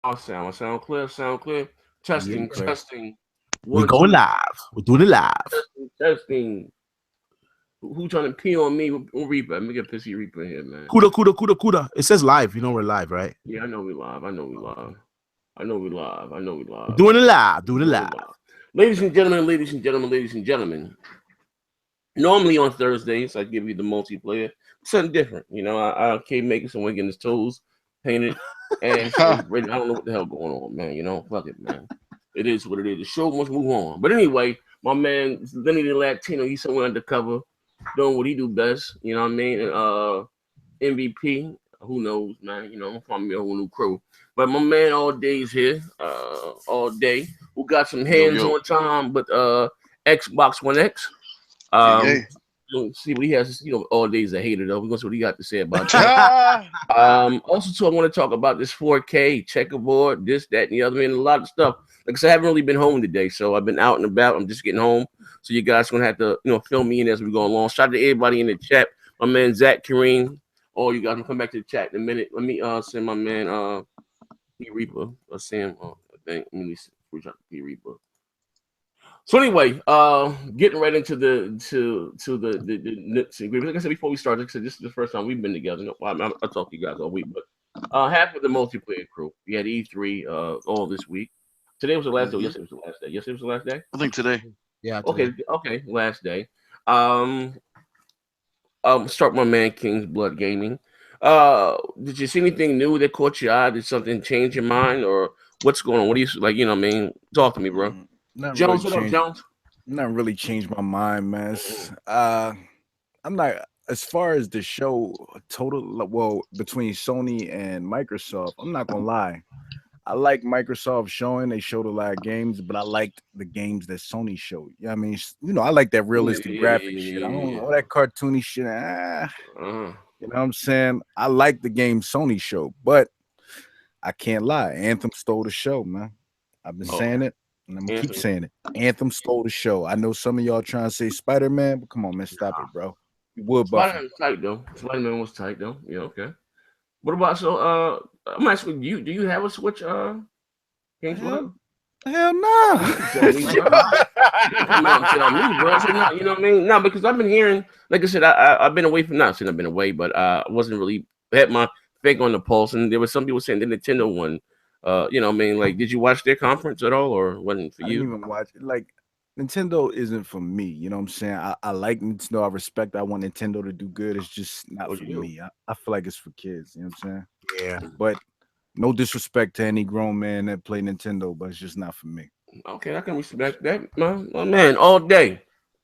I sound clear, sound clear. Yeah, you Testing, clear. testing. We One, going two, live. We're doing it live. testing, testing. Who trying to pee on me? Reaper. Let me get pissy Reaper here, man. Kuda, kuda, kuda, kuda. It says live. You know we're live, right? Yeah, I know we live. I know we live. I know we live. I know we We're live. doing it live. Doing it Doing live. it live. Ladies and gentlemen, ladies and gentlemen, ladies and gentlemen. Normally on Thursdays, I give you the multiplayer. Something different. You know, I keep making someone getting his toes painted, and I don't know what the hell going on, man. You know, fuck it, man. It is what it is. The show must move on. But anyway, my man Lenny the Latino, he's somewhere undercover, doing what he do best. You know what I mean? MVP. Who knows, man? You know, I'm from a whole new crew. But my man all day's here, all day. Who got some Yo, hands yo. on time, but Xbox One X. Yeah, Um, yeah. let's see what he has. You know, all days a hater though. We're gonna see what he got to say about that. Ah, Also, too, I want to talk about this 4K checkerboard, this, that, and the other, and a lot of stuff. Like I said, I haven't really been home today, so I've been out and about. I'm just getting home, so you guys gonna have to, fill me in as we go along. Shout out to everybody in the chat. My man Zach Kareem. Oh, you guys can come back to the chat in a minute. Let me send my man P Reaper or Sam. I think let me reach out to P Reaper. So anyway, getting right into the nits and gritty. Like I said before we started, like I said, this is the first time we've been together. No, I talked to you guys all week, but half of the multiplayer crew. We had E3 all this week. Today was the last day. mhm. Yesterday was the last day. Yesterday was the last day. I think today. Yeah, Okay, today. okay, last day. Um, start my man King's Blood Gaming. Did you see anything new that caught your eye? Did something change your mind, or what's going on? What do you like? You know, what I mean, talk to me, bro. Not really Jones, what up, changed. Jones? Not really changed my mind, man. Mm-mm. I'm not as far as the show total. Well, between Sony and Microsoft, I'm not gonna lie. I like Microsoft showing. They showed a lot of games, but I liked the games that Sony showed. Yeah, I mean, I like that Yeah, realistic yeah, yeah, graphic yeah, shit. I yeah, don't yeah. know that cartoony shit. Uh-huh. You know what I'm saying? I like the game Sony showed, but I can't lie. Anthem stole the show, man. I've been Oh, saying it, and I'm gonna keep Anthony. saying it. Anthem stole the show. I know some of y'all trying to say Spider Man, but come on, man, stop it, bro. You wood Spider buffing. Man was tight though. Spider Man was tight though. Yeah, okay. What about I'm asking you, do you have a Switch, Kings? What Hell, up? hell Oh, no. you can tell me, bro. You can come out and tell me, bro. So no, you know what I mean? No, because I've been hearing, like I said, I've been away from not saying I've been away, but I wasn't really had my finger on the pulse, and there was some people saying the Nintendo one. You know what I mean? Like, did you watch their conference at all, or wasn't for I didn't you? even watch it. Like Nintendo isn't for me. You know what I'm saying? I like Nintendo. I respect. I want Nintendo to do good. It's just not What for you do? me. I feel like it's for kids. You know what I'm saying? Yeah. But no disrespect to any grown man that play Nintendo, but it's just not for me. Okay, I can respect that, my man, all day.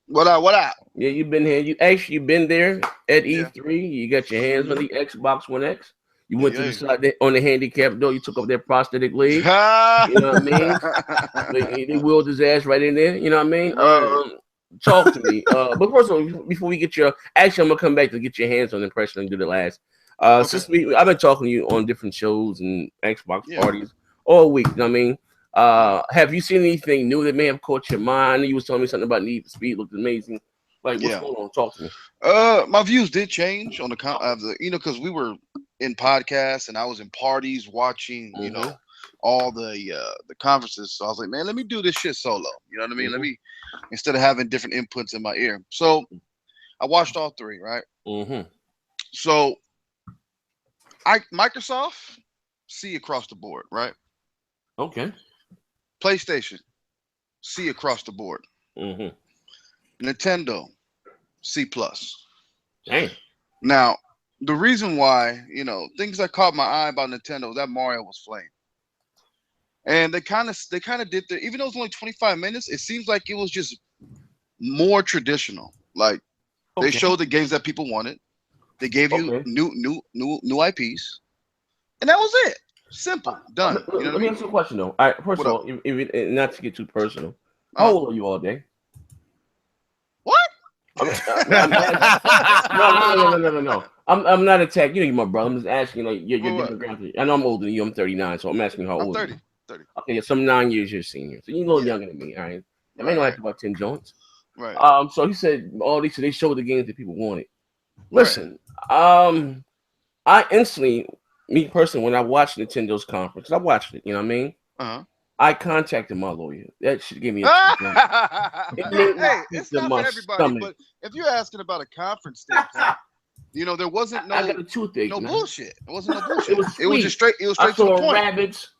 What up? What up? Yeah, you've been here. You've been there at Yeah. E3. You got your hands on Hmm. the Xbox One X. You went to the Yeah, side on the handicap door. You took up their prosthetic leg. yeah. You know what I mean? They wheeled his ass right in there. You know what I mean? Right. Talk to me. But first of all, before we get your, actually, I'm gonna come back to get your hands on the impression and do the last. Okay. Since I've been talking to you on different shows and Xbox Yeah. parties all week. You know what I mean? Yeah. Have you seen anything new that may have caught your mind? I know you was telling me something about Need for Speed looked amazing. Like, what's Yeah. going on? Talk to me. My views did change on the of the because we were in podcasts and I was in parties watching Mm-hmm. all the conferences. So I was like, man, let me do this shit solo. You know what I mean? Let Mm-hmm. me instead of having different inputs in my ear. So I watched all three, right? Mm-hmm. So I Microsoft C across the board, right? Okay. PlayStation C across the board. Mm-hmm. Nintendo C plus. Damn. Now, the reason why, things that caught my eye about Nintendo was that Mario was flame. And they kind of did the even though it was only 25 minutes, it seems like it was just more traditional. Like they Okay. showed the games that people wanted. They gave you Okay. new IPs, and that was it. Simple, done. You know what Let I me mean? ask you a question though. All right. First What of up? all, not to get too personal, how Uh old are you all day? what? I'm asking. No, no, no, no, no, no, no, no. I'm not attacking you. Know, you're my brother. I'm just asking like your What? demographic. I know I'm older than you. I'm 39, so I'm asking you how I'm old are 30. you? 30. Okay, yeah, some 9 years you're senior, so you're a little Yeah. younger than me. All right. I may Right. know Right. after about 10 joints. Right. So he said all these. So they showed the games that people wanted. Right. Listen, I instantly. me personally, when I watched Nintendo's conference, I watched it. You know what I mean? Uh-huh. I contacted my lawyer. That should give me a it made me Hey, sick it's to not my for everybody, stomach. but if you're asking about a conference standpoint, there wasn't I got a toothache. no man. bullshit. It wasn't no bullshit. It was It was just sweet. straight. It was I straight to the saw point. rabbits,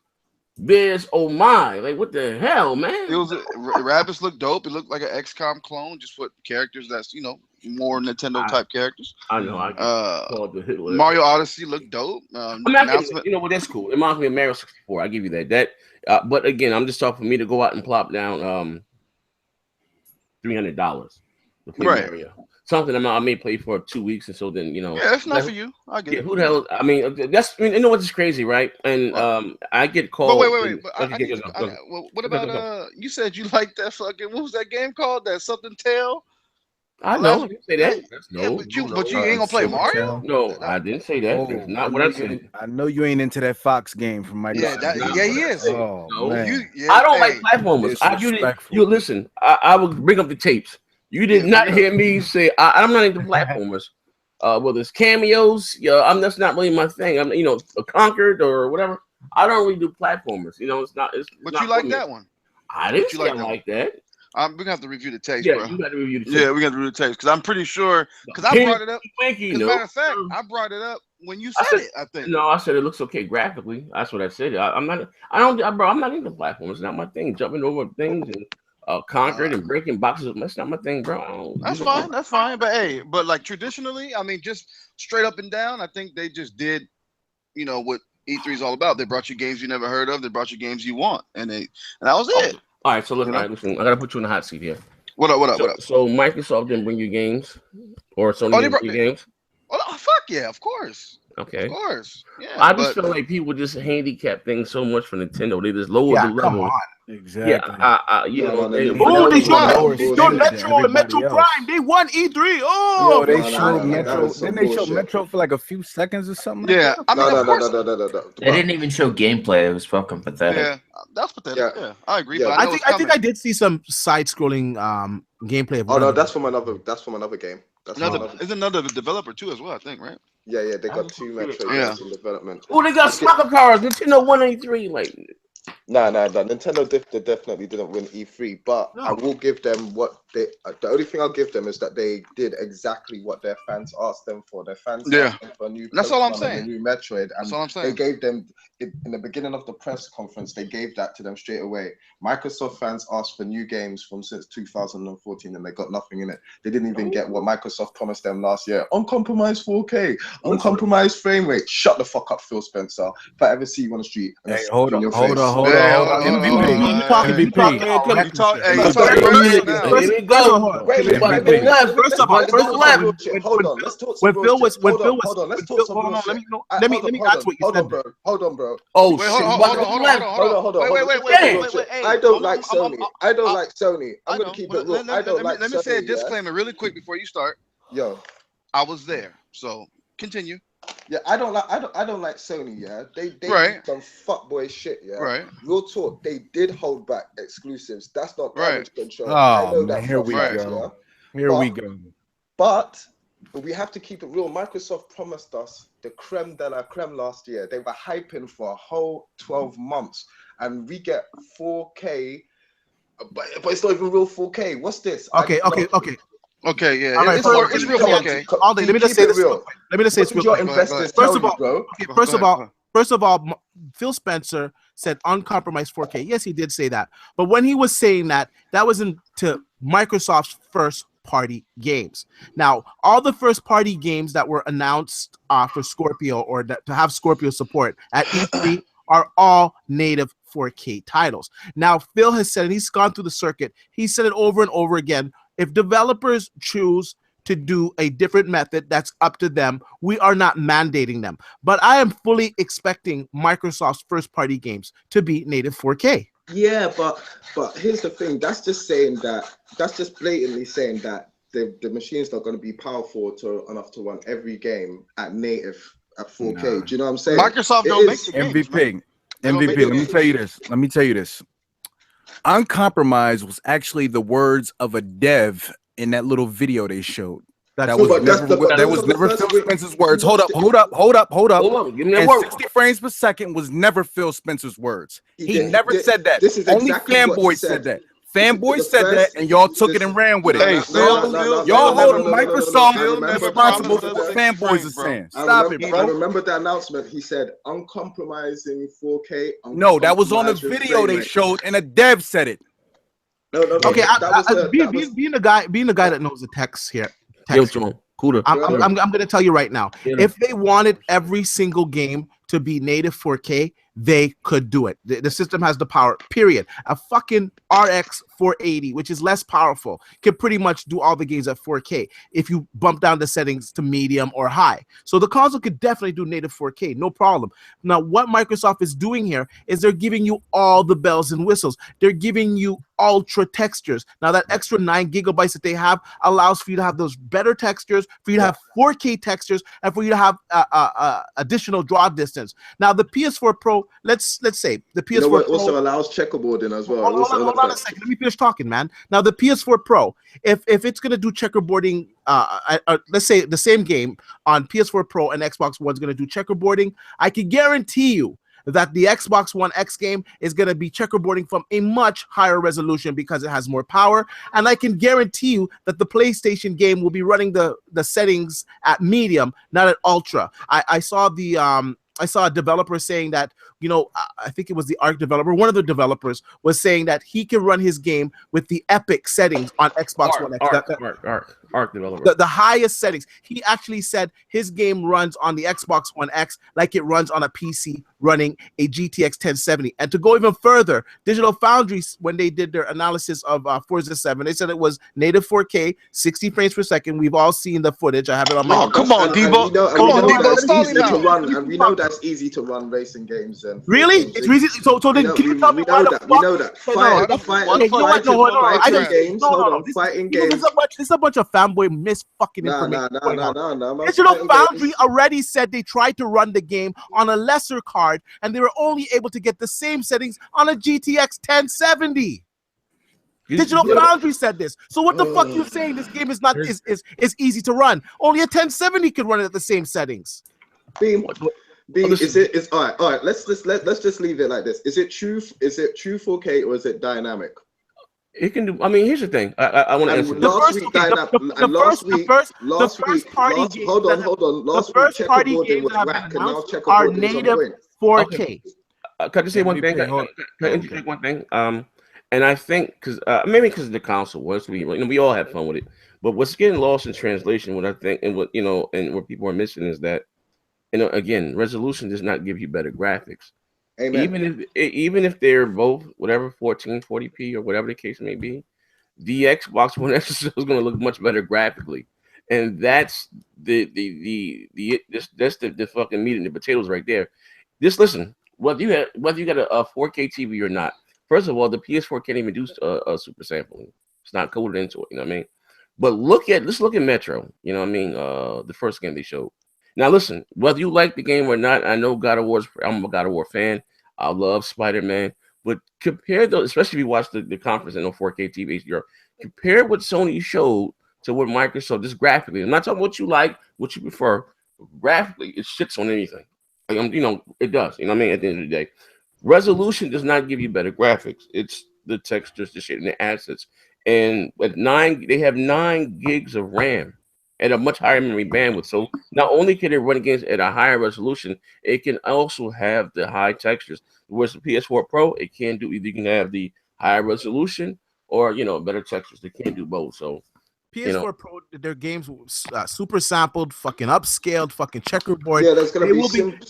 bears. Oh my! Like what the hell, man? It was rabbits looked dope. It looked like an XCOM clone, just with characters that's more Nintendo type characters. I know. I called the Hitler. Mario Odyssey looked dope. I mean, you know what? That's cool. It reminds me of Mario 64. I give you that. But again, I'm just talking for me to go out and plop down $300 to play Mario. Something I may play for 2 weeks, and so then Yeah, it's not for you. I get it. Who the hell? I mean, you know what's crazy, right? And I get called. But wait. But what about you said you liked that fucking, what was that game called? That something tail? I know. I didn't say that. But you ain't gonna play Mario? No, I didn't say that. That's not what I said. I know you ain't into that Fox game from Microsoft. Yeah, he is. Oh, man. I don't like platformers. You listen. I will bring up the tapes. You did not hear me say I'm not into platformers. Whether it's cameos, that's not really my thing. I'm a Conquered or whatever. I don't really do platformers. It's not. But you like that one? I didn't say I like that. We're gonna have to review the tapes, bro. You got to review the tapes. Yeah, we got to review the tapes because I'm pretty sure. Because I brought it up. Matter of fact, I brought it up when you said it. I think. No, I said it looks okay graphically. That's what I said. I'm not into platforms. It's not my thing. Jumping over things and Conquered and breaking boxes. That's not my thing, bro. That's fine. That's fine. But like traditionally, I mean, just straight up and down, I think they just did, what E3 is all about. They brought you games you never heard of. They brought you games you want, and that was it. All right, so listen, I gotta put you in the hot seat here. What up? So Microsoft didn't bring you games, or Sony didn't bring you games? Oh, fuck yeah, of course. Okay. Of course. Yeah. I just feel like people just handicap things so much for Nintendo. They just lower the level. Come on. Exactly. They showed Metro and Metro Prime. They won E3. Oh, they showed Metro. Didn't they show Metro for like a few seconds or something? Yeah. No. They didn't even show gameplay. It was fucking pathetic. Yeah, that's pathetic. Yeah, I agree. Yeah. But I think I did see some side-scrolling gameplay. Oh no, that's from another game. Is another developer too as well, I think, right? Yeah, they got 2 Metro games in development. Oh, they got soccer cars. Nintendo 183. Like, No. Nintendo definitely didn't win E3, but I will give them what they. The only thing I'll give them is that they did exactly what their fans asked them for. Their fans asked them for a new. That's all I'm saying. A new Metroid, and that's all I'm saying. They gave them in the beginning of the press conference. They gave that to them straight away. Microsoft fans asked for new games from since 2014, and they got nothing in it. They didn't even get what Microsoft promised them last year: uncompromised 4K, uncompromised frame rate. Shut the fuck up, Phil Spencer. If I ever see you on the street, hold on. Hold on, bro. Oh, wait. I don't like Sony. I'm gonna keep it real. Let me say a disclaimer really quick before you start. Yo, I was there, so continue. Yeah, I don't like Sony. Yeah, they did some fuckboy shit. Yeah, right. Real talk. They did hold back exclusives. That's not damage control. Oh, I know that. Here we go. Here we go. But we have to keep it real. Microsoft promised us the creme de la creme last year. They were hyping for a whole 12 months, and we get 4K, but it's not even real 4K. What's this? Okay, yeah. Right, it's real 4K. Let me just say this real quick. Let me just say this real quick. First of all, Phil Spencer said uncompromised 4K. Yes, he did say that. But when he was saying that was into Microsoft's first-party games. Now, all the first-party games that were announced for Scorpio or to have Scorpio support at E3 are all native 4K titles. Now, Phil has said, and he's gone through the circuit, he said it over and over again, if developers choose to do a different method, that's up to them. We are not mandating them. But I am fully expecting Microsoft's first-party games to be native 4K. Yeah, but here's the thing. That's just blatantly saying that the machine's not going to be powerful enough to run every game at native at 4K. Do you know what I'm saying? Microsoft don't make the games, MVP. Let me tell you this. Uncompromised was actually the words of a dev in that little video they showed. That was never Phil Spencer's words. Hold up. Give me that And word. 60 frames per second was never Phil Spencer's words. He never said that. This is Only exactly fanboys said that. Fanboys said that, and y'all took it and ran with it. Hey, Y'all holding Microsoft responsible for what fanboys are saying. Stop it, bro. I remember the announcement. He said uncompromising 4K. No, that was on the video they showed, and a dev said it. No. Okay, being the guy that knows the text here. Yo, John, Kuda. I'm going to tell you right now. Yeah. If they wanted every single game to be native 4K, they could do it. The system has the power, period. A fucking RX 480, which is less powerful, can pretty much do all the games at 4K if you bump down the settings to medium or high. So the console could definitely do native 4K, no problem. Now, what Microsoft is doing here is they're giving you all the bells and whistles. They're giving you ultra textures. Now, that extra 9 gigabytes that they have allows for you to have those better textures, for you to have 4K textures, and for you to have additional draw distance. Now, the PS4 Pro, let's say the PS4 Pro also allows checkerboarding as well. Hold on a second. Let me finish talking, man. Now, the PS4 Pro, if it's going to do checkerboarding, let's say the same game on PS4 Pro and Xbox One is going to do checkerboarding, I can guarantee you that the Xbox One X game is going to be checkerboarding from a much higher resolution because it has more power. And I can guarantee you that the PlayStation game will be running the settings at medium, not at ultra. I saw a developer saying that, I think it was the Arc developer, one of the developers was saying that he can run his game with the epic settings on Xbox One X. Arc developer. The highest settings. He actually said his game runs on the Xbox One X like it runs on a PC running a GTX 1070. And to go even further, Digital Foundry, when they did their analysis of Forza 7, they said it was native 4K, 60 frames per second. We've all seen the footage. I have it on my. Oh, come on, Debo. Come on, Debo. And we know that's easy to run racing games. And really? It's easy. So then can you tell me why the fuck? We know that. Fighting games. This is a bunch of fanboy fucking information. No. Digital Foundry already said they tried to run the game on a lesser card, and they were only able to get the same settings on a GTX 1070. Digital Foundry said this. So what the fuck you saying? This game is not is easy to run. Only a 1070 could run it at the same settings. It's all right. Let's just leave it like this. Is it true 4K or is it dynamic? It can do. I mean, here's the thing. I want to answer. Last week, checkerboarding was whack, and now checkerboarding are native 4K. Okay. Can I just say one thing? Can I interject one thing? And I think maybe because the console was, we all have fun with it. But what's getting lost in translation, what I think, and what and what people are missing is that, again, resolution does not give you better graphics. Amen. Even if they're both whatever 1440p or whatever the case may be, the Xbox One X is going to look much better graphically, and that's the fucking meat and the potatoes right there. Just listen, whether you got a 4K TV or not. First of all, the PS4 can't even do a super sampling. It's not coded into it. You know what I mean? But let's look at Metro. You know what I mean? The first game they showed. Now, listen, whether you like the game or not, I know I'm a God of War fan. I love Spider-Man. But compare those, especially if you watch the conference in 4K TV HDR, compare what Sony showed to what Microsoft, just graphically. I'm not talking what you like, what you prefer. Graphically, it shits on anything. It does. You know what I mean? At the end of the day, resolution does not give you better graphics. It's the textures, the shit, and the assets. And they have 9 gigs of RAM at a much higher memory bandwidth. So not only can it run games at a higher resolution, it can also have the high textures. Whereas the PS4 Pro, it can do either you can have the higher resolution or better textures. They can't do both. So PS4 Pro, their games super sampled, fucking upscaled, fucking checkerboard. Yeah, that's gonna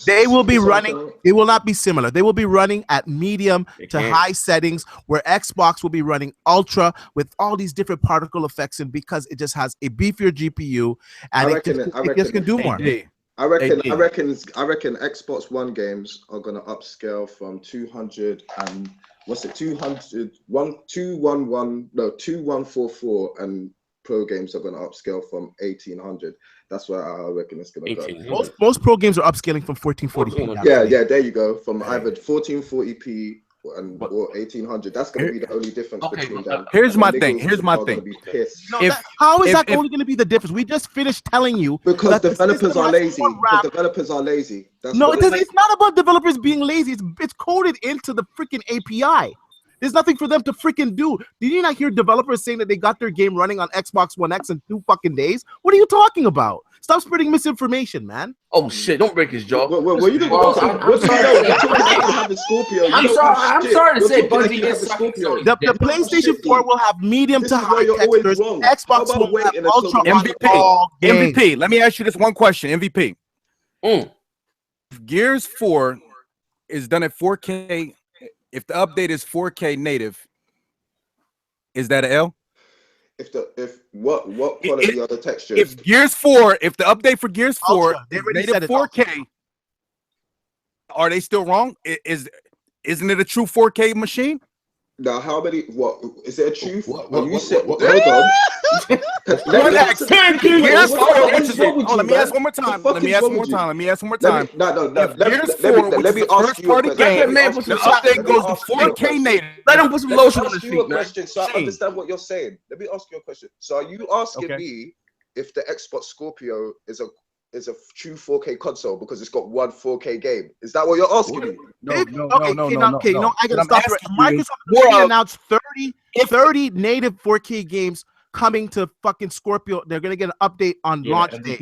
they will be running. It will not be similar. They will be running at medium to high settings, where Xbox will be running ultra with all these different particle effects, and because it just has a beefier GPU and it just can do more. I reckon Xbox One games are gonna upscale from 200 and 2144 and Pro games are going to upscale from 1800. That's where I reckon it's going to go. Most Pro games are upscaling from 1440p. Yeah, there you go. From either 1440p or 1800. That's going to be the only difference between them. Here's my thing. No, how is that only going to be the difference? We just finished telling you because developers are lazy. The developers are lazy. No, it's not about developers being lazy. It's coded into the freaking API. There's nothing for them to freaking do. Did you not hear developers saying that they got their game running on Xbox One X in 2 fucking days? What are you talking about? Stop spreading misinformation, man. Oh shit! Don't break his jaw. I'm sorry to say, Bungie is the PlayStation 4 will have medium to high textures. Xbox will have ultra MVP. Let me ask you this one question. MVP. Gears 4 is done at 4K. If the update is 4K native, is that an L? What quality are the textures? If Gears 4, if the update for Gears 4 is native 4K, are they still wrong? Isn't it a true 4K machine? Now, how many? What is it a true? Hold on. Let me ask one more time. Let me ask one more time. No. Let me ask you a question. The update goes to 4K native. Let him put some lotion on his feet, man. So I understand what you're saying. Let me ask you a question. So are you asking me if the Xbox Scorpio is a true 4K console because it's got one 4K game? Is that what you're asking me? No. I gotta stop. Microsoft already announced 30 native 4K games coming to fucking Scorpio. They're gonna get an update on launch day.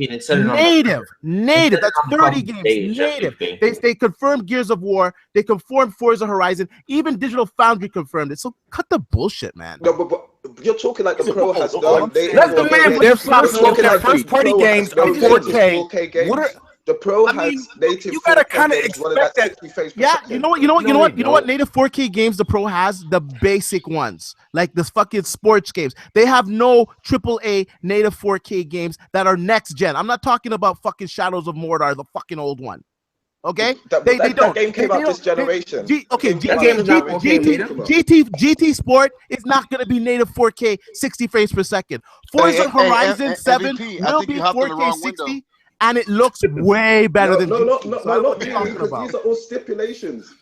Native. That's 30 games. Native. They confirmed Gears of War. They confirmed Forza Horizon. Even Digital Foundry confirmed it. So cut the bullshit, man. No, but you're talking like the Pro has done. Their first party games are 4K. What are the Pro has native? You gotta kind of expect that. Yeah, you know what? Native 4K games the Pro has, the basic ones, like the fucking sports games. They have no AAA native 4K games that are next gen. I'm not talking about fucking Shadows of Mordor, the fucking old one. Okay, they don't. That game came out this generation. GT Sport is not going to be native 4K 60 frames per second. Forza Horizon 7 will be 4K 60. And it looks way better than not these are all stipulations.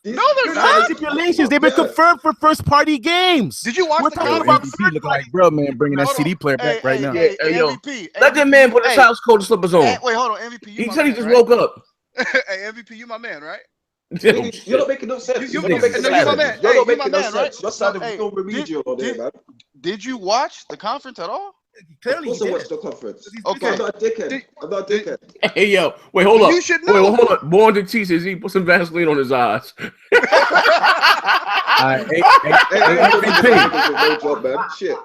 They're not stipulations. They've been confirmed for first-party games. Did you watch the talking about looking like bro, man, bringing that CD player back right now. MVP, let that man put his house coat and slippers on. Wait, hold on, MVP. He said he just woke up. Hey, MVP, you my man, right? You're not making no sense. You're not making no sense. You're sounding real remedial on there, man. Did you watch the conference at all? Clearly, also watched the conference. Okay, I'm not a dickhead. Hey, yo, wait, hold up. You should know. Wait, hold up. Born to teach says he put some Vaseline on his eyes.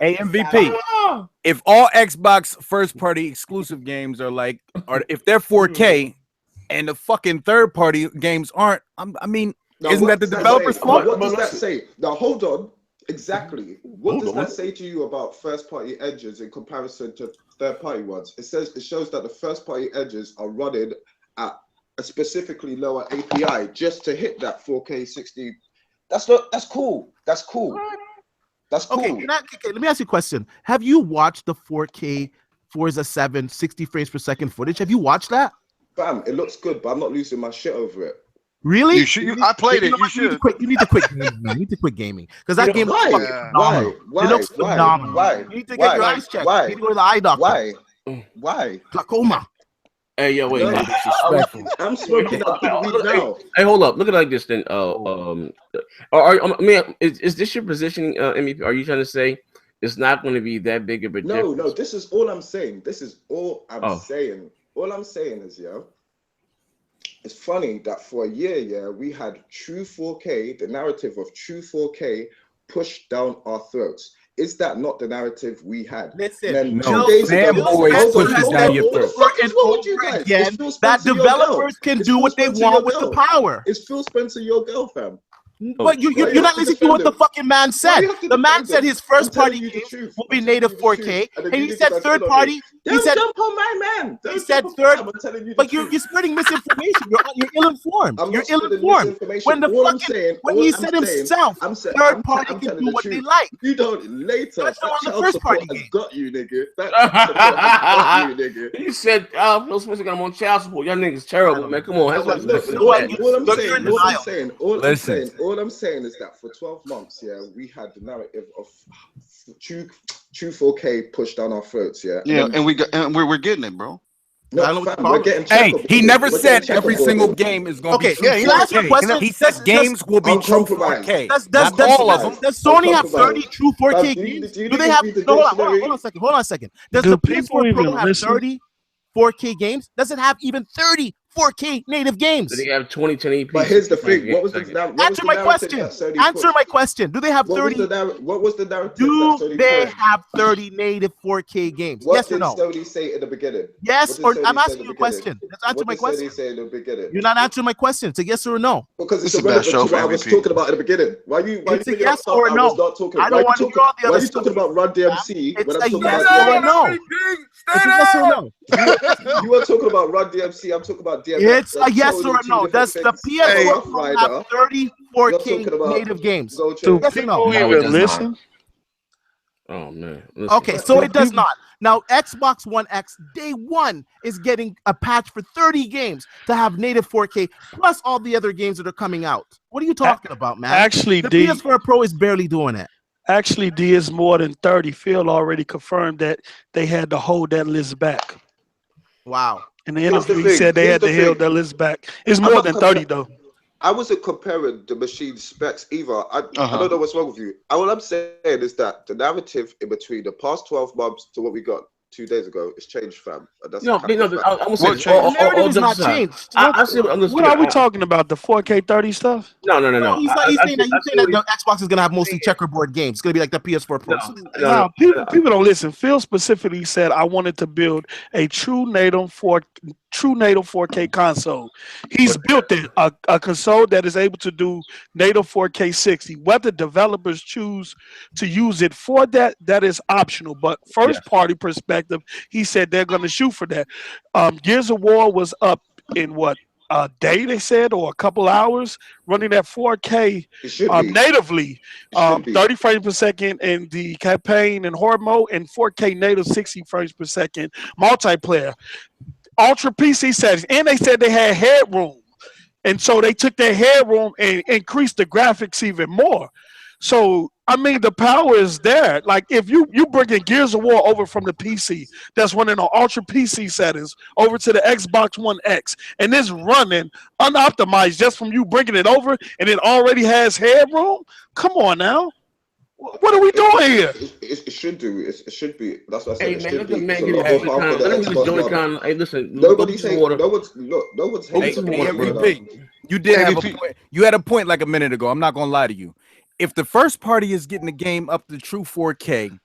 MVP. If all Xbox first-party exclusive games are if they're 4K and the fucking third-party games aren't, isn't that the developer's fault? What does that say? Now, hold on. Exactly. What does that say to you about first-party edges in comparison to third-party ones? It shows that the first-party edges are running at a specifically lower API just to hit that 4K 60. That's cool. That's cool. Okay, let me ask you a question. Have you watched the 4K Forza 7 60 frames per second footage? Have you watched that? Bam, it looks good, but I'm not losing my shit over it. Really? I played it. You should. You need to quit gaming, man. You need to quit gaming because that game looks phenomenal. It looks phenomenal. Why? You need to get your eyes checked. You need to go to the eye doctor. Why? Glaucoma. Hey, yo, wait. I'm smoking up weed now. Hey, hold up. Look at it like this then. Is this your position, MVP? Are you trying to say it's not going to be that big of a difference? No. This is all I'm saying. All I'm saying is, it's funny that for a year, we had true 4K, the narrative of true 4K pushed down our throats. Is that not the narrative we had? Listen, no, fanboys pushes down your throat. Again, that developers can do what they want with the power. Is Phil Spencer your girl, fam? But you're not listening to what the fucking man said. The man said his first party games will be native 4K, and he said third party Don't jump on my man. He said third. But you're spreading misinformation. You're ill-informed. You're ill-informed. When he said himself, third party can do what they like. You don't later. That's on the first party game. Got you, nigga. Got you, nigga. He said, Phil Spencer got him on child support. Y'all niggas terrible, man. Come on. All I'm saying is that for 12 months, yeah, we had the narrative of true 4K pushed down our throats, yeah. Yeah, and we're getting it, bro. No, we're getting hey, he never said every single game is going to be true 4K. He said games will be true 4K. Does Sony have 30 true 4K games? Do they have? Hold on a second. Does the PS4 Pro have 30 4K games? Does it have even 30 4K native games? Do they have 2010 But here's the thing. What was Answer my question. Answer my question. Do they have 30? What was the narrative? Do they have 30 native 4K games? What yes or no? What did Sony say in the beginning? Yes or I'm asking you a question. Let's answer my question. What did Sony say in the beginning? You're not answering my question. It's a yes or a no. Because it's irrelevant to what I was talking about in the beginning. Why you it's a yes or a no. I don't want to hear all the other stuff. Why are you talking about Run DMC? It's a yes or a no. It's a yes or no. You were talking about Run DMC. I'm talking about DMC. It's a yes or a no. Does the PS4 Pro have 30 4K native games? Do people even listen? Oh man. Okay, so it does not. Now, Xbox One X day one is getting a patch for 30 games to have native 4K plus all the other games that are coming out. What are you talking about, man? Actually, the PS4 Pro is barely doing it. Actually, D is more than 30. Phil already confirmed that they had to hold that list back. Wow. In the interview, he said they had to hold that list back. It's more than 30, though. I wasn't comparing the machine specs either. I don't know what's wrong with you. All I'm saying is that the narrative in between the past 12 months to what we got 2 days ago is changed, fam. That's I'm gonna say the narrative is not changed. What are we talking about? The 4K 30 stuff? No. He's saying that the Xbox is gonna have mostly checkerboard games. It's gonna be like the PS4 Pro. No, people don't listen. Phil specifically said, I wanted to build a true native 4K console. He's built it, a console that is able to do native 4K 60. Whether developers choose to use it for that, that is optional. But first party perspective, he said they're going to shoot for that. Gears of War was up in what? A day, they said, or a couple hours, running at 4K natively, 30 frames per second in the campaign and horde mode, and 4K native 60 frames per second multiplayer. Ultra PC settings, and they said they had headroom, and so they took their headroom and increased the graphics even more. So I mean, the power is there. Like if you bringing Gears of War over from the PC that's running on Ultra PC settings over to the Xbox One X, and it's running unoptimized just from you bringing it over, and it already has headroom. Come on now. What are we doing here? It should do. It should be. That's what I said. Hey, man, hey, listen. Nobody's hating. No one's hating. MVP. You did have a point. You had a point like a minute ago. I'm not gonna lie to you. If the first party is getting the game up to true 4K,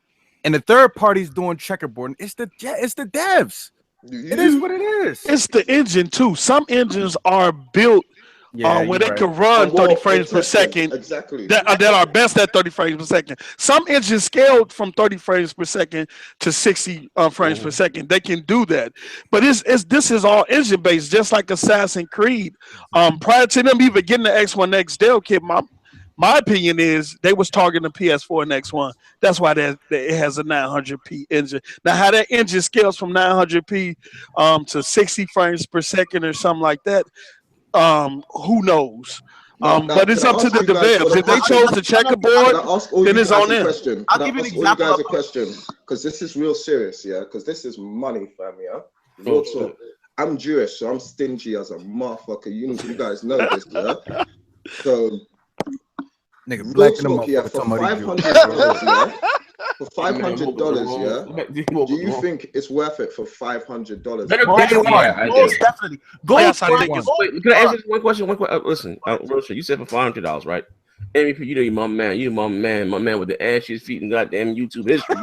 and the third party is doing checkerboard, it's the devs. It is what it is. It's the engine too. Some engines are built. Where they can run 30 frames per second, that are best at 30 frames per second. Some engines scaled from 30 frames per second to 60 frames per second. They can do that, but this is all engine based, just like Assassin's Creed. Prior to them even getting the X1X Dell kit, my opinion is they was targeting the PS4 and X1. That's why it has a 900p engine. Now, how that engine scales from 900p to 60 frames per second or something like that. Who knows? But it's up to the devs. If they chose the checkerboard, then it's on them. I'll give you an example. Guys a question, because this is real serious, yeah. Because this is money, fam, yeah. Real talk. I'm Jewish, so I'm stingy as a motherfucker. You guys know this, yeah. So, nigga, black in the motherfucker. For $500, yeah. For $500, yeah. Do you think it's worth it for $500? Most definitely. Go. Can I ask you one question? Listen, you said for $500, right? MVP, you know, you my man with the ashes feet and goddamn YouTube history.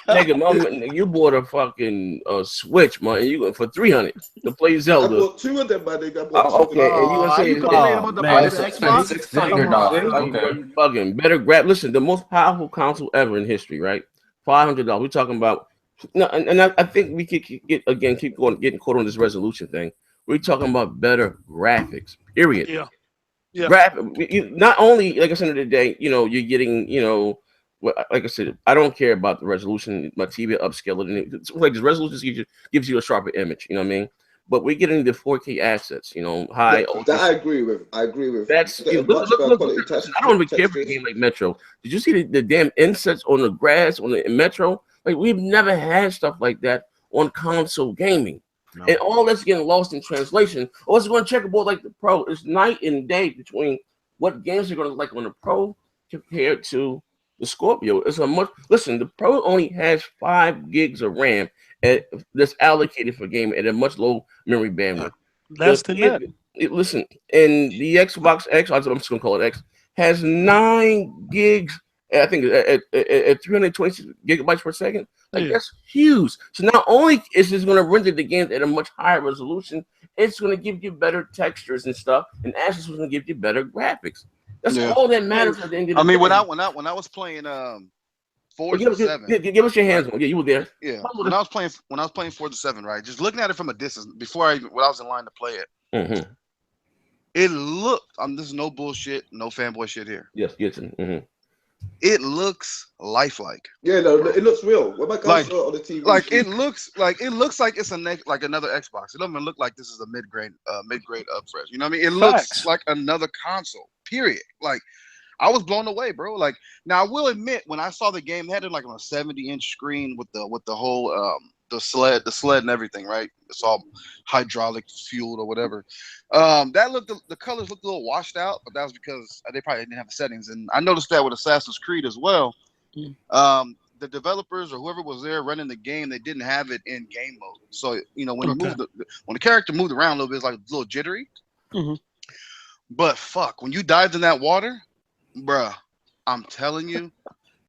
Nigga, you bought a fucking Switch, man. You went for $300 to play Zelda. I bought 2 of them, my nigga. Okay, and you gonna say $600? Fucking better grab. Listen, the most powerful console ever in history, right? $500. We're talking about No, and I think we could keep getting caught on this resolution thing. We're talking about better graphics. Period. Yeah. Yeah. Not only, like I said the other day, you're getting, like I said, I don't care about the resolution. My TV upscale it. It's like the resolution gives you a sharper image. You know what I mean? But we're getting the 4K assets. High. That I agree with. That's look. I don't even care for a game like Metro. Did you see the damn insets on the grass on the Metro? Like, we've never had stuff like that on console gaming. No. And all that's getting lost in translation. Or it's going to checkerboard like the Pro. It's night and day between what games are going to look like on the Pro compared to the Scorpio. Listen, the Pro only has 5 gigs of RAM that's allocated for gaming at a much low memory bandwidth. Less than that. Listen, and the Xbox X, I'm just going to call it X, has 9 gigs. I think at 320 gigabytes per second. That's huge. So not only is this going to render the games at a much higher resolution, it's going to give you better textures and stuff, and Ashes is going to give you better graphics. That's all that matters at the end of the day. when I was playing Forza 7, give us your hands on. Yeah, you were there. Yeah, when I was playing Forza 7, right? Just looking at it from a distance when I was in line to play it. Mm-hmm. It looked. This is no bullshit, no fanboy shit here. Yes. Mm-hmm. It looks lifelike. Yeah, no, it looks real. When my guys on the TV, it looks like it's like another Xbox. It doesn't even look like this is a mid-grade upres. You know what I mean? It looks like another console. Period. Like, I was blown away, bro. Like, now I will admit, when I saw the game, it had it like on a 70-inch screen with the whole the sled and everything, right? It's all hydraulic fueled or whatever. The colors looked a little washed out, but that was because they probably didn't have the settings. And I noticed that with Assassin's Creed as well. The developers or whoever was there running the game, they didn't have it in game mode. So when the character moved around a little bit, it's like a little jittery. Mm-hmm. But fuck, when you dived in that water, bruh, I'm telling you,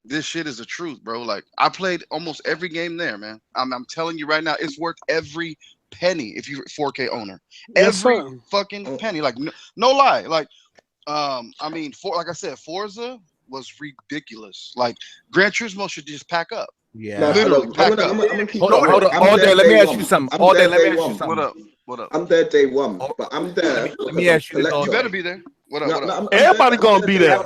this shit is the truth, bro. Like, I played almost every game there, man. I'm telling you right now, it's worth every penny if you're a 4K owner. Every fucking penny. Like, no lie. Like, like I said, Forza was ridiculous. Like, Gran Turismo should just pack up. Yeah. Literally pack up. Hold on. All day, let me ask you something. All day, let me ask you something. What up? I'm there day one, but I'm there. Let me ask you this. You better be there. What up? Everybody gonna be there.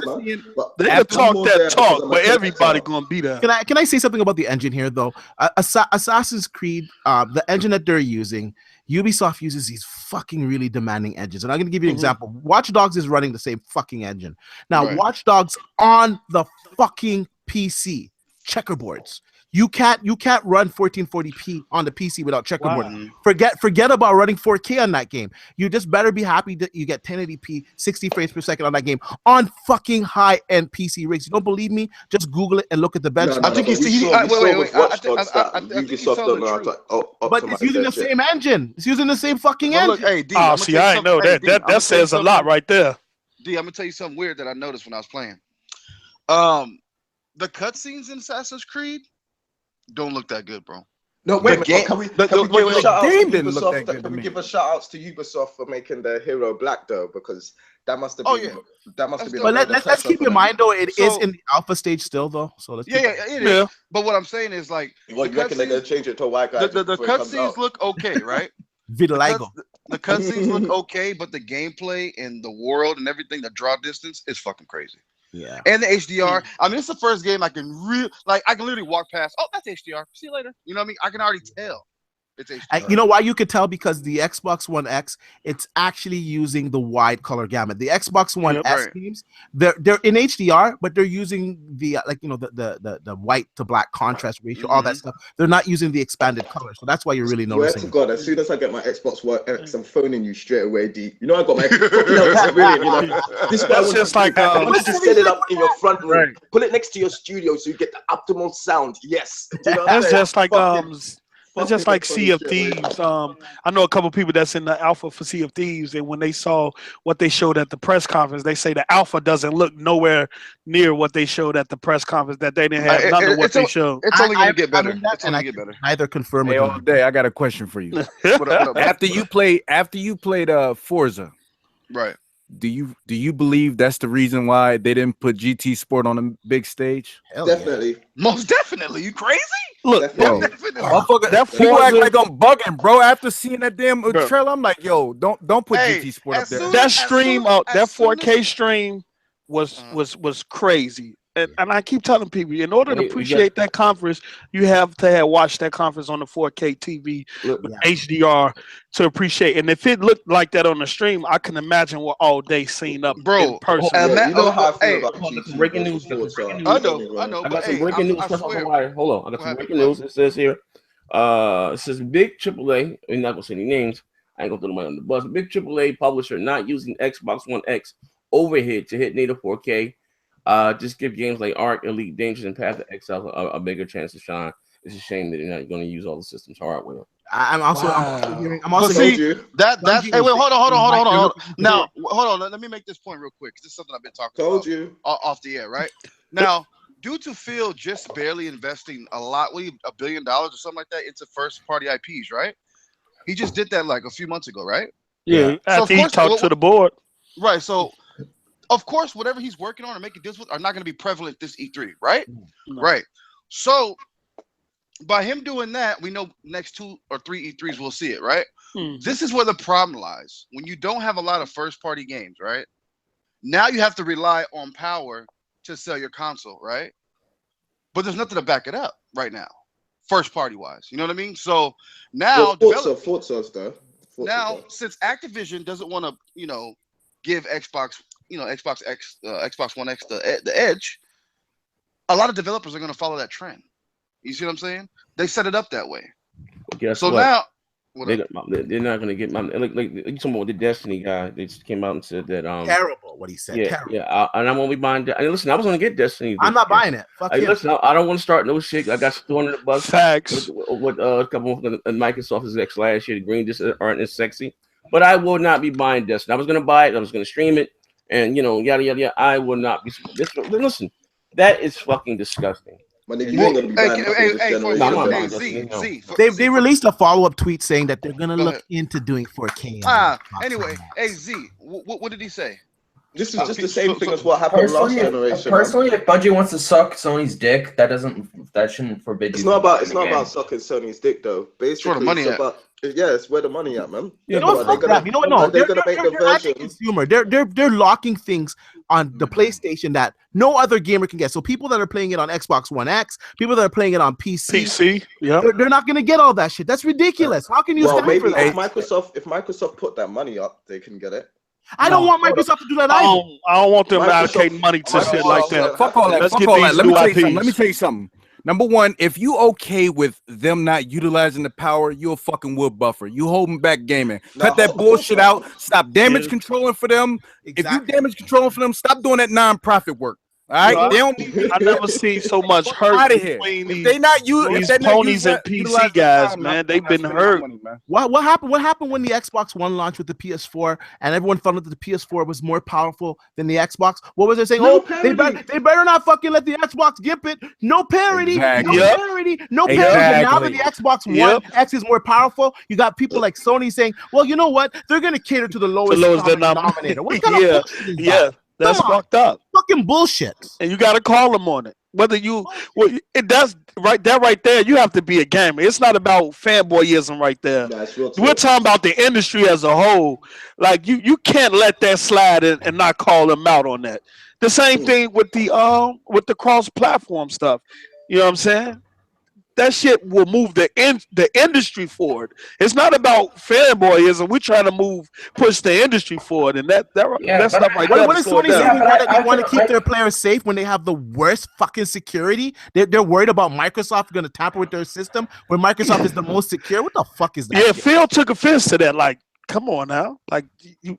They can talk that talk, but everybody gonna be there. Can I say something about the engine here, though? Assassin's Creed, the engine that they're using, Ubisoft uses these fucking really demanding engines. And I'm going to give you an example. Watch Dogs is running the same fucking engine. Now, Watch Dogs on the fucking PC, checkerboards. You can't run 1440p on the PC without checkerboard. Wow. Forget about running 4K on that game. You just better be happy that you get 1080p, 60 frames per second on that game on fucking high-end PC rigs. You don't believe me? Just Google it and look at the benchmark. I think he's wait. Ubisoft don't know how to but it's using the same engine. It's using the same fucking engine. Look, hey, D, I didn't know that. That says a lot right there. D, I'm gonna tell you something weird that I noticed when I was playing. The cutscenes in Assassin's Creed don't look that good, bro. No, wait. Can we give a shout outs to Ubisoft for making their hero black though? Because that must have been. That must have been. But let's keep in mind though, it is in the alpha stage still though. So let's. It is. But what I'm saying is like. Well, you reckon they're gonna change it to a white guy? The cutscenes look okay, right? Vitiligo. The cutscenes look okay, but the gameplay and the world and everything, the draw distance is fucking crazy. Yeah. And the HDR. I mean, it's the first game I can literally walk past. Oh, that's HDR. See you later. You know what I mean? I can already tell it's HDR. You know why you could tell? Because the Xbox One X, it's actually using the wide color gamut. The Xbox One S games, they're in HDR, but they're using the the white to black contrast ratio, all that stuff. They're not using the expanded color, so that's why you're really noticing. Swear to God, as soon as I get my Xbox One X, I'm phoning you straight away, D. You know I got my Xbox. Brilliant, you know. This guy was just like just set it up in your front room, put it next to your studio so you get the optimal sound. Yes, you know that's just like It's just like Sea of Thieves. I know a couple people that's in the alpha for Sea of Thieves, and when they saw what they showed at the press conference, they say the alpha doesn't look nowhere near what they showed at the press conference. That they didn't have none of what they showed. It's only going to get better. It's only get better. Neither confirm it. All day, I got a question for you. What up? After you played Forza, right? do you believe that's the reason why they didn't put GT Sport on the big stage? Hell definitely. Yeah. Most definitely. You crazy? Look, bro, that people act like I'm bugging, bro. After seeing that damn trailer, I'm like, yo, don't put GT Sport up there. That stream out, that 4K stream was crazy. And I keep telling people, in order to appreciate that conference, you have to watch that conference on the 4K TV with HDR to appreciate. And if it looked like that on the stream, I can imagine what all day seen up in person. You know how I feel about GT. Breaking news. I know. I got some breaking news. Hold on. I got some breaking news. It says here, it says big AAA. We're not gonna say any names. I ain't gonna throw them on the bus. Big AAA publisher not using Xbox One X overhead to hit native 4K. Just give games like Ark, Elite Dangerous, and Path to Exile a bigger chance to shine. It's a shame that they're not going to use all the system's hardware. I'm also hearing. That's. Hey, wait, hold on. Now, hold on. Let me make this point real quick. This is something I've been talking about. Off the air, right? Now, due to Phil just barely investing a lot, $1 billion or something like that into first-party IPs, right? He just did that like a few months ago, right? Yeah. After he talked to the board. Right. So. Of course, whatever he's working on or making deals with are not going to be prevalent this E3, right? No. Right. So, by him doing that, we know next 2 or 3 E3s we'll see it, right? This is where the problem lies. When you don't have a lot of first-party games, right? Now you have to rely on power to sell your console, right? But there's nothing to back it up right now, first-party wise. You know what I mean? So now, Forza stuff. Since Activision doesn't want to, give Xbox Xbox One X the edge, a lot of developers are going to follow that trend. You see what I'm saying? They set it up that way. Well, so now they're not going to get my like you talking about the Destiny guy. They just came out and said that terrible what he said. Yeah. And I'm only buying. Listen, I was going to get Destiny. I'm not buying it. Listen, I don't want to start no shit. I got $200. Facts. With a couple of Microsoft's X last year. The green just aren't as sexy. But I will not be buying Destiny. I was going to buy it. I was going to stream it. And yada yada yada. I will not be. Listen, that is fucking disgusting. They released a follow-up tweet saying that they're gonna look into doing 4K. Anyway, Z, what did he say? This is just the same thing as what happened last generation. Personally, if Bungie wants to suck Sony's dick, that shouldn't forbid you. It's not about sucking Sony's dick though. Basically, it's where the money at, man. They're acting consumer. They're locking things on the PlayStation that no other gamer can get. So people that are playing it on Xbox One X, people that are playing it on PC, they're not going to get all that shit. That's ridiculous. How can you stand for that? If Microsoft put that money up, they can get it. I don't want Microsoft to do that either. I don't want them allocating money to shit like that. Fuck all that. Let me tell you something. Number one, if you okay with them not utilizing the power, you're a fucking wood buffer. You holding back gaming. Cut that bullshit out. Stop damage controlling for them. Exactly. If you damage controlling for them, stop doing that non-profit work. All right, they don't. I never seen so much hurt between these ponies and PC guys, man. They've been hurt. What happened? What happened when the Xbox One launched with the PS4, and everyone felt that the PS4 was more powerful than the Xbox? What was they saying? They better not fucking let the Xbox gimp it. No parity. Exactly. No parity. No parity. Exactly. Now that the Xbox One X is more powerful, you got people like Sony saying, "Well, you know what? They're going to cater to the lowest denominator." What kind of bullshit is that? That's fucked up. Fucking bullshit. And you got to call them on it. It does right there. You have to be a gamer. It's not about fanboyism right there. We're talking about the industry as a whole. Like you can't let that slide and not call them out on that. The same thing with the cross-platform stuff. You know what I'm saying? That shit will move the industry forward. It's not about fanboyism. We're trying to push the industry forward, and that stuff like that. What is Sony saying? They want to keep their players safe when they have the worst fucking security. They're worried about Microsoft going to tamper with their system when Microsoft is the most secure. What the fuck is that? Yeah, Phil took offense to that. Like, come on now, like you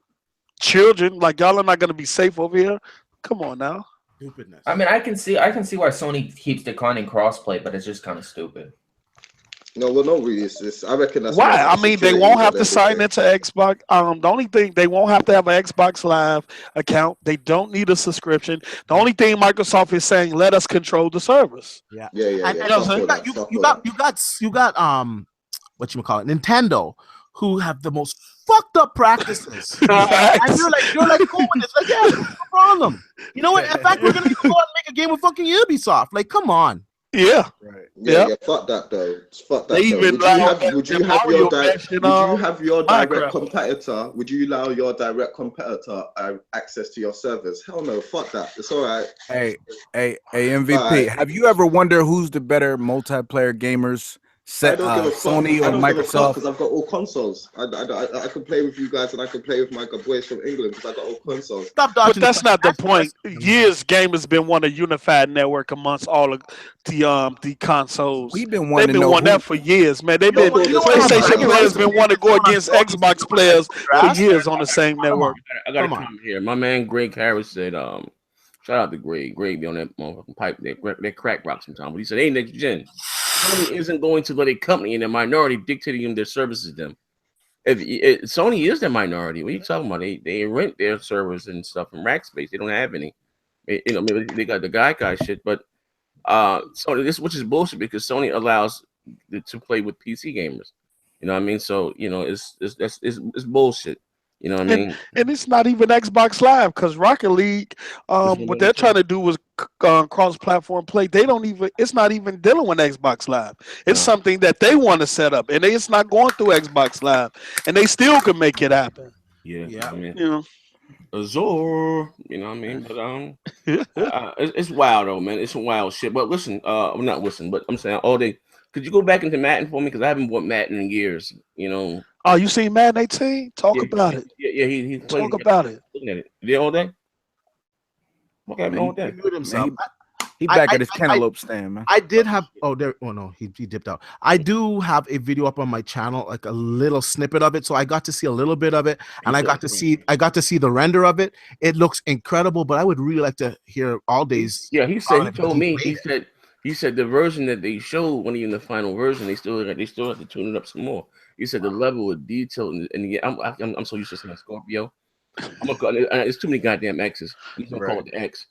children, like y'all are not going to be safe over here. Come on now. Stupidness. I mean, I can see why Sony keeps declining crossplay, but it's just kind of stupid. No, really, it's I reckon that's why. I mean, they won't have to sign into Xbox. The only thing, they won't have to have an Xbox Live account. They don't need a subscription. The only thing Microsoft is saying, let us control the service. Yeah. You got what you call it, Nintendo, who have the most fucked up practices. And you're like, cool with this. Like, yeah, what's the problem? You know what? In fact, we're gonna go out and make a game with fucking Ubisoft. Like, come on. Yeah. Right. Yeah. Fuck that though. Fuck that. Would you have your direct competitor? Would you allow your direct competitor access to your servers? Hell no. Fuck that. It's all right. Hey, MVP. Right. Have you ever wondered who's the better multiplayer gamers? I don't give a Sony or Microsoft? Because I've got all consoles. I can play with you guys and I can play with my boys from England because I got all consoles. But that's not the point. Years gamers been wanting a unified network amongst all of the consoles. We've been wanting that for years, man. They've been PlayStation players been wanting to go against Xbox players for years on the same network. I got to come here. My man Greg Harris said, shout out to Greg. Greg be on that motherfucking pipe. They crack rock sometimes. But he said, hey, next gen. Sony isn't going to let a company in their minority dictating them their services to them. Sony is their minority. What are you talking about? They rent their servers and stuff from rack space. They don't have any. Maybe they got the guy shit, but Sony which is bullshit because Sony allows to play with PC gamers. You know what I mean? So it's bullshit. You know what I mean? And it's not even Xbox Live because Rocket League, what they're trying to do was cross-platform play. It's not even dealing with Xbox Live. It's something that they want to set up, and it's not going through Xbox Live, and they still can make it happen. Yeah. I mean, Azure, you know what I mean? But it's wild though, man. It's some wild shit. But listen, I'm not listening, but I'm saying all day. Could you go back into Madden for me? Because I haven't bought Madden in years. You know. Oh, you seen Madden 18? Talk about it. Yeah. He talk about it. Looking at it. You all day? Okay, all day. He back at his cantaloupe stand, man. I did have. Oh, there. Oh no, he dipped out. I do have a video up on my channel, like a little snippet of it. So I got to see a little bit of it, and I got to see the render of it. It looks incredible, but I would really like to hear all days. Yeah, he told me. He said the version that they showed when even the final version, they still have to tune it up some more. He said the level of detail and yeah, I'm so used to saying Scorpio. It's too many goddamn X's. He's gonna call it the X.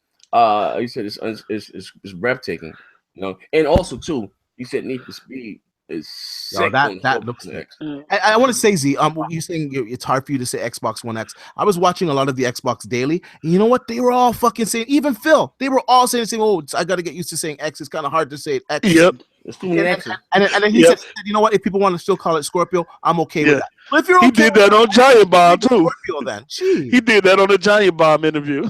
He said it's breathtaking, you know. And also too, he said Need for Speed is sick. That looks X. I want to say Z. You saying it's hard for you to say Xbox One X. I was watching a lot of the Xbox Daily, and you know what? They were all fucking saying. Even Phil, they were all saying, "Oh, I got to get used to saying X. It's kind of hard to say X." Yep. And then he said, "You know what? If people want to still call it Scorpio, I'm okay with that." But if you're he did that on Giant Bomb too. Scorpio, then he did that on the Giant Bomb interview.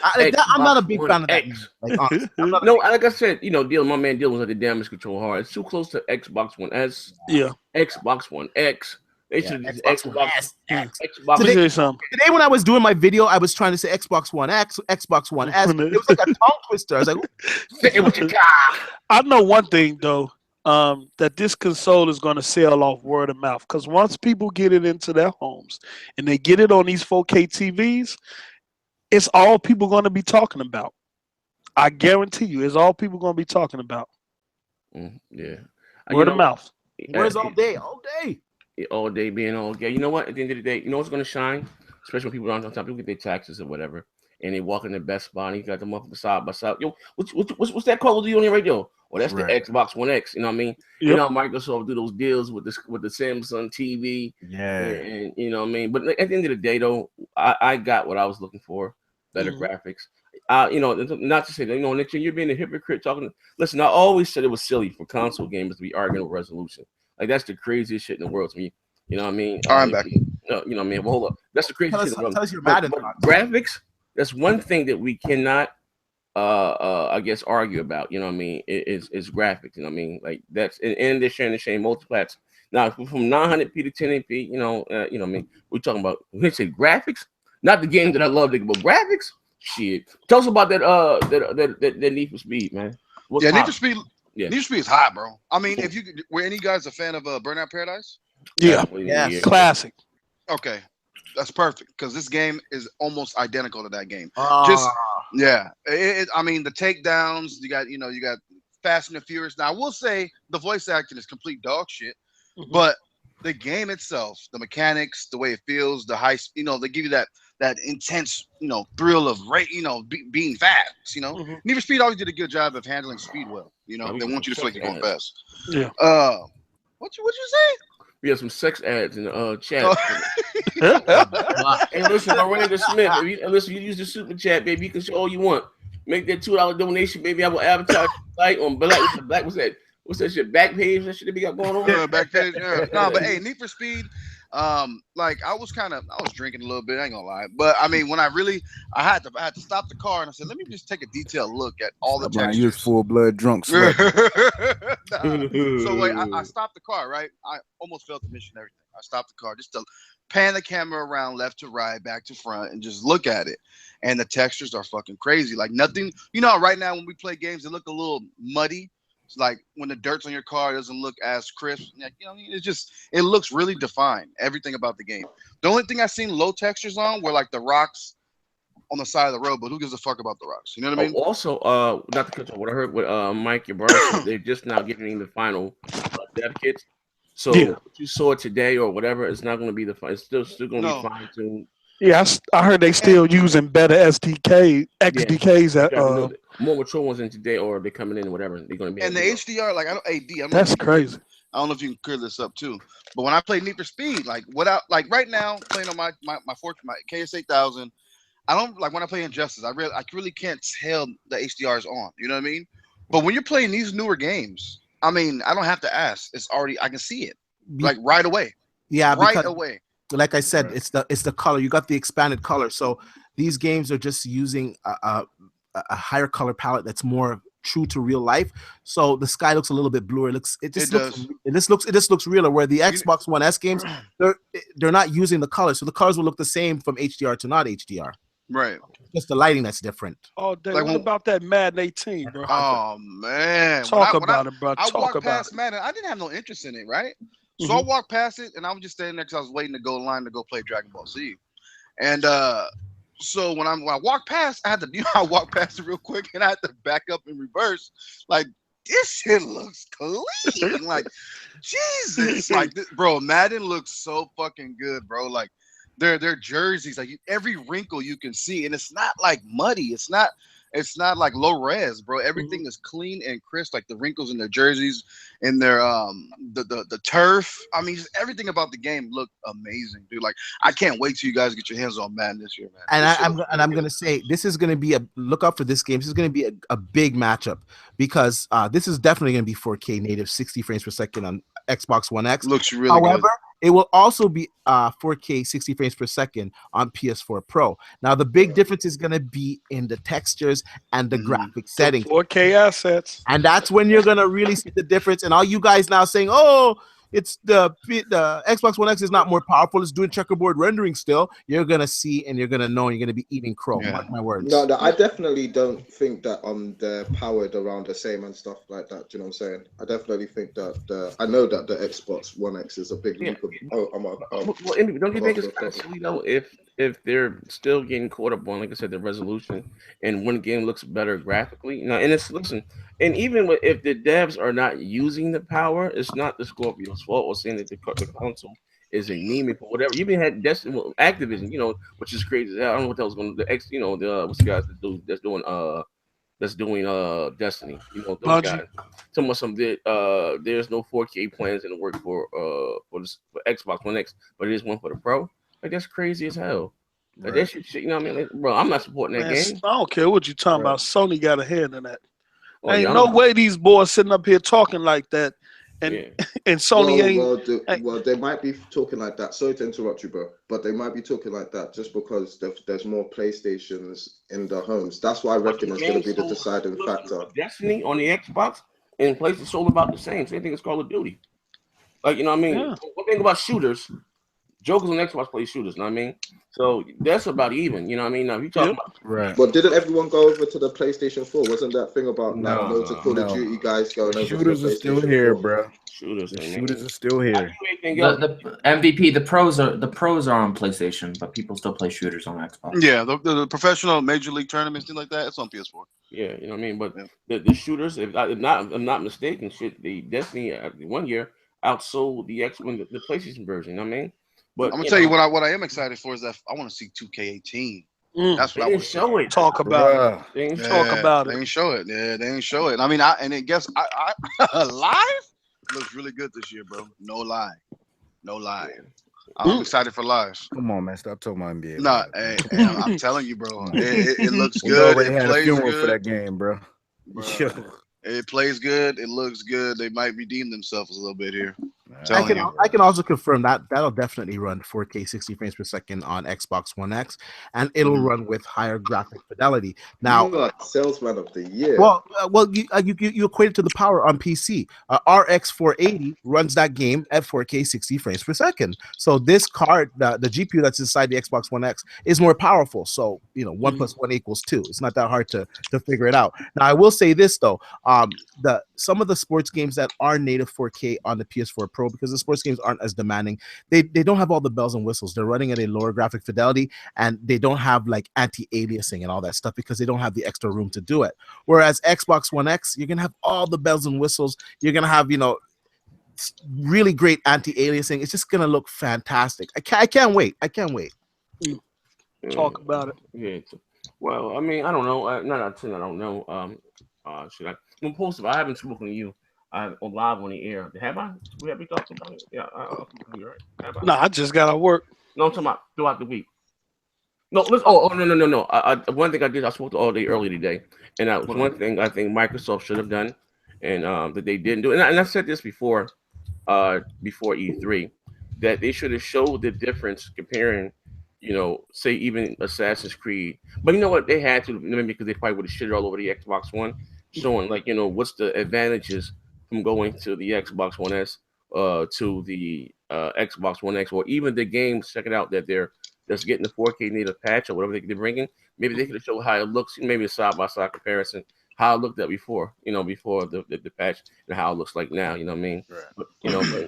I'm not a big fan of that. Like I said, you know, my man Dylan was at the damage control hard. It's too close to Xbox One S. Yeah. Xbox One X. They should Xbox Today when I was doing my video, I was trying to say Xbox One X, Xbox One S. It was like a tongue twister. I was like, I know one thing though, that this console is going to sell off word of mouth because once people get it into their homes and they get it on these 4K TVs, it's all people going to be talking about. I guarantee you, it's all people going to be talking about. Yeah, word of mouth. Where's all day? All day. All day being all day. You know what? At the end of the day, you know what's going to shine? Especially when people aren't on time. People get their taxes or whatever, and they walk in the Best Buy and you got them up side by side. Yo, what's that called on your radio? Well, that's the Xbox One X. You know what I mean? Yep. You know, Microsoft do those deals with the Samsung TV. Yeah. And you know what I mean? But at the end of the day, though, I got what I was looking for. Better graphics. You know, not to say that, you know, Nick, you're being a hypocrite talking. Listen, I always said it was silly for console gamers to be arguing over resolution. Like, that's the craziest shit in the world to me. You know what I mean? All right, I'm back. You know what I mean? Well, hold up. That's the craziest shit in the world. Tell us you're mad at graphics, that's one thing that we cannot, I guess, argue about. You know what I mean? It's graphics. You know what I mean? Like, that's, and they're sharing the same multiplats. Now, from 900p to 1080p, you know what I mean? We're talking about, when they say graphics, not the game that I love, but graphics. Shit. Tell us about that Need for Speed, man. Need for Speed. Yeah. Need for Speed is hot, bro. I mean, if you were any guys a fan of Burnout Paradise? Yeah. Classic. Okay, that's perfect because this game is almost identical to that game. I mean, the takedowns. You got Fast and the Furious. Now, I will say the voice acting is complete dog shit, but the game itself, the mechanics, the way it feels, the high, they give you that intense, thrill of being fast. Need for Speed always did a good job of handling speed well. They want you to feel like you're going fast. Yeah. What you say? We have some sex ads in the chat. Oh. And listen, Miranda Smith, if you use the super chat, baby, you can show all you want. Make that $2 donation, baby. I will advertise like on black. What's that? What's that shit? Back page? That shit that we got going on. Back page. Yeah. No, but hey, Need for Speed. Like I was drinking a little bit. I ain't gonna lie, but I mean, when I had to stop the car and I said, let me just take a detailed look at all the textures. You was full blood drunk. So like, I stopped the car. Right, I almost failed the mission. And everything. I stopped the car just to pan the camera around left to right, back to front, and just look at it. And the textures are fucking crazy. Like nothing. You know, right now when we play games, they look a little muddy. It's like when the dirt's on your car, it doesn't look as crisp. Like, you know, it looks really defined. Everything about the game. The only thing I've seen low textures on were like the rocks on the side of the road. But who gives a fuck about the rocks? You know what I mean? Also, not to cut off what I heard with Mike, your brother, they're just now giving the final dev kits. So if you saw it today or whatever, it's not going to be it's still going to be fine tuned. Yeah, I heard they still using better XDKs. More mature ones in today, or they're coming in, whatever. They're going to be. And the HDR, like that's crazy. I don't know if you can clear this up too, but when I play Need for Speed, like right now playing on my KS 8000, I don't like when I play Injustice. I really can't tell the HDR is on. You know what I mean? But when you're playing these newer games, I mean, I don't have to ask. It's already I can see it like right away. Yeah, right away. Like I said, it's the color. You got the expanded color. So these games are just using a higher color palette that's more true to real life. So the sky looks a little bit bluer. It just looks realer. Where the Xbox One S games, they're not using the color, so the colors will look the same from HDR to not HDR. Right. Just the lighting that's different. Oh, like, what about that Madden 18, bro? Oh man, talk about it, bro. I walked past Madden. I didn't have no interest in it, right? So I walked past it, and I was just standing there because I was waiting to go in line to go play Dragon Ball Z. And so when I walked past, I had to I walked past it real quick, and I had to back up in reverse. Like this shit looks clean. Like Jesus, like bro, Madden looks so fucking good, bro. Like their jerseys, like every wrinkle you can see, and it's not like muddy. It's not like low res, bro. Everything is clean and crisp, like the wrinkles in their jerseys and their the turf. I mean, just everything about the game looked amazing, dude. Like I can't wait till you guys get your hands on Madden this year, man. And I'm gonna say this is gonna be look out for this game. This is gonna be a big matchup because this is definitely gonna be 4K native, 60 frames per second on Xbox One X. Looks really good. It will also be 4K 60 frames per second on PS4 Pro. Now, the big difference is going to be in the textures and the graphic settings. 4K assets. And that's when you're going to really see the difference. And all you guys now saying, oh, it's the Xbox One X is not more powerful. It's doing checkerboard rendering still. You're going to see and you're going to know and you're going to be eating crow. Yeah. Mark my words. No, I definitely don't think that they're powered around the same and stuff like that. Do you know what I'm saying? I definitely think that I know that the Xbox One X is a big leap. Well, don't you think it's kind of silly though if they're still getting caught up on, like I said, the resolution and one game looks better graphically? You know, and and even if the devs are not using the power, it's not the Scorpio's fault or saying that the console is anemic or whatever. You even had Activision, you know, which is crazy. I don't know what that was going to what's the guys that's doing Destiny. You know, those guys. Some there's no 4K plans in the work for Xbox One X, but it is one for the Pro. Like that's crazy as hell. Like that shit, you know what I mean? Like, bro, I'm not supporting that game. I don't care what you're talking about. Sony got ahead of that. Ain't no way these boys sitting up here talking like that, and Sony ain't. Well, they might be talking like that. Sorry to interrupt you, bro, but they might be talking like that just because there's more PlayStations in the homes. That's why I reckon it's going to be the deciding factor. Destiny on the Xbox and PlayStation sold about the same thing as Call of Duty. Like, you know what I mean? Yeah. One thing about shooters, Jokers on Xbox play shooters, you know what I mean? So that's about even, you know what I mean? Now, if you talking about right. But didn't everyone go over to the PlayStation 4? Wasn't that thing about loads of Call of Duty guys going over shooters to the are still here, 4? Bro. Shooters are still here. The MVP, the pros are on PlayStation, but people still play shooters on Xbox. Yeah, the professional major league tournaments, things like that, it's on PS4. Yeah, you know what I mean? But the shooters, if I'm not mistaken, the Destiny 1 year outsold the PlayStation version, you know what I mean? But I'm gonna tell you what I am excited for is that I want to see 2K18. That's what I want to show it. Talk about it. They ain't show it. Yeah, they ain't show it. I mean, I live looks really good this year, bro. No lie. No lie. I'm excited for lives. Come on, man. Stop talking about NBA. Nah, hey, I'm telling you, bro. It looks good. Already It had a plays funeral good. for that game, bro. It plays good. It looks good. They might redeem themselves a little bit here. I can also confirm that that'll definitely run 4K 60 frames per second on Xbox One X, and it'll run with higher graphic fidelity. Now, you are salesman of the year. Well, you equate it to the power on PC. RX 480 runs that game at 4K 60 frames per second. So this card, the GPU that's inside the Xbox One X, is more powerful. So 1 + 1 = 2. It's not that hard to figure it out. Now, I will say this though, some of the sports games that are native 4K on the PS4 Pro, because the sports games aren't as demanding, they don't have all the bells and whistles. They're running at a lower graphic fidelity, and they don't have like anti-aliasing and all that stuff because they don't have the extra room to do it. Whereas Xbox One X, you're gonna have all the bells and whistles. You're gonna have really great anti-aliasing. It's just gonna look fantastic. I can't wait. Talk about it. Yeah. Well, I mean, I don't know. I don't know. Should I? I'm posted. I haven't spoken to you. I'm live on the air. Have I? We have we talked about it? Yeah. Right? No, I just got to work. No, I'm talking about throughout the week. No, let's. Oh, no. One thing I did, I spoke to all day early today, and that was one thing I think Microsoft should have done, and that they didn't do. And I said this before E3, that they should have showed the difference comparing, say even Assassin's Creed. But you know what? They had to, maybe because they probably would have shit all over the Xbox One, showing like what's the advantages from going to the Xbox One S to the Xbox One X, or even the games. Check it out that they're just getting the 4K native patch or whatever they're bringing. Maybe they could have showed how it looks, maybe a side-by-side comparison, how it looked at before, before the patch, and how it looks like now. You know what I mean? Right. But,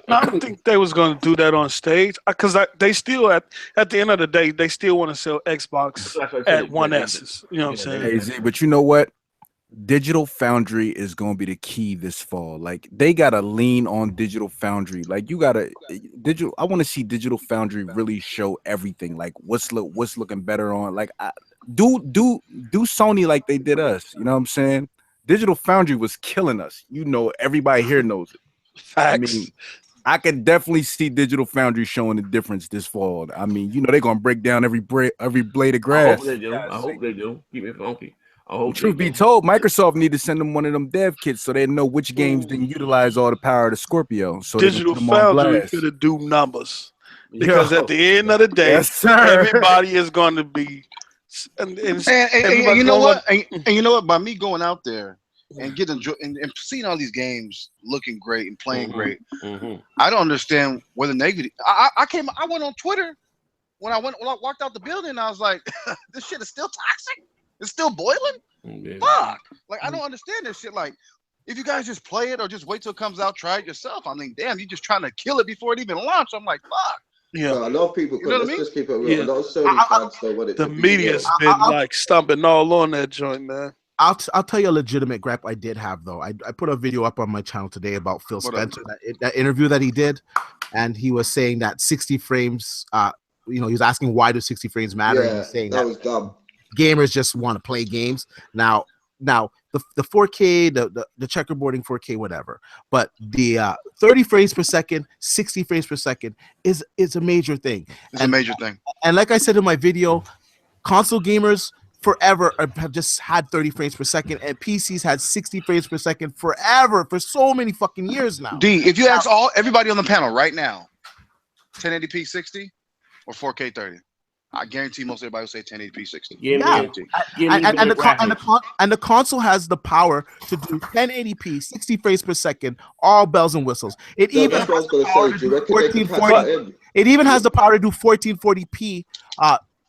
I don't think they was going to do that on stage, because they still at the end of the day they still want to sell Xbox at One S's. You know what I'm saying? Hey, Z, but you know what? Digital Foundry is going to be the key this fall. Like, they got to lean on Digital Foundry. Like, you got to I want to see Digital Foundry really show everything. Like, what's looking better on. Like, do Sony like they did us. You know what I'm saying? Digital Foundry was killing us. Everybody here knows it. Facts. I mean, I can definitely see Digital Foundry showing the difference this fall. I mean, they're going to break down every blade of grass. I hope they do. Keep it funky. Truth be told, Microsoft need to send them one of them dev kits so they know which games didn't utilize all the power of the Scorpio. So Digital Foundry could do numbers, because at the end of the day, everybody is going to be. And you know what? And you know what? By me going out there and getting and seeing all these games looking great and playing great, I don't understand where the negative. I went on Twitter when I walked out the building. I was like, this shit is still toxic. It's still boiling? Yeah. Fuck. Like, I don't understand this shit. Like, if you guys just play it or just wait till it comes out, try it yourself. I mean, damn, you're just trying to kill it before it even launched. I'm like, fuck. Yeah. A lot of people, just keep it real. A lot of Sony fans don't want it. The media's been like stumping all on that joint, man. I'll tell you a legitimate gripe I did have, though. I put a video up on my channel today about Phil Spencer, that interview that he did, and he was saying that 60 frames, he was asking why do 60 frames matter, and he was saying that was dumb. Gamers just want to play games. Now the 4K, the checkerboarding 4K, whatever, but the 30 frames per second, 60 frames per second is a major thing. It's a major thing. And like I said in my video, console gamers forever have just had 30 frames per second, and PCs had 60 frames per second forever, for so many fucking years now. D, if you ask everybody on the panel right now, 1080p 60 or 4K 30? I guarantee most everybody will say 1080p 60. And the console has the power to do 1080p 60 frames per second, all bells and whistles. It even has the power to do 1440. It even has the power to do 1440p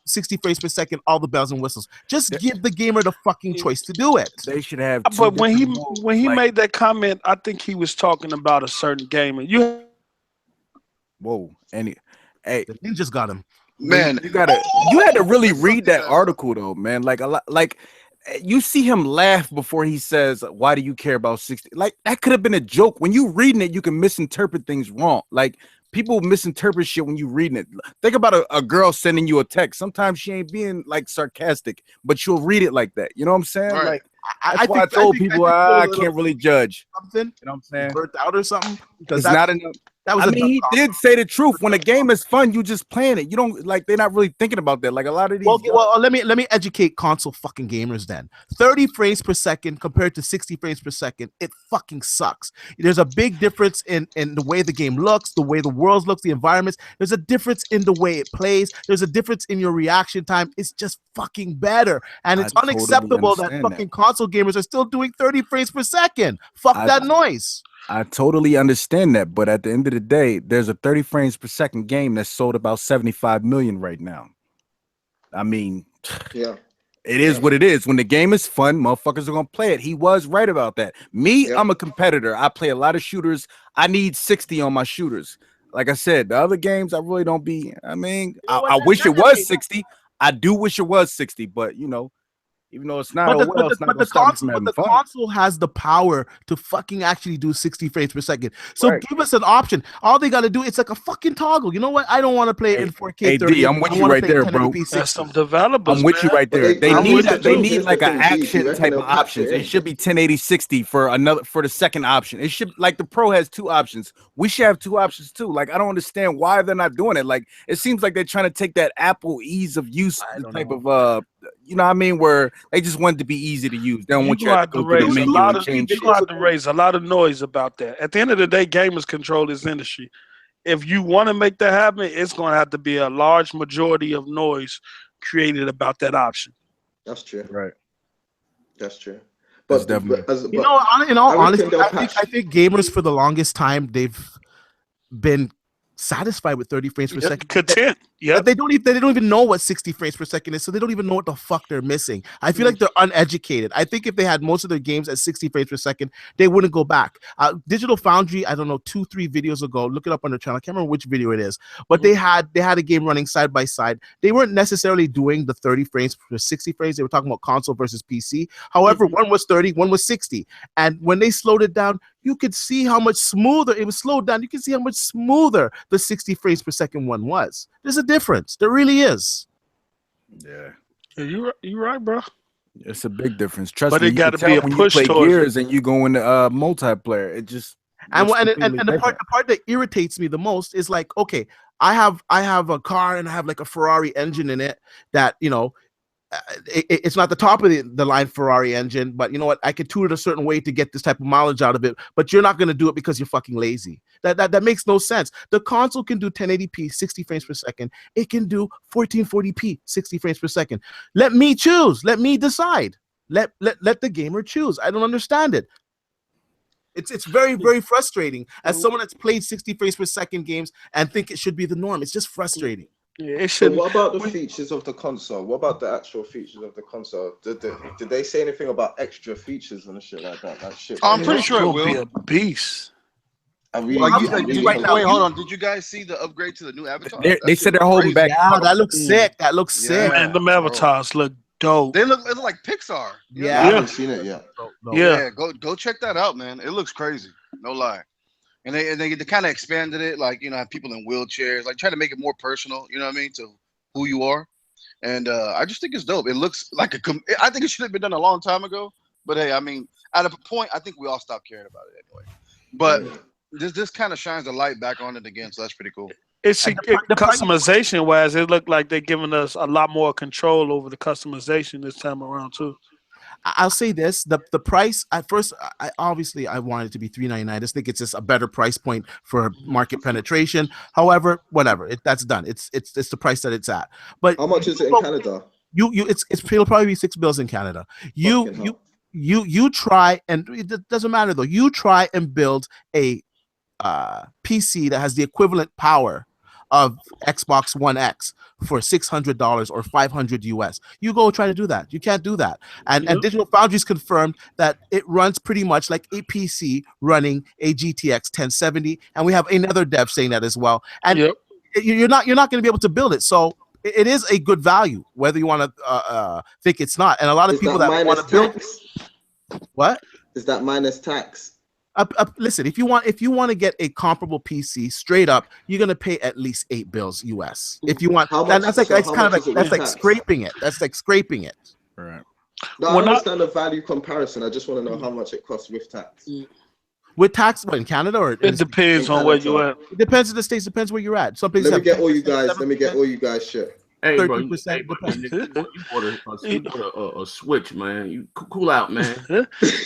60 frames per second, all the bells and whistles. Just give the gamer the fucking choice to do it. They should have. But when he made that comment, I think he was talking about a certain gamer. The ninjas got him. Man, you had to really read that article though, man. Like you see him laugh before he says, "Why do you care about 60?" Like, that could have been a joke. When you reading it, you can misinterpret things wrong. Like, people misinterpret shit when you reading it. Think about a girl sending you a text. Sometimes she ain't being like sarcastic, but she'll read it like that. You know what I'm saying? Right. Like, That's why I told people I can't really judge. Something, you know what I'm saying? Burnt out or something. Because it's not enough. I mean, he did say the truth. When a game is fun, you just playing it. You don't like. They're not really thinking about that. Like a lot of these. Well, let me educate console fucking gamers then. 30 frames per second compared to 60 frames per second, it fucking sucks. There's a big difference in the way the game looks, the way the world looks, the environments. There's a difference in the way it plays. There's a difference in your reaction time. It's just fucking better, and it's unacceptable that fucking console gamers are still doing 30 frames per second. Fuck that noise. I totally understand that, but at the end of the day, there's a 30 frames per second game that's sold about 75 million right now. I mean, yeah, it is what it is. When the game is fun, motherfuckers are gonna play it. He was right about that. Me, I'm a competitor. I play a lot of shooters. I need 60 on my shooters. Like I said, the other games I really don't be. I mean, I wish it was 60. I do wish it was 60, but you know. Even though it's not, but the console has the power to fucking actually do 60 frames per second. So give us an option. All they got to do, it's like a fucking toggle. You know what? I don't want to play it in 4K 30. I'm with you right there, bro. That's some developers. I'm with you right there. They need like an action type of options. It should be 1080 60 for the second option. It should, like, the Pro has 2 options. We should have 2 options too. Like, I don't understand why they're not doing it. Like, it seems like they're trying to take that Apple ease of use type of you know what I mean, where they just want it to be easy to use. They don't want you to have to raise a lot of change. You're going to have to raise a lot of noise about that. At the end of the day, gamers control this industry. If you want to make that happen, it's going to have to be a large majority of noise created about that option. That's true. Right. That's true. But definitely. In all honesty, I think gamers for the longest time, they've been satisfied with 30 frames per second. Content. Yeah. They don't even know what 60 frames per second is, so they don't even know what the fuck they're missing. I feel like they're uneducated. I think if they had most of their games at 60 frames per second, they wouldn't go back. Digital Foundry, I don't know, 2-3 videos ago, look it up on their channel. I can't remember which video it is, but they had a game running side by side. They weren't necessarily doing the 30 frames per 60 frames. They were talking about console versus PC. However, one was 30, one was 60. And when they slowed it down, you could see how much smoother it was slowed down. You can see how much smoother the 60 frames per second one was. There's a difference. There really is. Yeah. You right, bro. It's a big difference. Trust me. But it got to be a when push you play towards Gears and you go into multiplayer. It just and the part that irritates me the most is like, okay, I have a car and I have like a Ferrari engine in it that, you know, it's not the top of the line Ferrari engine, but you know what? I could tune it a certain way to get this type of mileage out of it, but you're not going to do it because you're fucking lazy. That makes no sense. The console can do 1080p, 60 frames per second. It can do 1440p, 60 frames per second. Let me choose. Let me decide. Let the gamer choose. I don't understand it. It's very, very frustrating as someone that's played 60 frames per second games and think it should be the norm. It's just frustrating. Yeah, it should. What about the features of the console? What about the actual features of the console? Did they say anything about extra features and shit like that? That shit. I'm pretty sure it will be a beast. Wait, hold on. Did you guys see the upgrade to the new avatar? They said they're holding back. Yeah, that looks sick. That looks sick. Man, them avatars look dope. They look like Pixar. Yeah, I haven't seen it yet. Yeah, go check that out, man. It looks crazy. No lie. And they kind of expanded it, like, you know, have people in wheelchairs, like try to make it more personal, you know what I mean, to who you are. And I just think it's dope. It looks like I think it should have been done a long time ago. But hey, I mean, at a point, I think we all stopped caring about it anyway. But this kind of shines the light back on it again, so that's pretty cool. It's customization wise, it looked like they're giving us a lot more control over the customization this time around too. I'll say this: the price at first, I wanted it to be $399. I just think it's just a better price point for market penetration. However, whatever, that's done. It's the price that it's at. But how much is it in Canada? It'll probably be $6 in Canada. You try, and it doesn't matter though. You try and build a PC that has the equivalent power of Xbox One X for $600 or $500 US. You go try to do that. You can't do that. And Digital Foundry's confirmed that it runs pretty much like a PC running a GTX 1070. And we have another dev saying that as well. And you're not going to be able to build it. So it is a good value, whether you want to think it's not. And a lot of people that want to build. What? Is that minus tax? Listen, if you want to get a comparable PC straight up, you're gonna pay at least $8 US. If you want, that's like scraping it. That's like scraping it. Right. No, I understand the value comparison. I just want to know how much it costs with tax. With tax, what, in Canada or it depends on where you at. It depends on the states. Depends where you're at. Some places Let me have get all you 10%, guys. 7%. Let me get all you guys shit. Hey, bro, 13% depends. you bought a Switch, man. You cool out, man.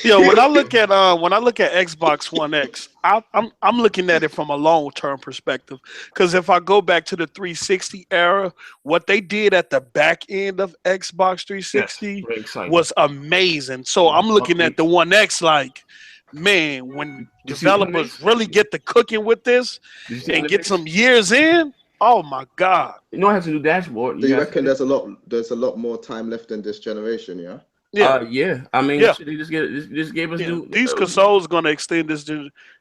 Yo, when I look at Xbox One X, I'm looking at it from a long term perspective. Because if I go back to the 360 era, what they did at the back end of Xbox 360 was amazing. So I'm looking at the One X like, man, when developers really get to cooking with this and get some years in, oh my God! You don't have to do dashboard. Do you reckon there's a lot more time left in this generation? Yeah. Yeah. I mean, Yeah. they just gave us these consoles going to extend this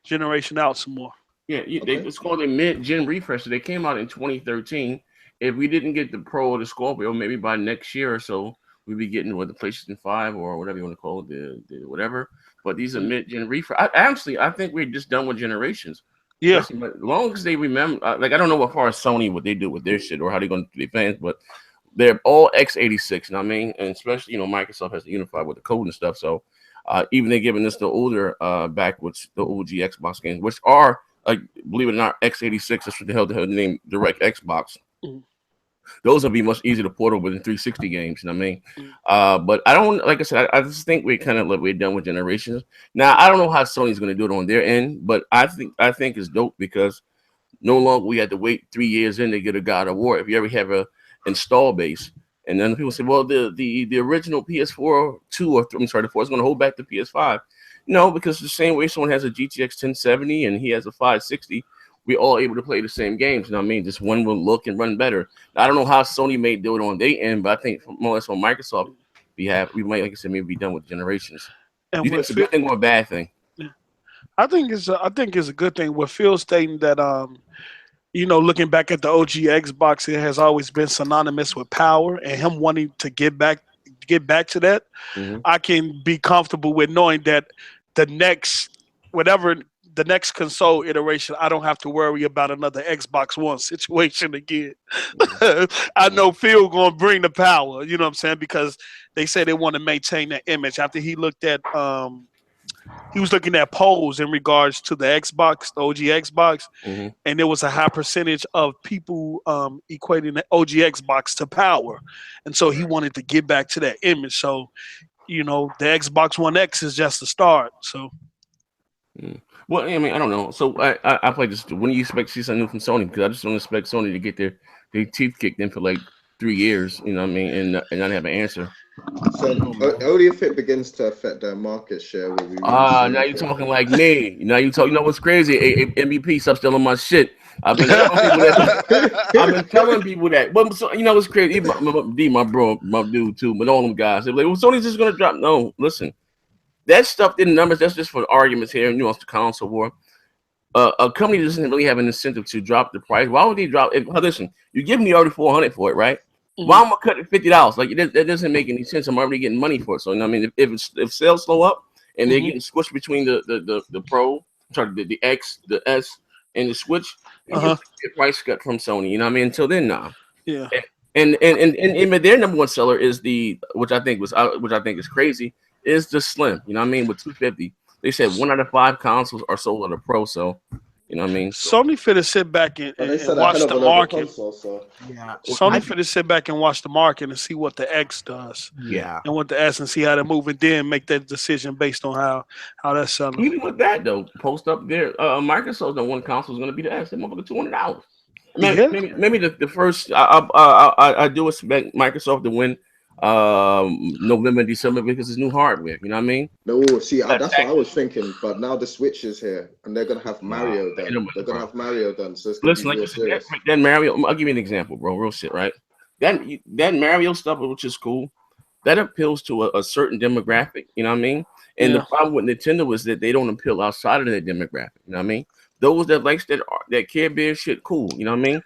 generation out some more. Yeah, it's called a mid-gen refresh. So they came out in 2013. If we didn't get the Pro or the Scorpio, maybe by next year or so, we'd be getting the PlayStation 5 or whatever you want to call it, the whatever. But these are mid-gen refresh. I think we're just done with generations. Yeah. As long as they remember, I don't know what far as Sony, what they do with their shit or how they're going to do their fans, but they're all x86. You know what I mean? And especially, Microsoft has to unify with the code and stuff. So even they're giving us the older backwards, the OG Xbox games, which are, believe it or not, x86. That's what the hell the name Direct Xbox. Mm-hmm. Those will be much easier to port over than 360 games. You know what I mean? Mm-hmm. But I don't, like I said, I just think we're done with generations. Now, I don't know how Sony's going to do it on their end, but I think it's dope because no longer we had to wait 3 years in to get a God of War. If you ever have a install base, and then people say, well, the original PS4 2 or I'm sorry, the 4 is going to hold back the PS5. No, because the same way someone has a GTX 1070 and he has a 560. We're all able to play the same games. You know what I mean? Just one will look and run better. I don't know how Sony may do it on their end, but I think more or less on Microsoft, we might, like I said, maybe be done with generations. And you think it's a good thing or a bad thing? I think it's a good thing. With Phil stating that, looking back at the OG Xbox, it has always been synonymous with power, and him wanting to get back to that. Mm-hmm. I can be comfortable with knowing that the next console iteration, I don't have to worry about another Xbox One situation again. I know Phil gonna bring the power, you know what I'm saying? Because they say they want to maintain that image. After he looked at he was looking at polls in regards to the Xbox, the OG Xbox, mm-hmm. and there was a high percentage of people equating the OG Xbox to power. And so he wanted to get back to that image. So, the Xbox One X is just a start. So well, I mean, I don't know. So I play this. When do you expect to see something new from Sony? Because I just don't expect Sony to get their teeth kicked in for like 3 years. You know what I mean? And not have an answer. So only if it begins to affect their market share will we. Now you're talking like me. Now you talk. You know what's crazy? MVP, stop stealing my shit. I've been telling people that. But so, what's crazy? My bro, my dude too. But all them guys, they're like, well, Sony's just gonna drop. No, listen. That stuff in numbers, that's just for arguments here, the console war. A company doesn't really have an incentive to drop the price. Why would they drop it? Listen, you give me already $400 for it, right? Mm-hmm. Why am I cutting $50? Like that doesn't make any sense. I'm already getting money for it. So I mean, if sales slow up and they're getting squished between the Pro, the X, the S, and the Switch, you get a price cut from Sony. You know what I mean? Until then, nah. Yeah. And their number one seller is which I think is crazy. Is the Slim, you know what I mean? With 250, they said 1 out of 5 consoles are sold on a Pro. So, you know what I mean? Sony finna sit back and watch the market. Yeah, Sony finna sit back and watch the market and see what the X does. Yeah, and what the S and see how they move, and then make that decision based on how that's selling. Even with that though, post up there, Microsoft the one console is going to be the S. That motherfucker $200. Maybe the first. I do expect Microsoft to win. November, December because it's new hardware. You know what I mean? No, see, that's what I was thinking. But now the Switch is here, and they're gonna have Mario done. They're gonna have Mario done. So it's gonna be real serious. That Mario. I'll give you an example, bro. Real shit, right? That Mario stuff, which is cool, that appeals to a certain demographic. You know what I mean? And the problem with Nintendo is that they don't appeal outside of that demographic. You know what I mean? Those that likes that Care Bear shit, cool. You know what I mean?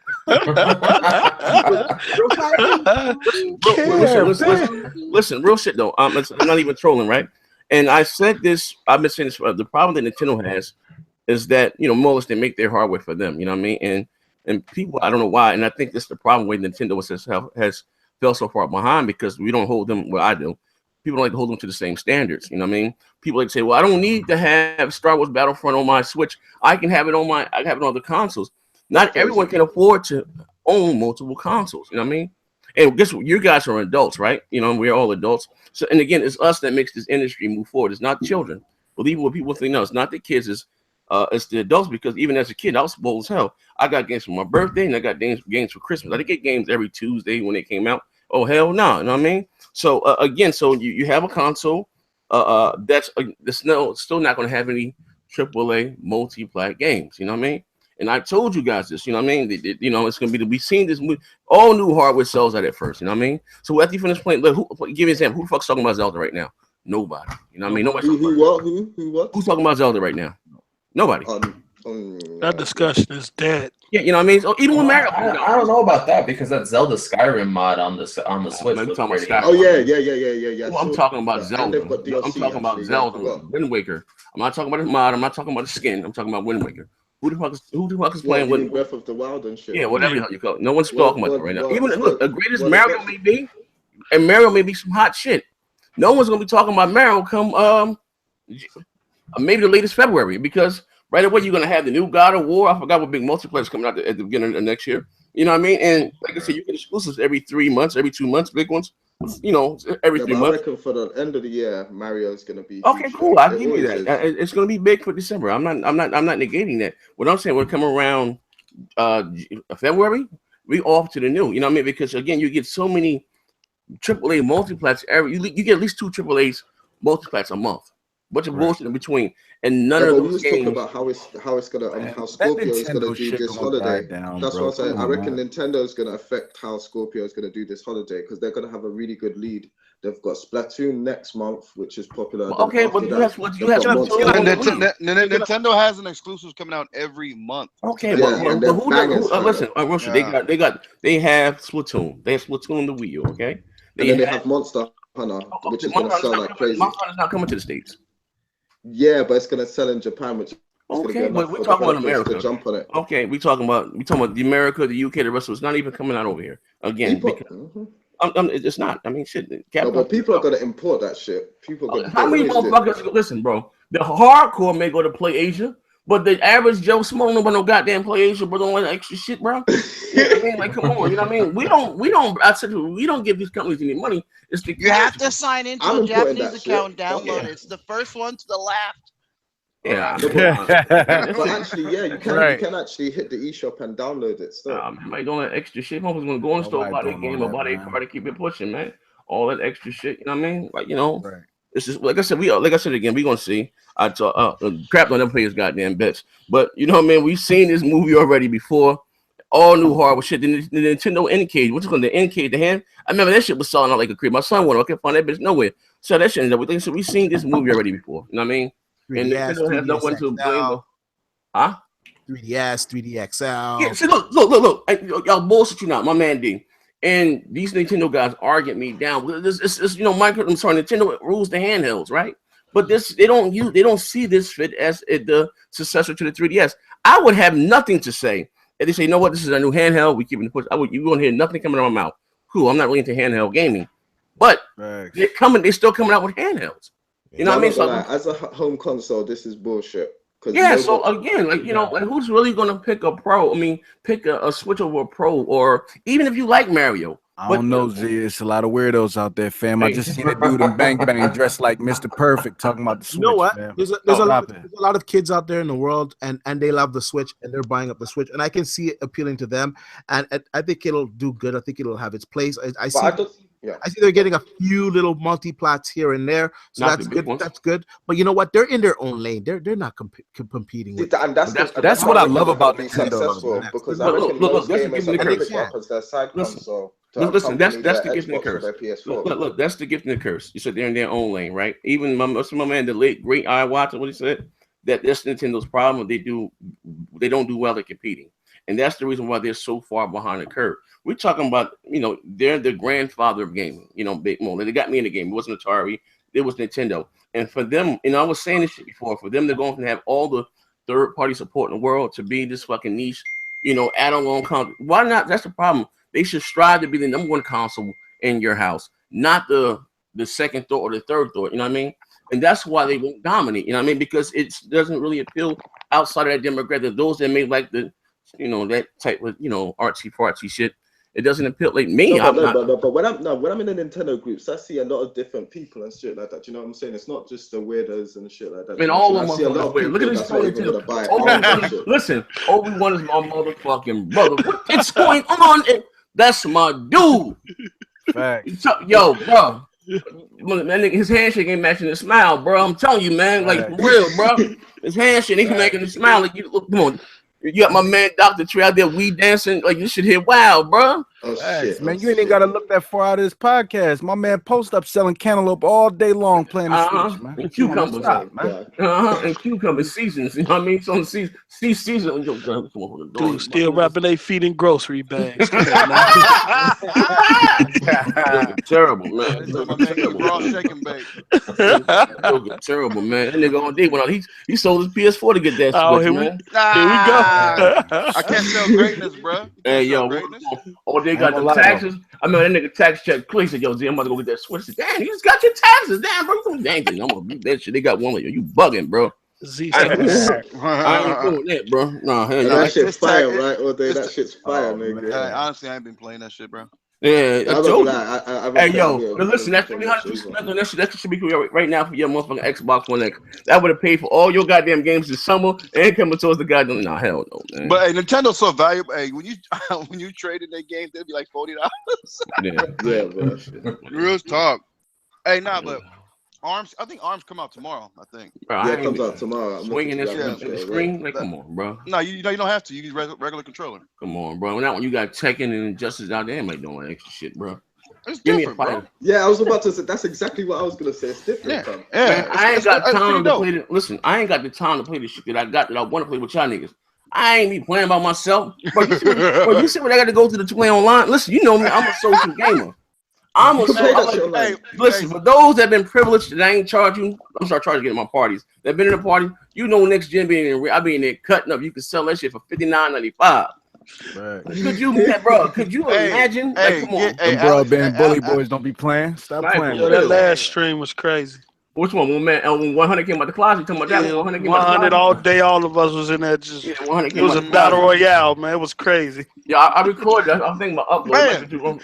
Listen, real shit though. I'm not even trolling, right? And I said this. I've been saying this. The problem that Nintendo has is that more or less they make their hardware for them. You know what I mean? And people, I don't know why. And I think that's the problem where Nintendo has fell so far behind because we don't hold them. Well, I do. people don't like to hold them to the same standards. You know what I mean? People like to say, well, I don't need to have Star Wars Battlefront on my Switch. I can have it on other consoles. Not everyone can afford to own multiple consoles. You know what I mean? And guess what? You guys are adults, right? You know, we're all adults. So, and again, it's us that makes this industry move forward. It's not children. Believe what people think. No, it's not the kids. It's the adults, because even as a kid, I was spoiled as hell. I got games for my birthday, and I got games for Christmas. I didn't get games every Tuesday when they came out. Oh, hell no. You know what I mean? So, again, so you have a console that's still not going to have any AAA multi-plat games. You know what I mean? And I told you guys this, you know what I mean? It's going to be we've seen this movie. All new hardware sells out at first, you know what I mean? So after you finish playing, give me an example. Who the fuck's talking about Zelda right now? Nobody. You know what I mean? Nobody. Who what? Who's talking about Zelda right now? Nobody. That discussion is dead. Yeah, you know what I mean? So even with Mario, I don't know about that, because that Zelda Skyrim mod on the Switch. Oh yeah. Well, I'm talking about Zelda. I'm talking about Zelda. Wind Waker. I'm not talking about the mod. I'm not talking about the skin. I'm talking about Wind Waker. Who the fuck is playing with Breath of the Wild and shit? Yeah, whatever the hell you call it. No one's talking about that right now. Even look, the greatest Mario may be, and Mario may be some hot shit. No one's gonna be talking about Mario come maybe the latest February, because right away you're gonna have the new God of War. I forgot what big multiplayer's coming out at the beginning of next year. You know what I mean? And like I said, you get exclusives every 3 months, every 2 months, big ones. You know, every 3 months. I reckon for the end of the year, Mario's gonna be okay. Cool, I'll give you that. It's gonna be big for December. I'm not negating that. What I'm saying, when it come around February, we off to the new. You know what I mean? Because again, you get so many AAA multiplats you get at least 2 AAA's multiplats a month. Bunch of bullshit in between, and none of those games. Talk about how it's gonna how Scorpio is gonna do this holiday. That's what I'm saying. I reckon Nintendo is gonna affect how Scorpio is gonna do this holiday, because they're gonna have a really good lead. They've got Splatoon next month, which is popular. Okay, but you have Nintendo has an exclusives coming out every month. Okay, but who listen, Russia, they have Splatoon. They have Splatoon the Wii U. Okay, they have Monster Hunter, which is gonna sell like crazy. Monster Hunter's not coming to the States. Yeah, but it's gonna sell in Japan, which okay. But we're talking about America. Jump on it. Okay, we're talking about the America, the UK, the rest of it's not even coming out over here again. It's not. I mean, shit. No, but people are gonna import that shit. How many motherfuckers? Listen, bro. The hardcore may go to Play Asia, but the average Joe Smo no goddamn Play Asia, but don't want extra shit, bro. You know what I mean? Like, come on. You know what I mean? We don't. I said we don't give these companies any money. You have to sign into a Japanese account, download it. It's the first one to the left. Yeah. But actually, you can actually hit the eShop and download it still. Somebody doing that extra shit. Motherfuckers gonna go in the store, buy their game, or buy their car to keep it pushing, man. All that extra shit. You know what I mean? Like, you know, it's just like I said. Again, we gonna see. I talk crap on them players' goddamn bets, but you know what I mean. We've seen this movie already before. All new hardware shit. The Nintendo N-Cage, what's it called? The N-Cage, the hand. I remember that shit was selling out like a crib. My son went, I can't find that bitch nowhere. So that shit and everything. So we've seen this movie already before. You know what I mean? And Nintendo has no one to blame. 3DS, 3DXL. Yeah, see, look. Y'all bullshit you now, my man D. And these Nintendo guys arguing me down. It's Nintendo rules the handhelds, right? But they don't see this fit as the successor to the 3DS. I would have nothing to say if they say, you know what, this is a new handheld, we keep it push. You won't hear nothing coming out of my mouth. Cool, I'm not really into handheld gaming. But they're still coming out with handhelds. You know what I mean? So, as a home console, this is bullshit. Yeah, so again, like, you know, like, who's really gonna pick a pro? I mean, pick a Switch over a Pro, or even if you like Mario. I don't know, Z. It's a lot of weirdos out there, fam. I just seen a dude in Bang Bang dressed like Mr. Perfect talking about the Switch. You know what? Man. There's a lot of kids out there in the world, and they love the Switch, and they're buying up the Switch, and I can see it appealing to them, and I think it'll do good. I think it'll have its place. I see they're getting a few little multi-plats here and there, so that's good. That's good. But you know what? They're in their own lane. They're not competing with. And that's what I love about Nintendo. Because I reckon most gamers are picking it up as their side console. Listen, that's the gift and the curse. Look, that's the gift and the curse. You said they're in their own lane, right? Even my man, the late great Iwata, what he said, that's Nintendo's problem. They don't do well at competing, and that's the reason why they're so far behind the curve. We're talking about, you know, they're the grandfather of gaming. You know, big more. They got me in the game. It wasn't Atari. It was Nintendo. And for them, you know, I was saying this shit before. For them to go and have all the third-party support in the world to be this fucking niche, you know, add-on console. Why not? That's the problem. They should strive to be the number one console in your house, not the the second thought or the third thought. You know what I mean? And that's why they won't dominate. You know what I mean? Because it doesn't really appeal outside of that demographic. Those that may like the, that type of, artsy fartsy shit. It doesn't appeal like me. But when I'm in the Nintendo groups, I see a lot of different people and shit like that. Do you know what I'm saying? It's not just the weirdos and shit like that. I mean, all of them are weird. Look at this Nintendo. Listen, Obi-Wan is my motherfucking brother. What's going on? That's my dude. Facts. Yo, bro. Man, his handshake ain't matching his smile, bro. I'm telling you, man. Like, for real, bro. His handshake ain't making him smile. Like, come on. You got my man Dr. Trey out there weed dancing. Like, you should hit wild, bro. Oh, shit. Man, you ain't even got to look that far out of this podcast. My man Post up selling cantaloupe all day long playing the Switch, man. And cucumbers. And cucumber seasons. You know what I mean? So season. Dude, still wrapping their feet in grocery bags. Terrible, man. Terrible, man. That nigga on day went out. He sold his PS4 to get that Switch, man. Here we go. I can't sell greatness, bro. Hey, yo, they got the taxes. I mean, that nigga tax check. Please said, yo, Z, I'm about to go get that Switch. Damn, you just got your taxes. Damn, bro. I'm gonna beat that shit. They got one of you. You bugging, bro. Z, I ain't doing that, bro. No, hell that shit's fire, right? All day, that shit's fire, nigga. Honestly, I ain't been playing that shit, bro. Yeah, I told you. Hey, yo, but listen, that's $300. That should be right now for your motherfucking Xbox One X. That would have paid for all your goddamn games this summer and coming towards the goddamn. Nah, hell no, man. But hey, Nintendo's so valuable. Hey, when you traded their games, they'd be like $40. Yeah, bro. Real talk. Hey, but Arms. I think Arms come out tomorrow. I think. Bro, it comes out tomorrow. Swinging this in the screen. Like, come on, bro. No, you don't have to. You use regular controller. Come on, bro. Now when you got Tekken and Injustice out there, ain't doing extra shit, bro. It's different, bro. Yeah, I was about to say that's exactly what I was gonna say. It's different. Yeah. Man, I ain't got time to play it. Listen, I ain't got the time to play the shit that I got that I want to play with y'all niggas. I ain't be playing by myself. Bro, you see what I got to go to play online? Listen, you know me. I'm a social gamer. Listen, for those that have been privileged that I ain't charge you, I'm start charging getting my parties. That been in the party, next gen being in, I be in there cutting up. You can sell that shit for $59.95. Right. Could you imagine? Like, come on, the broadband bully boys don't be playing. Stop playing. Yo, that last stream was crazy. Which one? When 100 came out the closet, you talking about that? 100 came 100 all day, all of us was in there. It was a battle royale, man. It was crazy. Yeah, I recorded. I'm thinking about upload.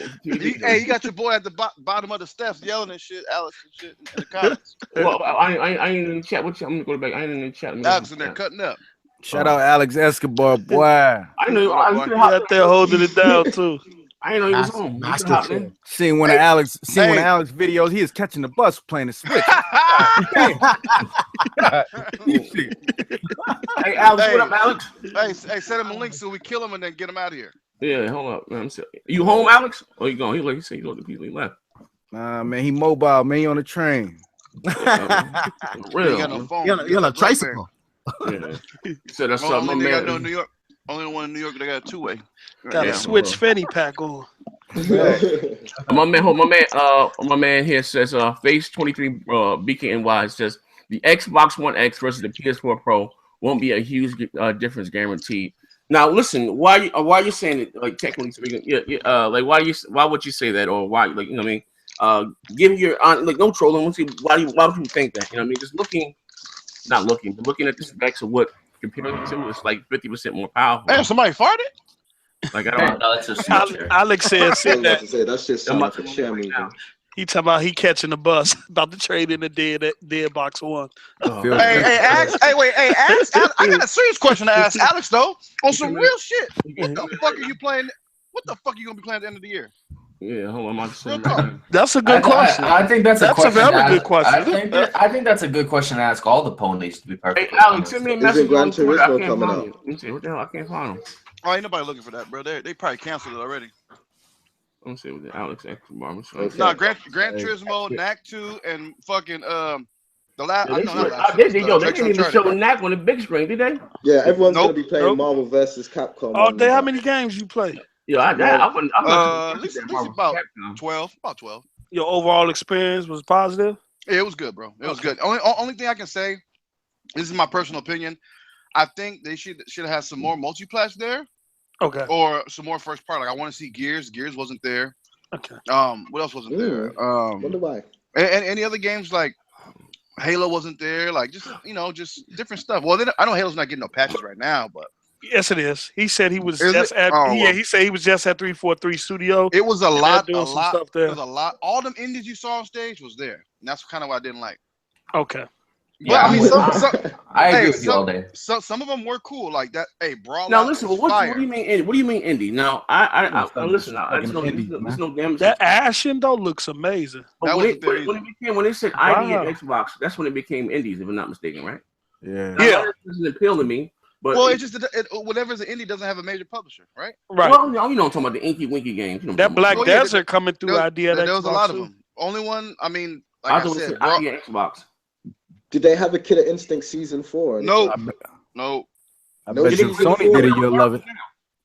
Hey, you got your boy at the bottom of the steps yelling and shit, Alex and shit in the comments. Well, I ain't in the chat with you. I'm gonna go back. I ain't in the chat. Alex in there cutting up. Shout out Alex Escobar, boy. I know. He out there holding it down too. I ain't know he was home. Seeing one of Alex videos, he is catching the bus playing the Switch. Hey, Alex, what up, Alex? Hey, send him a link so we kill him and then get him out of here. Yeah, hold up, man. You home, Alex? Or you going? He said he left. Nah, man, he mobile, man. He on the train. Real. He got no phone. You're on a tricycle. Yeah. So that's something. Only got no New York. Only one in New York that got a two-way. Got a Switch fanny pack on. My man here says Face 23 BKNY says the Xbox One X versus the PS4 Pro won't be a huge difference guaranteed. Now listen, why are you saying it, like, technically speaking? Like why would you say that, or why, like, you know what I mean? Give your like, no trolling. Let's see why would you think that? You know what I mean? Just looking at the specs of what compared to, it's like 50% more powerful. Damn, somebody farted? Like, I don't know. That's a Alex said that shit sound like a chair movie. He talking about he catching the bus, about to trade in the dead box one. Hey, Alex. I got a serious question to ask Alex though. On some real shit. What the fuck are you playing? What the fuck are you gonna be playing at the end of the year? Yeah, hold on. That's a good question. I think that's a very good question. I think that's a good question to ask all the ponies, to be perfect. Hey, Alex, send me a message. Gran Turismo coming out? Let me see. What the hell? I can't find him. Oh, ain't nobody looking for that, bro. They probably canceled it already. Let me see what the Alex Escobar. No, Gran Turismo, NAC 2, and fucking the last. They didn't even show NAC on the big screen, did they? Yeah, everyone's gonna be playing Marvel versus Capcom. All day, how many games you play? Yeah, at least about 12. About 12. Your overall experience was positive? Yeah, it was good, bro. It was good. Only thing I can say, this is my personal opinion, I think they should have some more multiplayer there. Okay. Or some more first part. Like, I want to see Gears. Gears wasn't there. Okay. What else wasn't there? Wonder why. And any other games like Halo wasn't there, like just just different stuff. Well, I know Halo's not getting no patches right now, but yes, it is. He said he was is just it? at Oh, well. he said he was just at 343 Studio. It was a and lot, they're doing some stuff there. It was a lot. All them indies you saw on stage was there, and that's kind of what I didn't like. Okay. But I mean, I agree with you all day. So some of them were cool, like that. Hey, Brawl. Now listen, what do you mean? What do you mean indie? Now I listen. It's no damn. That Ashen though looks amazing. That when they said ID and Xbox, that's when it became indies, if I'm not mistaken, right? Yeah. Now, that doesn't appeal to me. But well, it's just that whatever's an indie doesn't have a major publisher, right? Right. Well, you know I'm talking about the Inky Winky games. That Black Desert coming through idea. There was a lot of them. Only one. I mean, like I said, ID and Xbox. Did they have a Killer Instinct season 4? No. I No, bet you Sony did it, you'll love it.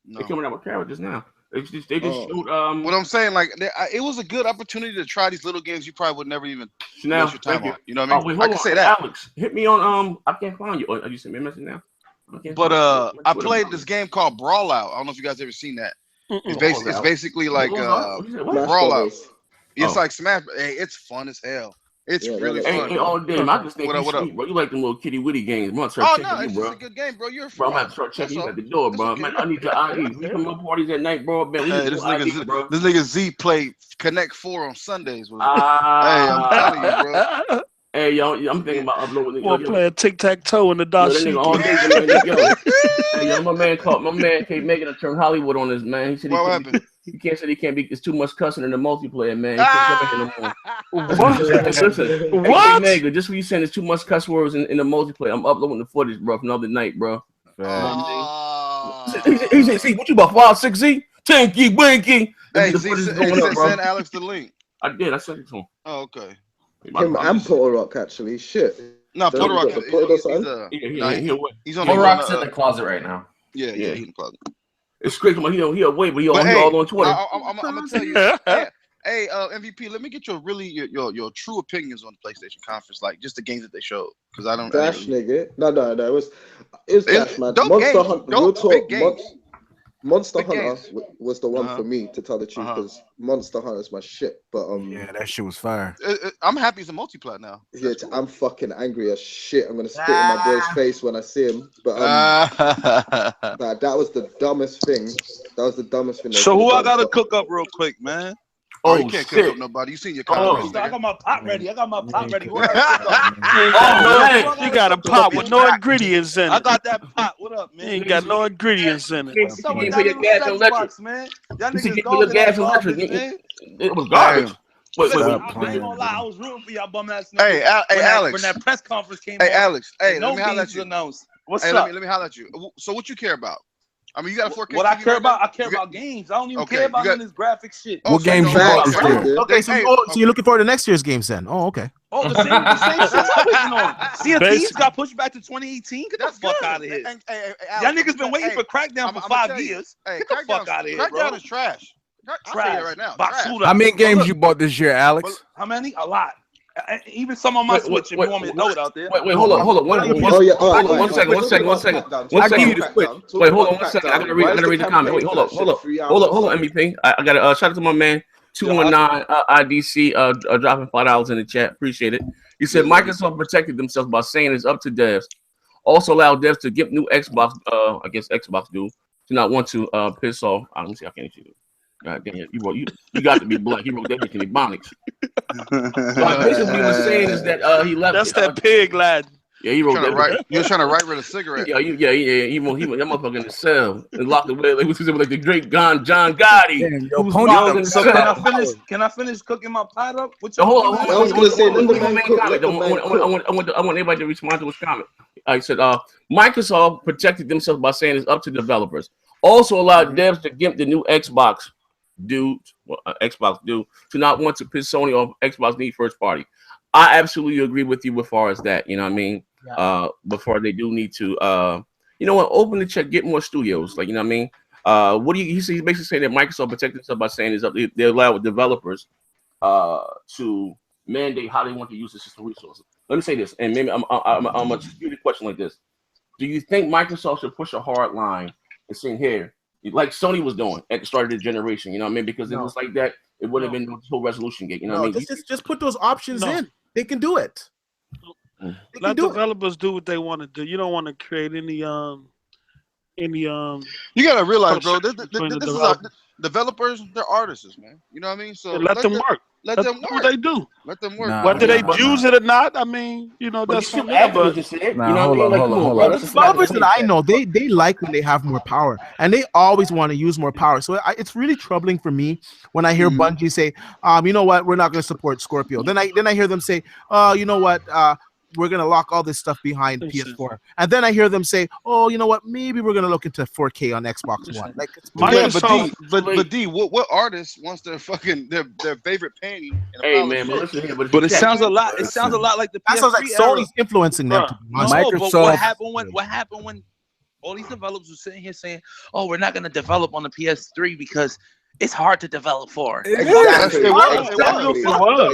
They're coming out with characters now. They just showed. What I'm saying, like, it was a good opportunity to try these little games you probably would never even waste your time on. You know what I mean? Wait, I can say that. Alex, hit me on. I can't find you. Are you sent me a message now? But I played this game called Brawl Out. I don't know if you guys ever seen that. It's basically like Brawl Out. It's like Smash. Hey, it's fun as hell. It's really fun. Hey, oh damn! I just think what up? Bro, you like them little kitty witty games. No, it's just a good game, bro. You're bro. I'm about to start checking you at the door, bro. Man, I need your ID. We come to parties at night, bro. Man, this nigga Z play Connect 4 on Sundays. Hey, I'm telling you, bro. Hey, yo, I'm thinking about uploading. We're playing tic-tac-toe in the dashiki. Hey, yo, my man can't make it a turn Hollywood on this, man. He said he can't say he can't be. It's too much cussing in the multiplayer, man. He can't come in no more. Listen, what? Hey, just what you saying? There's too much cuss words in the multiplayer. I'm uploading the footage, bro, from the other night, bro. He said, "See, what you about 5'6", Tinky Winky?" Hey, send Alex the link. I did. I sent it to him. Oh, okay. Him and Porter Rock, actually. Shit. No, Porter Rock. He's on Porter Rock's in the closet right now. Yeah, he's in the closet. It's crazy. He away, but he all on Twitter. I'm gonna tell you. Hey, MVP, let me get your true opinions on the PlayStation conference, like just the games that they showed, because I don't. Dash, nigga. No, it was Dash, man. Monster Hunter. Monster Hunter was the one for me, to tell the truth, because Monster Hunter is my shit. But yeah, that shit was fire. I'm happy it's a multiplayer now. Yeah, I'm fucking angry as shit. I'm gonna spit in my boy's face when I see him. But that was the dumbest thing. That was the dumbest thing. So who I gotta cook up real quick, man? Oh, you can't cook up nobody. You seen your comments. I got my pot ready. You got a pot with no ingredients in it. I got that pot. What up, man? You ain't got no ingredients in it. You can't put your gas and electric, man. Y'all niggas dogging gas and electric. It was garbage. Wait, I was rooting for y'all bum ass. Hey, Alex. When that press conference came. Hey, Alex. Hey, let me holler at you. What's up? Let me holler at you. So what you care about? I mean, you got a 4K. What I care about? I care about games. I don't even care about this graphic shit. What games you bought this year? Okay, so you're looking forward to next year's games then? Oh, okay. Oh, the same shit I'm waiting on. CFP's got pushed back to 2018. Get the fuck out of here. Y'all niggas been waiting for Crackdown for 5 years. Get the fuck out of here, bro. Crackdown is trash. I'll tell you right now. How many games you bought this year, Alex? How many? A lot. Even some on my Switch, if you want me to throw it out there. Wait, hold on. One second. I'll give you the Switch. Wait, hold on 1 second. I gotta read the comment. Wait, hold on, MVP. I gotta shout out to my man 219 IDC dropping $5 in the chat. Appreciate it. He said Microsoft protected themselves by saying it's up to devs. Also allow devs to get new Xbox. I guess Xbox do not want to piss off. Let me see. I can't see it. God damn it! You got to be black. He wrote that bitch in Ebonics. So basically, what he was saying is that he left. That's that pig lad. Yeah, he wrote that. He was trying to write rid of cigarette. Yeah. He that motherfucker in the cell and locked away. Like the great John Gotti. Can I finish cooking my pot up? Hold on. I want everybody to respond to his comment. I said, Microsoft protected themselves by saying it's up to developers. Also allowed devs to gimp the new Xbox to not want to piss Sony off. Xbox need first party. I absolutely agree with you as far as that. You know what I mean? Yeah. Before they do need to, open the check, get more studios. Like, you know what I mean? He's basically saying that Microsoft protected themselves by saying they allow developers to mandate how they want to use the system resources. Let me say this, and maybe I'm gonna do the question like this: do you think Microsoft should push a hard line and saying here, like Sony was doing at the start of the generation? You know what I mean? Because it was like that. it wouldn't have been no whole resolution gate. You know what I mean? Just put those options in. They can do it. Let developers do what they want to do. You don't want to create any You gotta realize, bro, this is developers, they're artists, man. You know what I mean? So let them work. Let them work. What they do. Let them work. Whether they use it or not, I mean, that's something. But you know what I mean? Hold on. Developers that I know, they like when they have more power, and they always want to use more power. So it's really troubling for me when I hear Bungie say, you know what, we're not going to support Scorpio. Then I hear them say, you know what, we're going to lock all this stuff behind PS4. And then I hear them say, oh, you know what, maybe we're going to look into 4K on Xbox One. Like, but D, what artist wants their fucking their favorite painting? Hey man, but listen here, but it sounds a lot. It sounds a lot like the PS3 that sounds like Sony's influencing them. Microsoft. But what happened when all these developers were sitting here saying, "Oh, we're not going to develop on the PS3 because it's hard to develop for." Exactly. You're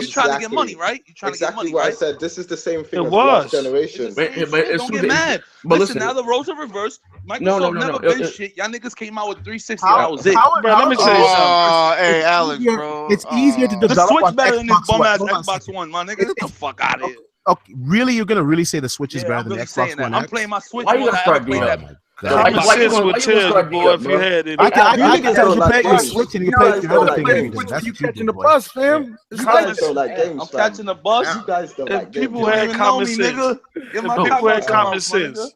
trying to get money, right? You're trying to get money, what right? I said. This is the same thing as last generation. But don't get mad. But listen, now the roles are reversed. Microsoft never been shit. Y'all niggas came out with 360. That was it. Let me tell you something. Hey, Alex, bro. It's easier to develop the Switch on better than this Xbox bum ass One. Xbox One, my nigga. Get the fuck out of here. Okay, really? You're gonna really say the Switch is better than the Xbox One? I'm playing my Switch. Why you gonna start doing that? Common sense would tell you, boy, if you had it. I can tell you play your Switch and you play your other thing. That's you catching the bus, fam. You guys don't like games. I'm catching the bus. You guys don't like games. People had common sense. People had common sense.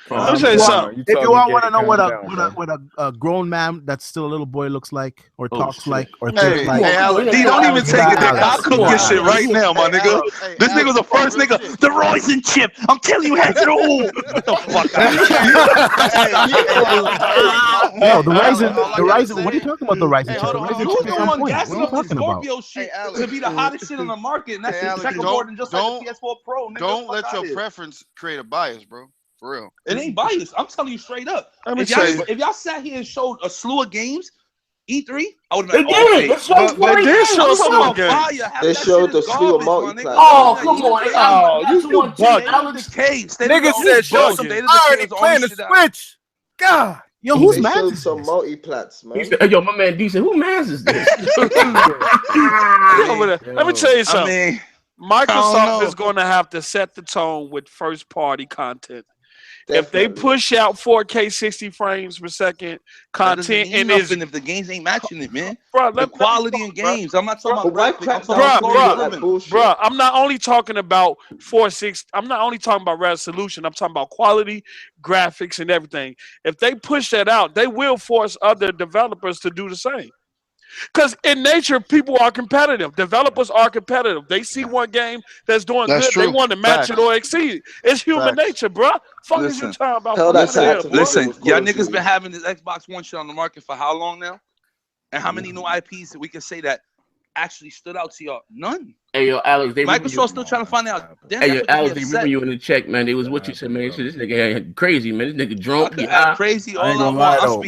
Let me If say something. you all want to know what a grown man that's still a little boy looks like, or talks like, or thinks like, D, don't even take it there. I'll cook this shit right now, my nigga. This nigga's the first nigga. The Royce and Chip. I'm telling you, head to the wall. Get the fuck out. No, the Ryzen. What are you talking about? The Ryzen chip. Who's the one gassing up the Scorpio shit to be the hottest shit on the market? And that's checkerboard and just like the PS4 Pro. Don't let your preference create a bias, bro. For real. It ain't biased. I'm telling you straight up. If y'all sat here and showed a slew of games, E3, I would have been They did show a slew of games. They showed the slew of multiplayer. Oh, come on. Oh, you bugging. Nigga said show some. I already playing the Switch. God. Yo, who's they mad? showed some multiplats, man. Yo, my man D said, who mans is this? Let me tell you something. Microsoft is going to have to set the tone with first-party content. Definitely. If they push out 4K 60 frames per second content, and if the games ain't matching it, man, the quality in games. I'm not talking about bro. I'm not only talking about 460. I'm not only talking about resolution. I'm talking about quality, graphics, and everything. If they push that out, they will force other developers to do the same. Because in nature, people are competitive. Developers are competitive. They see one game that's doing good. True. They want to match it or exceed it. It's human nature, bro. Fuck is you talking about? Listen, y'all niggas been having this Xbox One shit on the market for how long now? And how many new IPs that we can say that actually stood out to y'all? None. Hey, yo, Alex, Microsoft's still trying to find out. Hey, yo, Alex, they remember you in the check, man. They was what you said, man. They said this nigga crazy, man. This nigga drunk. Crazy. All I want.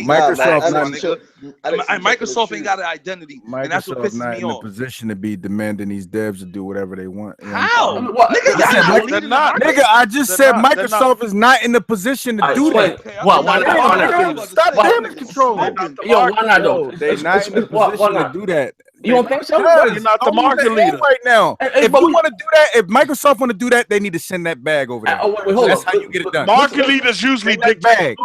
Microsoft ain't got an identity, and that's what pisses me off. In a position to be demanding these devs to do whatever they want. How? Nigga, I just said Microsoft is not in the position to do that. Why not? Stop damage control. Yo, why not though? They're not in the position to do that. You don't think so? You're not the market leader right now. If you want to do that, if Microsoft want to do that, they need to send that bag over there. That's how you get it done. Market leaders usually dig bag.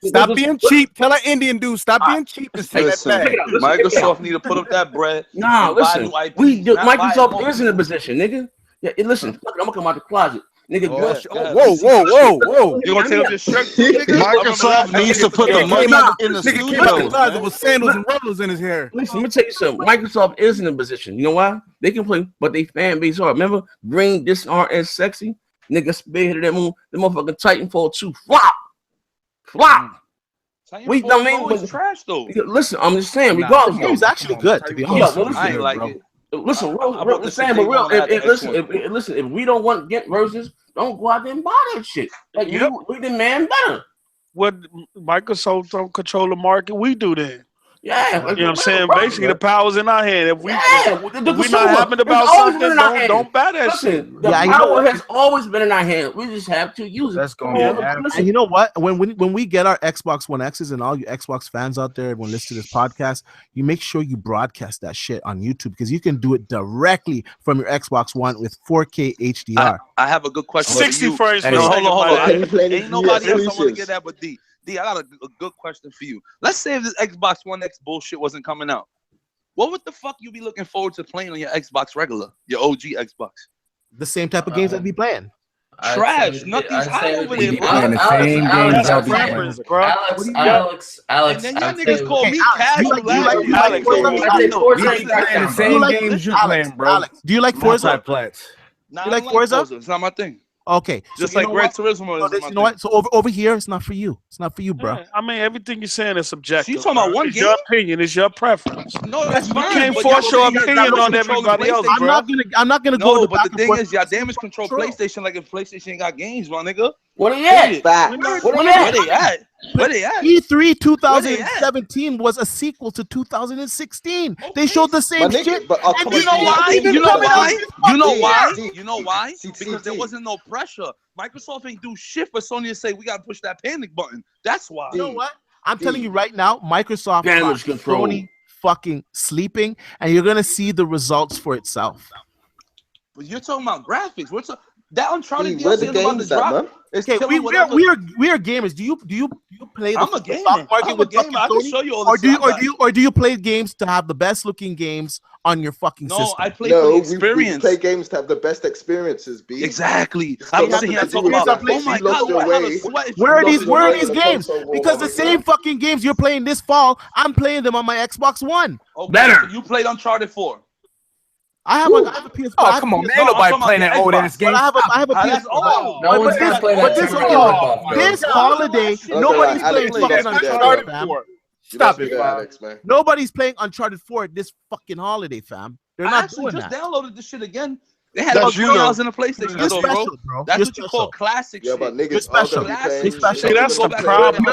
Stop being cheap. Tell an Indian dude, stop being cheap and send that bag. Microsoft need to put up that bread. Nah, listen. Microsoft is in a position, nigga. Yeah, listen. I'm gonna come out the closet. Nigga, whoa. You gonna take off your shirt? Microsoft needs to put the money in the studio. With sandals and rubbers in his hair. Listen, let me tell you something. Microsoft is in a position. You know why? They can play, but they fan base hard. Remember, Green Disarm as sexy. Nigga spearheaded that move. The motherfucking Titanfall 2 flop. We don't mean it's trash though. Listen, I'm just saying. Regardless, it was actually good to be honest. I ain't like it. Listen, if we don't want to get versus, don't go out there and buy that shit. Like we demand better. What Microsoft don't control the market, we do then. Yeah, You know what I'm saying? Basically, the power's in our hand. If we we're not happy about something, don't buy that shit. The power has always been in our hand. We just have to use it. That's going to happen. And you know what? When we get our Xbox One X's and all you Xbox fans out there, everyone listen to this podcast, you make sure you broadcast that shit on YouTube because you can do it directly from your Xbox One with 4K HDR. I have a good question. 60 frames. Hold on. Ain't nobody else I want to get that but D. D, I got a good question for you. Let's say if this Xbox One X bullshit wasn't coming out. What would the fuck you be looking forward to playing on your Xbox regular, your OG Xbox? The same type of games I'd be playing. Trash. Nothing's high over there, bro. Alex. And then y'all niggas call me casual. The same games you playing, bro. Alex, do you like Forza? Nah, you like Forza? It's not my thing. Okay, just like Gran Turismo. You know what? So over here, it's not for you. It's not for you, bro. Yeah, I mean, everything you're saying is subjective. You talking about one it's game? Your opinion. It's your preference. No, that's fine. You can't force your opinion on everybody else, bro. I'm not gonna go. No, but the thing is, y'all damage control PlayStation like if PlayStation ain't got games, my nigga. What are they at? Where they at? E3 2017 was a sequel to 2016. Okay. They showed the same shit. But you know why? You know why? Because there wasn't no pressure. Microsoft ain't do shit for Sony to say we gotta push that panic button. That's why. You know what? I'm telling you right now, Microsoft damage control. Sony fucking sleeping, and you're gonna see the results for itself. But you're talking about graphics. That Uncharted DLC is about to drop. Okay, we are gamers. Do you play the stock market with fucking I can show you all the or do you play games to have the best looking games on your fucking system? No, I play for the experience. We play games to have the best experiences, B. Exactly. I was sitting here talking about, oh my god, where are these games? Because the same fucking games you're playing this fall, I'm playing them on my Xbox One. Okay, better. So you played Uncharted 4. I have a PS4. Oh, come on, man. Ain't nobody playing that old ass game. I have a PS4. No one's gonna play that. This holiday, nobody's playing fucking Uncharted, fam. Stop it, Alex, man. Nobody's playing Uncharted 4 this fucking holiday, fam. They're not doing that. I just downloaded this shit again. They had about 3 hours in the PlayStation You're store, special, bro. That's what you call classic shit. But niggas special. You're special. See, that's the problem.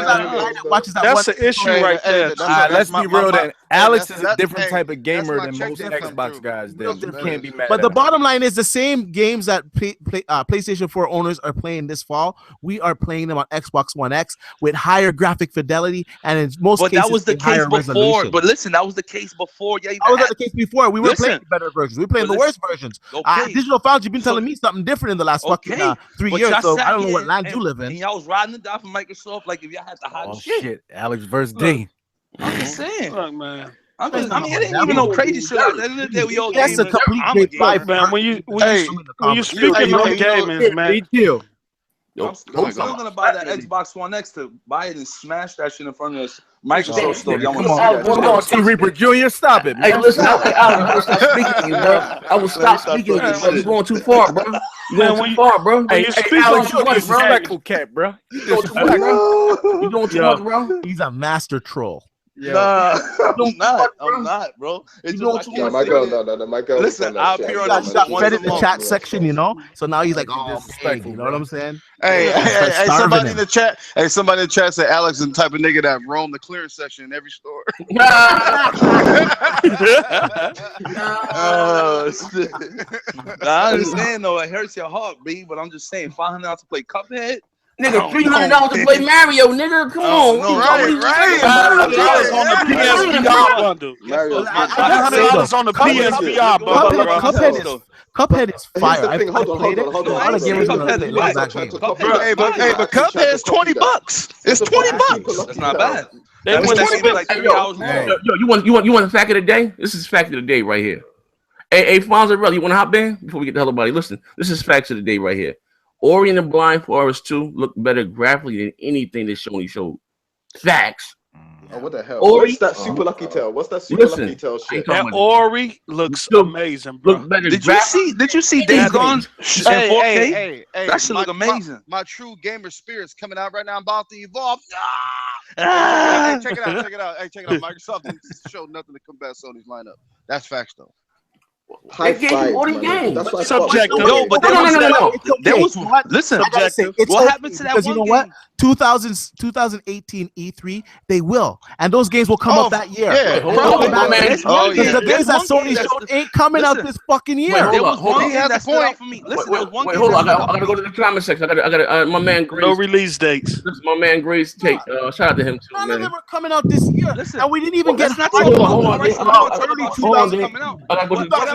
That's the issue right there. Let's be real then. Alex is a different type of gamer than most Xbox guys. You can't be mad. But the bottom line is the same games that PlayStation 4 owners are playing this fall. We are playing them on Xbox One X with higher graphic fidelity and in most cases, that was the case before. Resolution. But listen, that was the case before. Yeah, that was the case before. We were playing better versions. We were playing the worst versions. Digital Foundry, you've been telling me something different in the last fucking 3 years. So I don't know what land you live in. And y'all was riding it down for Microsoft like if y'all had to hide shit. Alex versus D. I'm just saying. Look, man. I mean, it ain't even no crazy shit. At the end of the day, we all that's a complete life, man. When you speaking on gaming, man. I'm still gonna buy that Xbox One X to buy it and smash that shit in front of us. Microsoft store. Come on, Steve Reaper Jr. Stop it, man. Hey, listen, I will stop speaking to you, bro. I will stop speaking to you, bro. You're going too far, bro. You're going too far, bro. Hey, Alex, you're a disrespectful cat, bro. You're going too much, bro. He's a master troll. Nah, I'm not, bro. It's just no, my girl. Listen, I'll appear on the fed in the chat section, you know. So now he's like, oh, man, you know what I'm saying? Hey, somebody in the chat. Hey, somebody in the chat said Alex is the type of nigga that roam the clearance section in every store. I understand though, it hurts your heart, B. But I'm just saying, $500 to play Cuphead. Nigga, $300 to play Mario, nigga. Come on. $500 on the PSVR bundle. $500 on the PSVR bundle. Cuphead is fire. I played it. But Cuphead is $20. It's $20. That's not bad. They went like 3 hours more. Yo, you want the fact of the day? This is fact of the day right here. Hey, Fonzarelli, you want to hop in before we get the hell about it? Listen, this is facts of the day right here. Ori and the Blind Forest 2 look better graphically than anything that Sony showed. Facts. Oh, what the hell? Ori, What's that Super Lucky Tail? What's that Super Lucky Tail shit? That Ori looks amazing, bro. Look better. Did you see Days Gone in 4K? Hey, that should look amazing. My true gamer spirit's coming out right now. I'm about to evolve. Hey, check it out. Hey, check it out. Microsoft didn't show nothing to combat Sony's lineup. That's facts, though. High five, subjective. No, but there was listen. What happened to that? Because you know what? 2018 E3, they will, and those games will come up that year. Yeah, the games that Sony showed ain't coming out this fucking year. Wait, hold on. He has a point. For me. Listen, there was one Wait, game hold on. that I gotta go to the comment section. I gotta my man Grace. No release dates. This is my man Grace. Take shout out to him too, None man. of them are coming out this year, and we didn't even get. Whatever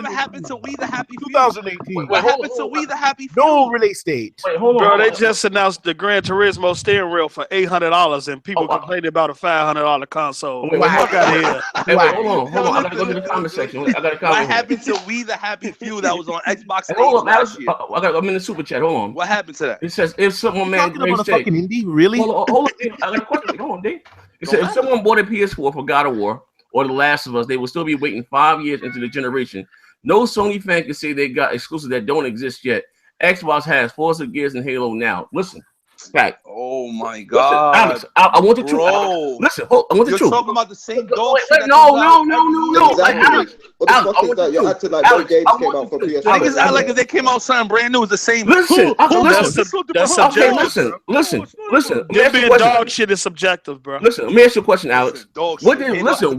happened to We the Happy Few? 2018. What happened to We the Happy Few? No release date. Wait, hold on. Bro, they just announced the Gran Turismo steering wheel for $800, and people complaining about a $500 console. Wait, Fuck out of here. Hey, wait, hold on. I gotta go to the comment section. I gotta comment. What happened to We the Happy Few that was on Xbox Hey, hold on, last year? I'm in the super chat. Hold on. What happened to that? It says if someone man Talking about a Grace fucking indie, really? Hold on. I got a question. Hold on, D. It said if someone bought a PS4 for God of War or The Last of Us, they will still be waiting 5 years into the generation. No Sony fan can say they got exclusives that don't exist yet. Xbox has Forza, Gears, and Halo now. Listen, fact. Oh my God, listen, Alex, I want the truth. Listen, I want the You're truth. talking about the same dog Wait, no. Exactly. Like, Alex, What the Alex, fuck is that? You're acting like no games came out for PS4. Niggas act like if they came out something brand new, it's the same. Listen, That's okay, subjective. listen. Them being dog shit is subjective, bro. Listen, let me ask you a question, Alex. Let me ask you a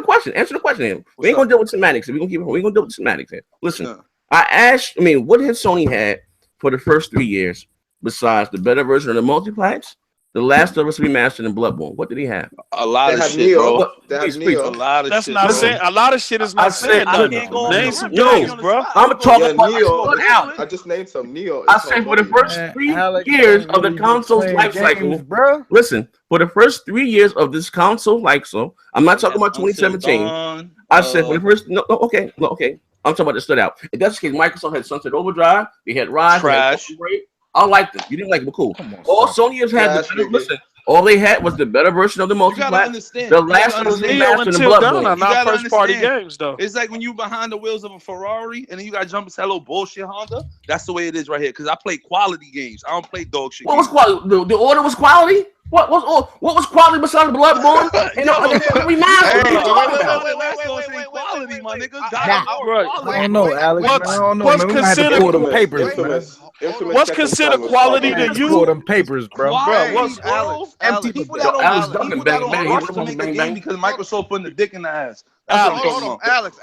question. Answer the question here. We ain't gonna deal with semantics. We ain't gonna deal with semantics here. Listen, what has Sony had for the first 3 years besides the better version of the multiplex, The Last of Us Remastered, and Bloodborne? What did he have? A lot of shit, bro. They have Neo. A lot of That's shit. not saying. A lot of shit is not saying nothing. Name some games, bro. I'm talking about Neo. Neo. I just named some Neo. I said for the first 3 years of the console's life cycle, bro. Listen, for the first 3 years of this console life cycle, I'm not talking about 2017. I said for the first okay. I'm talking about the stood out. If that's the case, Microsoft had Sunset Overdrive, they had Rise, Trash. I liked them. You didn't like them, but cool. All Sony has had listen. All they had was the better version of the multi-plat. The Last of Us Remastered and Bloodborne. Are not first party games though. It's like when you behind the wheels of a Ferrari and then you got to jump into that little bullshit Honda. That's the way it is right here. Because I play quality games. I don't play dog shit. What was quality? The order was quality. What was quality besides the Bloodborne? And remastered. Quality, my nigga. I don't know, Alex. I don't know. What's Man, we might have to pull them considered papers, man. What's considered quality to you? Pull them papers, bro. What's empty? People that don't make a game because Microsoft putting the dick in the ass. Hold on, Alex.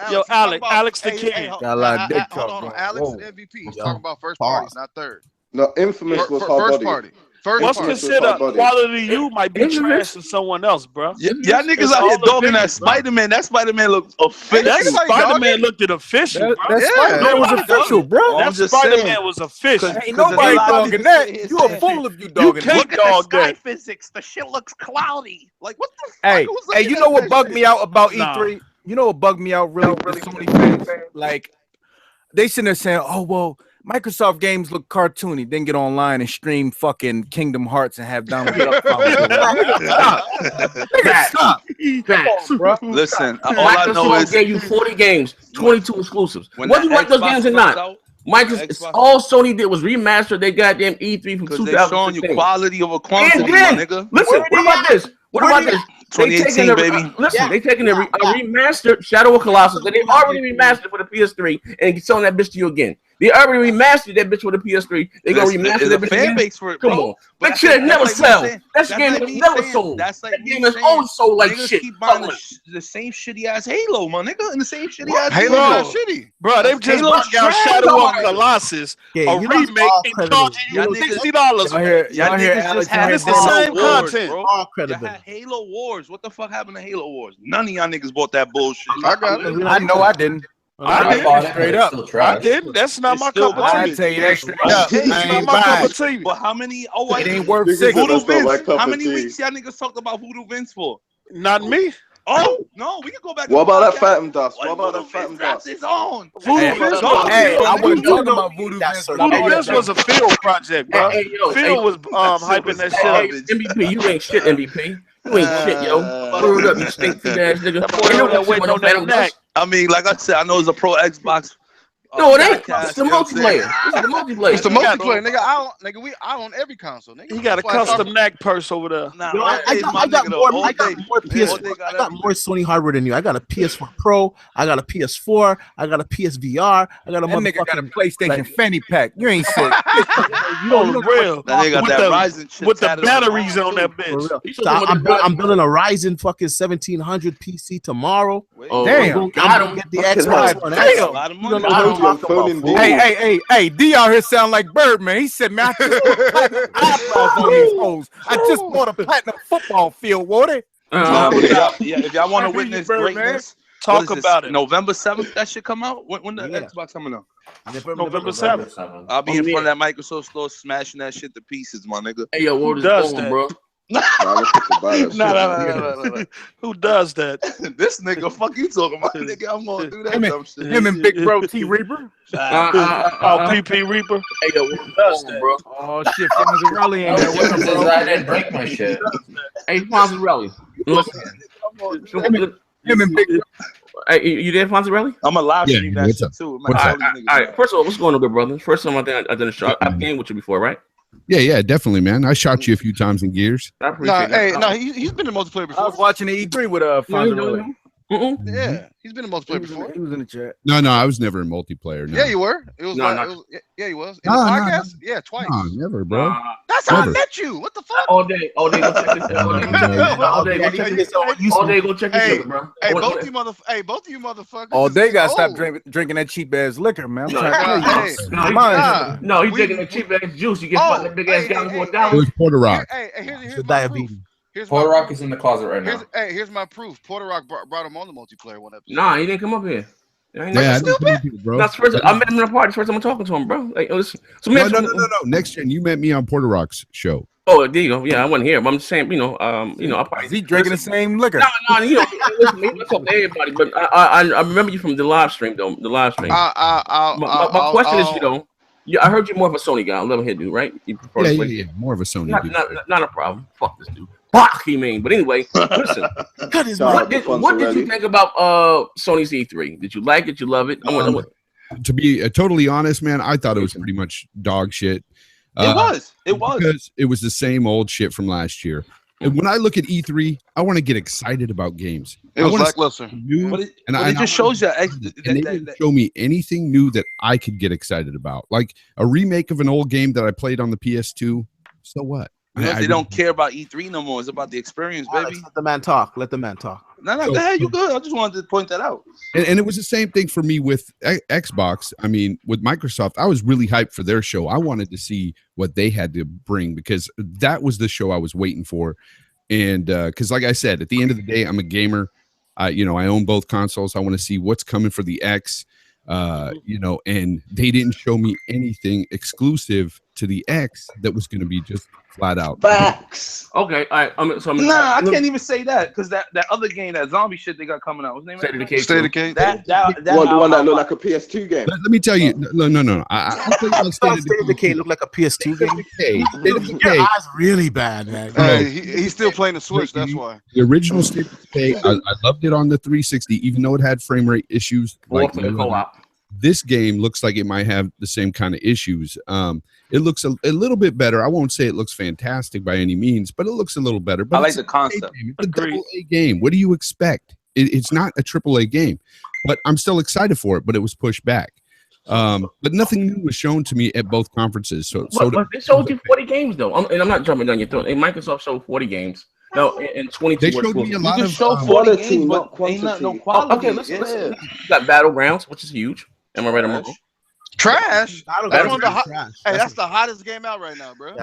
Alex the King. Got a lot of dick talk. Hold on, Alex is MVP. He's talking about first parties, not third. No, Infamous was first party. What's considered quality to you might be trash to someone else, bro. Y'all niggas out here dogging that Spider-Man. That Spider-Man looked official. That Spider-Man looked at official, bro. That Spider-Man was official, bro. That Spider-Man was official. Ain't nobody dogging that. You a fool if you dogging that. You can't dog that. Physics. The shit looks cloudy. Like what the fuck? Hey, you know what bugged me out about E3? You know what bugged me out really Sony fans? Like they sitting there saying, "Oh well, Microsoft games look cartoony." Then get online and stream fucking Kingdom Hearts and have Donald Duck. Stop. Bro. Listen, all I know is gave you 40 games, 22 exclusives. What do you like those games or not? Microsoft, all Sony did was remaster their goddamn E3 from 2016. They're showing you quality over quantity, my nigga. Listen, what about this? What about this? 2018, baby. Listen, they taking a remastered Shadow of Colossus that they already remastered for the PS3 and selling that bitch to you again. They already remastered that bitch for the PS3. They gonna remaster that bitch fan base for it, bro. Come on, that shit never sell. That game has never sold. That game has always sold like shit. Keep buying the same shitty ass Halo, my nigga, and the same shitty ass Halo shitty, bro. They just brought out Shadow of Colossus, a remake, and charging you $60. Y'all hear Alex? It's the same content. All credibility. Halo Wars. What the fuck happened to Halo Wars? None of y'all niggas bought that bullshit. I got it. I know I didn't. I didn't. Straight up. I didn't. That's not my cup of tea. I tell you that straight up. I ain't my cup of tea. But how many? It ain't worth $6. Voodoo Vince. How many weeks y'all niggas talked about Voodoo Vince for? Not me. Oh no, we can go back. What about that Phantom Dust? What about that Phantom Dust? It's on. Voodoo Vince. Hey, I wasn't talking about Voodoo Vince. Voodoo Vince was a Phil project, bro. Phil was hyping that shit up. MVP, you ain't shit, MVP. You ain't shit, yo. Word up, you stink feet ass nigga. I mean, like I said, I know it's a pro Xbox No, it ain't. It's the multiplayer. It's the multiplayer. It's the multiplayer, nigga. I own every console, nigga. He got a custom neck purse over there. Nah, I got more Sony hardware than you. I got a PS4 Pro. I got a PS4. I got a PSVR. I got a nigga got a PlayStation fanny pack. You ain't sick. You on the real. That nigga got that Ryzen chip with the batteries on that bitch. So I'm building a Ryzen fucking 1700 PC tomorrow. Damn. I'm gonna get the Xbox One. A lot of money. Hey, D out here sound like Birdman. He said, man, I just bought a platinum football field, Woody. If y'all want to witness greatness, talk about it. November 7th, that should come out. When the Xbox coming out? November 7th. I'll be in front of that Microsoft store smashing that shit to pieces, my nigga. Hey, yo, what is going, bro? No. Who does that? This nigga, fuck you talking about? Nigga, I'm gonna do that dumb shit. Him and Big Bro T Reaper. PP Reaper. Hey, yo, what does that, bro? Oh shit, Fonzarelli ain't there. I didn't break my shit. Hey, Fonzarelli. Him and Big Bro. Hey, you there, Fonzarelli? I'm a live stream that shit too. All right. First of all, what's going on, good brother? First time I think I done a show. I've gamed with you before, right? Yeah, definitely, man. I shot you a few times in Gears. He's been in multiplayer before. I was watching the E3 with Fonzarelli. Yeah, he's been in multiplayer before. He was in the chat. No, I was never in multiplayer. No. Yeah, you were. It was. Yeah, you was. In the podcast? Yeah, twice. No, never, bro. That's how I met you. What the fuck? All day, go check this out. All day, go check this out, bro. Hey, both of you motherfuckers. All day gotta stop drinking that cheap ass liquor, man. No, he's drinking that cheap ass juice. You get fucked that big ass gallon for $1. It was Porter Rock. Here's diabetes. Porter Rock is in the closet right now. Here's my proof. Porter Rock brought him on the multiplayer one episode. Nah, he didn't come up here. I didn't come up here, bro. That's first. I met him in a party. First time I'm talking to him, bro. Like, listen. So no. Next gen, you met me on Porter Rock's show. Oh, there you go. Yeah, I wasn't here, but I'm just saying, I probably. Is he drinking the same liquor? No, listen, maybe I talk to everybody, but I remember you from the live stream, though. The live stream. My question is, I heard you're more of a Sony guy, a level head dude, right? You prefer yeah, more of a Sony dude. Not a problem. Fuck this dude. Fuck, he mean. But anyway, listen. What did you think about Sony's E3? Did you like it? You love it? To be totally honest, man, I thought it was pretty much dog shit. It was because it was the same old shit from last year. And when I look at E3, I want to get excited about games. It was lackluster. It just shows you. They didn't show me anything new that I could get excited about. Like a remake of an old game that I played on the PS2. So what? They don't care about E3 no more. It's about the experience, baby. Let the man talk. No, go ahead. You good. I just wanted to point that out. And it was the same thing for me with Xbox. I mean, with Microsoft, I was really hyped for their show. I wanted to see what they had to bring because that was the show I was waiting for. And because, like I said, at the end of the day, I'm a gamer. I own both consoles. I want to see what's coming for the X. And they didn't show me anything exclusive to the X that was going to be just flat out facts. Okay, all right. I can't even say that because that other game, that zombie shit they got coming out. What's the name? State of Decay. The one that looked like a PS2 game. Let me tell you, no. I think State of Decay looked like a PS2 game. Your eyes really bad, man. He's still playing the Switch. That's why. The original State of Decay, I loved it on the 360, even though it had frame rate issues. This game looks like it might have the same kind of issues. It looks a little bit better. I won't say it looks fantastic by any means, but it looks a little better. But I like the concept. It's a AA game. What do you expect? It's not a AAA game, but I'm still excited for it. But it was pushed back. But nothing new was shown to me at both conferences. But they showed you 40 games though, and I'm not jumping down your throat. Microsoft showed 40 games. No, in 22. They showed me a lot of quality games, but ain't no quality. Okay, listen. You got Battlegrounds, which is huge. Am I right or wrong? Trash. That's the hottest game out right now, bro.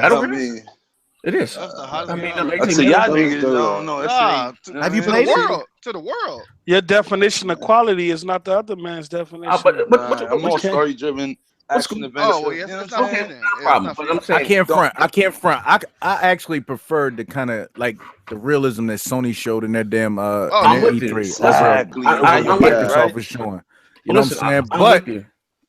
It is. That's the hottest game. Y'all niggas don't know. Have you played it? To the world. Your definition of quality is not the other man's definition. I'm more story driven. Action adventure. Oh, well, yes, that's not no problem. But I'm saying, I can't front. I actually preferred the kind of like the realism that Sony showed in their damn E3. Exactly. Microsoft was showing. You know what I'm saying? But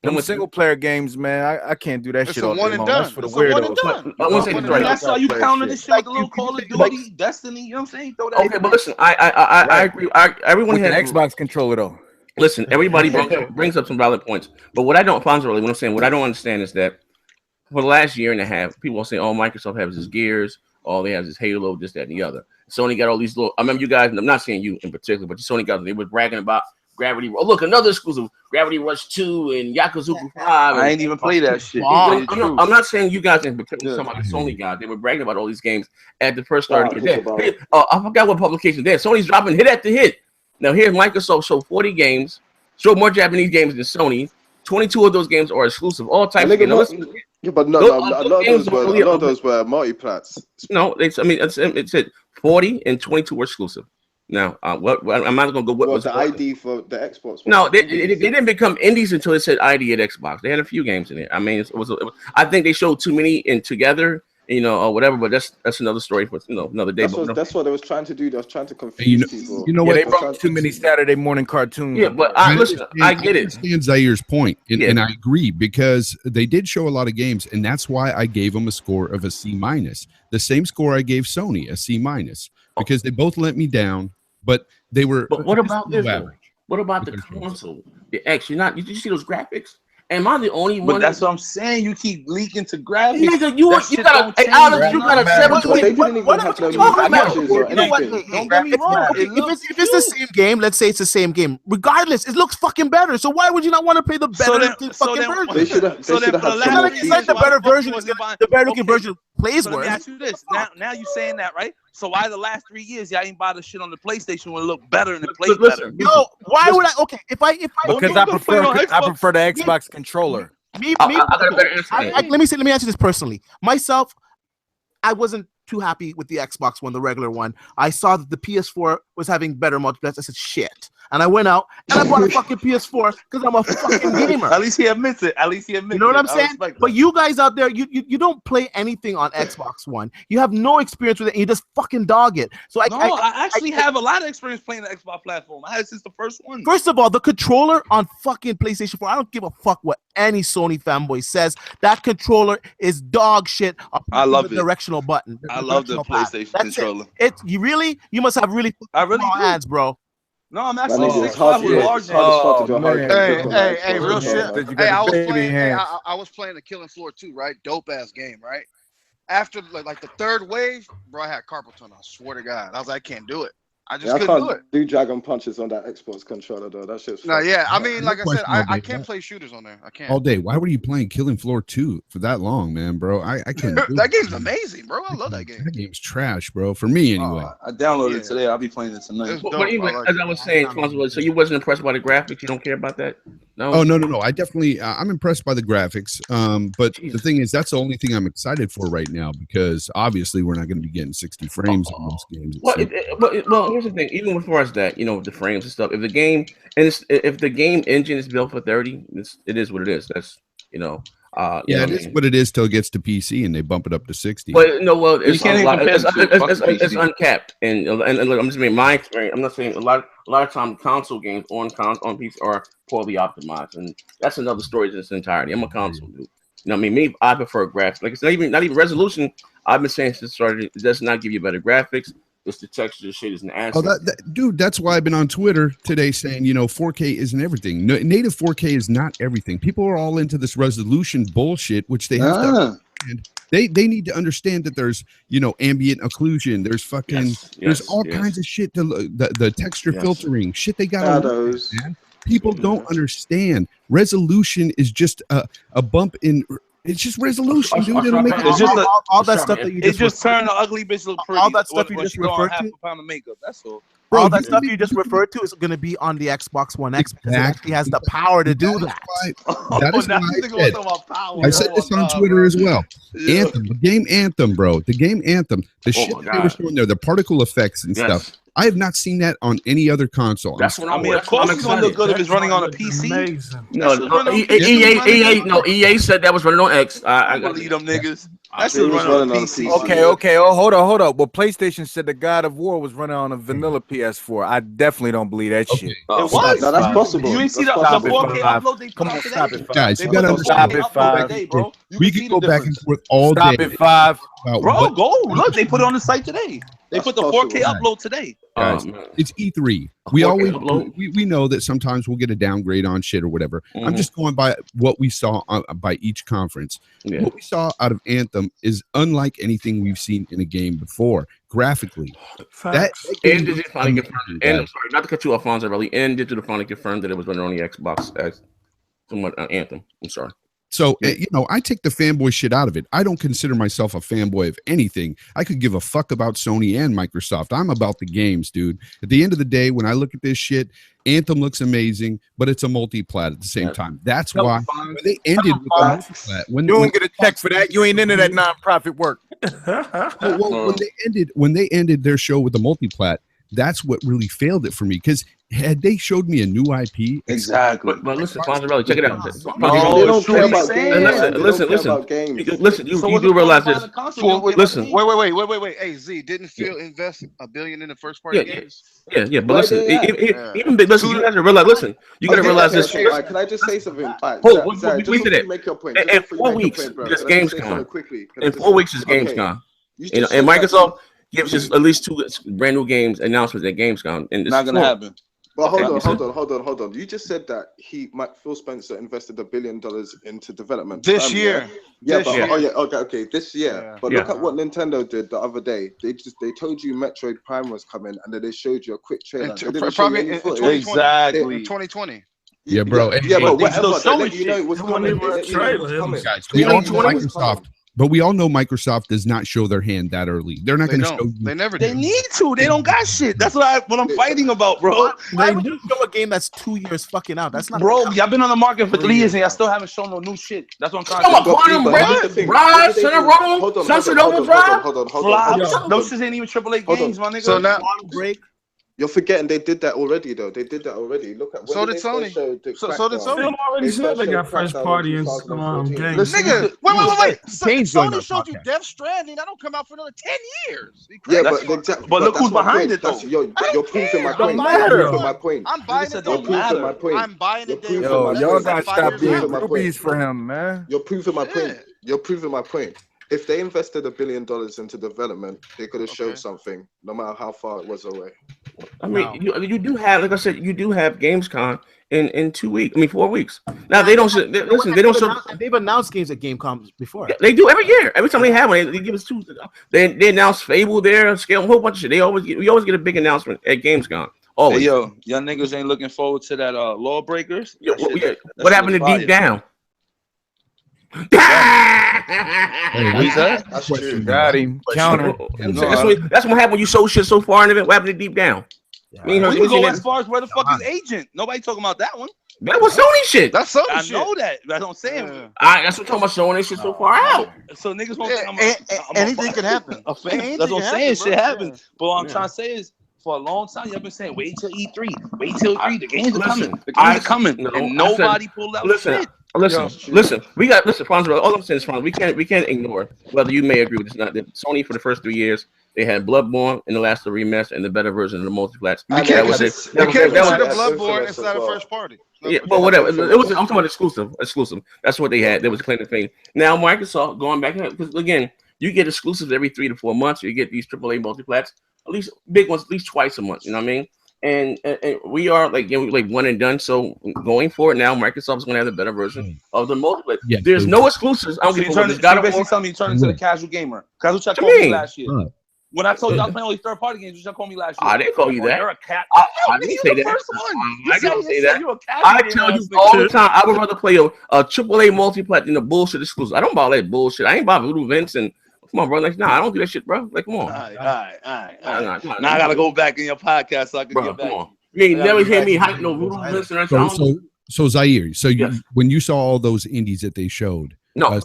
them single player games, man, I can't do that shit all day long. That's for the weirdos. That's why you counter this shit like a little Call of Duty, Destiny. You know what I'm saying? Okay, but listen, I agree. Everyone has an Xbox controller though. Listen, everybody brings up some valid points, but what I don't, Fonzo, what I'm saying, what I don't understand is that for the last year and a half, people are saying, "Oh, Microsoft has his Gears, all they have is Halo, this, that, and the other." Sony got all these little. I remember you guys. I'm not saying you in particular, but Sony guys, they were bragging about Gravity. Oh, look, another exclusive, Gravity Rush 2 and Yakuza 5. I ain't even play that shit. I'm not saying you guys in particular. Talking about the Sony guys. They were bragging about all these games at the first start of the day. I forgot what publication there. Sony's dropping hit after hit. Now here's Microsoft showed 40 games, showed more Japanese games than Sony. 22 of those games are exclusive. All types of games. Yeah, but a lot of those were multi-plats. No, it said 40 and 22 were exclusive. Now, I'm not going to go. What was the ID for the Xbox? No, they didn't become indies until it said ID at Xbox. They had a few games in there. I mean, I think they showed too many in together, or whatever. But that's another story for another day. That's what they was trying to do. They was trying to confuse people. You know what? They brought too many Saturday morning cartoons. Yeah, but listen, I get it. I understand Zair's point, and I agree because they did show a lot of games, and that's why I gave them a score of a C-. The same score I gave Sony, a C-, because they both let me down. But they were. But what about this? What about the console? The X. Did you see those graphics? Am I the only one? But that's what I'm saying. You keep leaking to graphics. Nigga, you got a 720. What are you talking about? You know what? Don't get me wrong. If it's the same game, let's say it's the same game. Regardless, it looks fucking better. So why would you not want to play the better fucking version? They should have. It's like the better version. The better looking version plays worse. Let me ask you this. Now you saying that, right? So why the last 3 years y'all ain't buy the shit on the PlayStation when it look better and it plays better? No, why would I? Okay, if I because I prefer the Xbox controller. Let me answer this personally. Myself, I wasn't too happy with the Xbox One, the regular one. I saw that the PS4 was having better multiplayer. I said shit. And I went out and I bought a fucking PS4 because I'm a fucking gamer. At least he admits it. You know what I'm saying? But you guys out there, you don't play anything on Xbox One. You have no experience with it. And you just fucking dog it. So I actually have a lot of experience playing the Xbox platform. I had it since the first one. First of all, the controller on fucking PlayStation 4. I don't give a fuck what any Sony fanboy says. That controller is dog shit. I love the directional button. I love the PlayStation controller. You must have really small hands, bro. No, I'm actually 6'5" with large hands. Hey, real shit. Hey, I was playing the Killing Floor 2, right? Dope ass game, right? After like the third wave, bro, I had carpal tunnel. I swear to God, I was like, I can't do it. I just couldn't do it. Do dragon punches on that Xbox controller though. That shit's no, yeah. I mean, like I said, I can't play shooters on there. I can't. All day. Why were you playing Killing Floor 2 for that long, man, bro? I can't. That game's amazing, bro. I love that game. That game's trash, bro. For me, anyway. I downloaded it today. I'll be playing it tonight. But anyway, as I was saying, so you wasn't impressed by the graphics? You don't care about that? No. Oh no. I definitely. I'm impressed by the graphics. But the thing is, that's the only thing I'm excited for right now because obviously we're not going to be getting 60 frames on most games. Well, here's the thing. Even before that, the frames and stuff. If the game engine is built for 30, it is what it is. That's it is what it is till it gets to PC and they bump it up to 60. But it's uncapped. And look, I'm just saying my experience. I'm not saying a lot of time console games on PC are poorly optimized, and that's another story in its entirety. I'm a console dude. I prefer graphics. Like it's not even resolution. I've been saying since it started, it does not give you better graphics. It's the texture shit is an ass. Oh, dude, that's why I've been on Twitter today saying, 4K isn't everything. Native 4K is not everything. People are all into this resolution bullshit, which they have to understand. They need to understand that there's, ambient occlusion. There's fucking, there's all kinds of shit. The texture filtering, shit they got. Man. People don't understand. Resolution is just a bump in. It's just resolution, dude. It'll make it's just all that stuff that you just turn the ugly bitch look pretty. All that stuff you just referred to. Half a pound of makeup. That's all. All that stuff you just referred to is going to be on the Xbox One X because it actually has the power to do that. That is why I said this on Twitter as well. Anthem, the game Anthem, bro. The game Anthem. The shit they were showing there, the particle effects and stuff. I have not seen that on any other console. That's what I mean. Of course, it's gonna look good if it's running on a PC. EA said that was running on X. I believe them niggas. That's just running on PC. Okay. Oh, hold on. Well, PlayStation said the God of War was running on a vanilla PS4. I definitely don't believe that shit. It was. No, that's possible. You ain't see the 4K upload they put out today? Guys, you gotta understand. We could go back and forth all day. Stop at 5. Bro, go look. They put it on the site today. They put the 4K upload today. Guys, it's E3. We always we know that sometimes we'll get a downgrade on shit or whatever. I'm just going by what we saw by each conference. Yeah. What we saw out of Anthem is unlike anything we've seen in a game before. Graphically, that and did it finally confirmed? And I'm sorry, not to cut you off, Fonzo, really. And did it finally confirm that it was running on the Xbox X? Anthem. I'm sorry. So, I take the fanboy shit out of it. I don't consider myself a fanboy of anything. I could give a fuck about Sony and Microsoft. I'm about the games, dude. At the end of the day, when I look at this shit, Anthem looks amazing, but it's a multi-plat at the same time. That's why when they ended with the multi-plat, you don't get a check for that. You ain't into that nonprofit work. when they ended their show with the multi-plat, that's what really failed it for me. Because had they showed me a new IP, exactly. But listen, Fonzarelli, check it out. They don't care about games. Listen. You do realize this. Listen. Wait. Hey, Z, didn't Phil invest $1 billion in the first party games? Yeah. But listen, even listen, you guys realize. Listen, you got to realize this. Can I just say something? Make your point. In 4 weeks, this game's gone. In 4 weeks, this game's gone. And Microsoft gives us at least 2 brand new games announcements at Gamescom, and it's not gonna happen. But hold on. You just said that Phil Spencer invested $1 billion into development this year. This year. Yeah. But look at what Nintendo did the other day. They told you Metroid Prime was coming, and then they showed you a quick trailer. Probably in 2020. Yeah, bro. But whatever. It was coming. Guys, we all know Microsoft. But we all know Microsoft does not show their hand that early. They're not going to show you. They never do. They need to. They don't got shit. That's what I'm fighting about, bro. Why would you show a game that's 2 years fucking out? That's not. Bro, y'all been on the market for 3 years and y'all still haven't shown no new shit. That's what I'm trying to say. Quantum Break, Rise, Sunset Overdrive. Hold on. Those shit ain't even AAA games, my nigga. So now, Quantum Break. You're forgetting they did that already, though. They did that already. Look at so did Sony. So did Sony. Film already said they got first party and games. Nigga, wait. Sony showed you Death Stranding. That don't come out for another 10 years. Yeah, but look who's behind it, though. You're proving my point. I'm buying it. I'm buying it. Yo, y'all gotta stop being rubies for him, man. You're proving my point. You're proving my point. If they invested $1 billion into development, they could have showed something, no matter how far it was away. I mean, you do have, like I said, you do have Gamescom in 2 weeks. I mean, 4 weeks. Now they don't. Listen, they don't show. They've announced games at Gamescom before. Yeah, they do every year. Every time they have one, they give us 2. They announce Fable there, Scale, a whole bunch of shit. We always get a big announcement at Gamescom. Always. Hey, yo, y'all niggas ain't looking forward to that Lawbreakers? What happened to Deep Down? That's true. Got him. Counter. That's what happened when you sold shit so far in it. What happened to Deep Down? We can go as far as where the fuck is Agent? Nobody talking about that one. That was Sony shit. That's Sony shit. I know that. That's what I'm saying. That's what I'm talking about. Showing shit so far out. So niggas won't. Anything can happen. That's what I'm saying. Shit happens. But what I'm trying to say is, for a long time, y'all been saying, wait till E3. Wait till E3. The games are coming. The games are coming. And nobody pulled out shit. Listen. We got Fonzo. All I'm saying is, Fonzo, we can't ignore whether you may agree with this or not. That Sony for the first 3 years they had Bloodborne and the last of the remaster and the better version of the multiplats. You can't consider Bloodborne inside a first party. Yeah, but whatever. It was. I'm talking about exclusive. That's what they had. There was a claim to fame. Now Microsoft going back because again, you get exclusives every 3 to 4 months. You get these AAA multiplats, at least big ones, at least twice a month. You know what I mean? And we are like one and done. So going forward now, Microsoft is going to have the better version of the multiplayer. Yeah, there's no exclusives. I don't give a fuck. You turn into the casual gamer. Casual chat called me last year. When I told you I was playing only third party games, you called me last year. I didn't call you that. You're a cat. I didn't say that. I didn't say that. I tell you all the time, I would rather play a AAA multiplayer than a bullshit exclusive. I don't buy that bullshit. I ain't buy Voodoo Vince and come on, bro. Like, I don't do that shit, bro. Like, come on. All right. Now I gotta go back in your podcast so I can get back. Come on. You ain't never hear me hype no Voodoo Vince or anything. So Zaire, when you saw all those indies that they showed, no.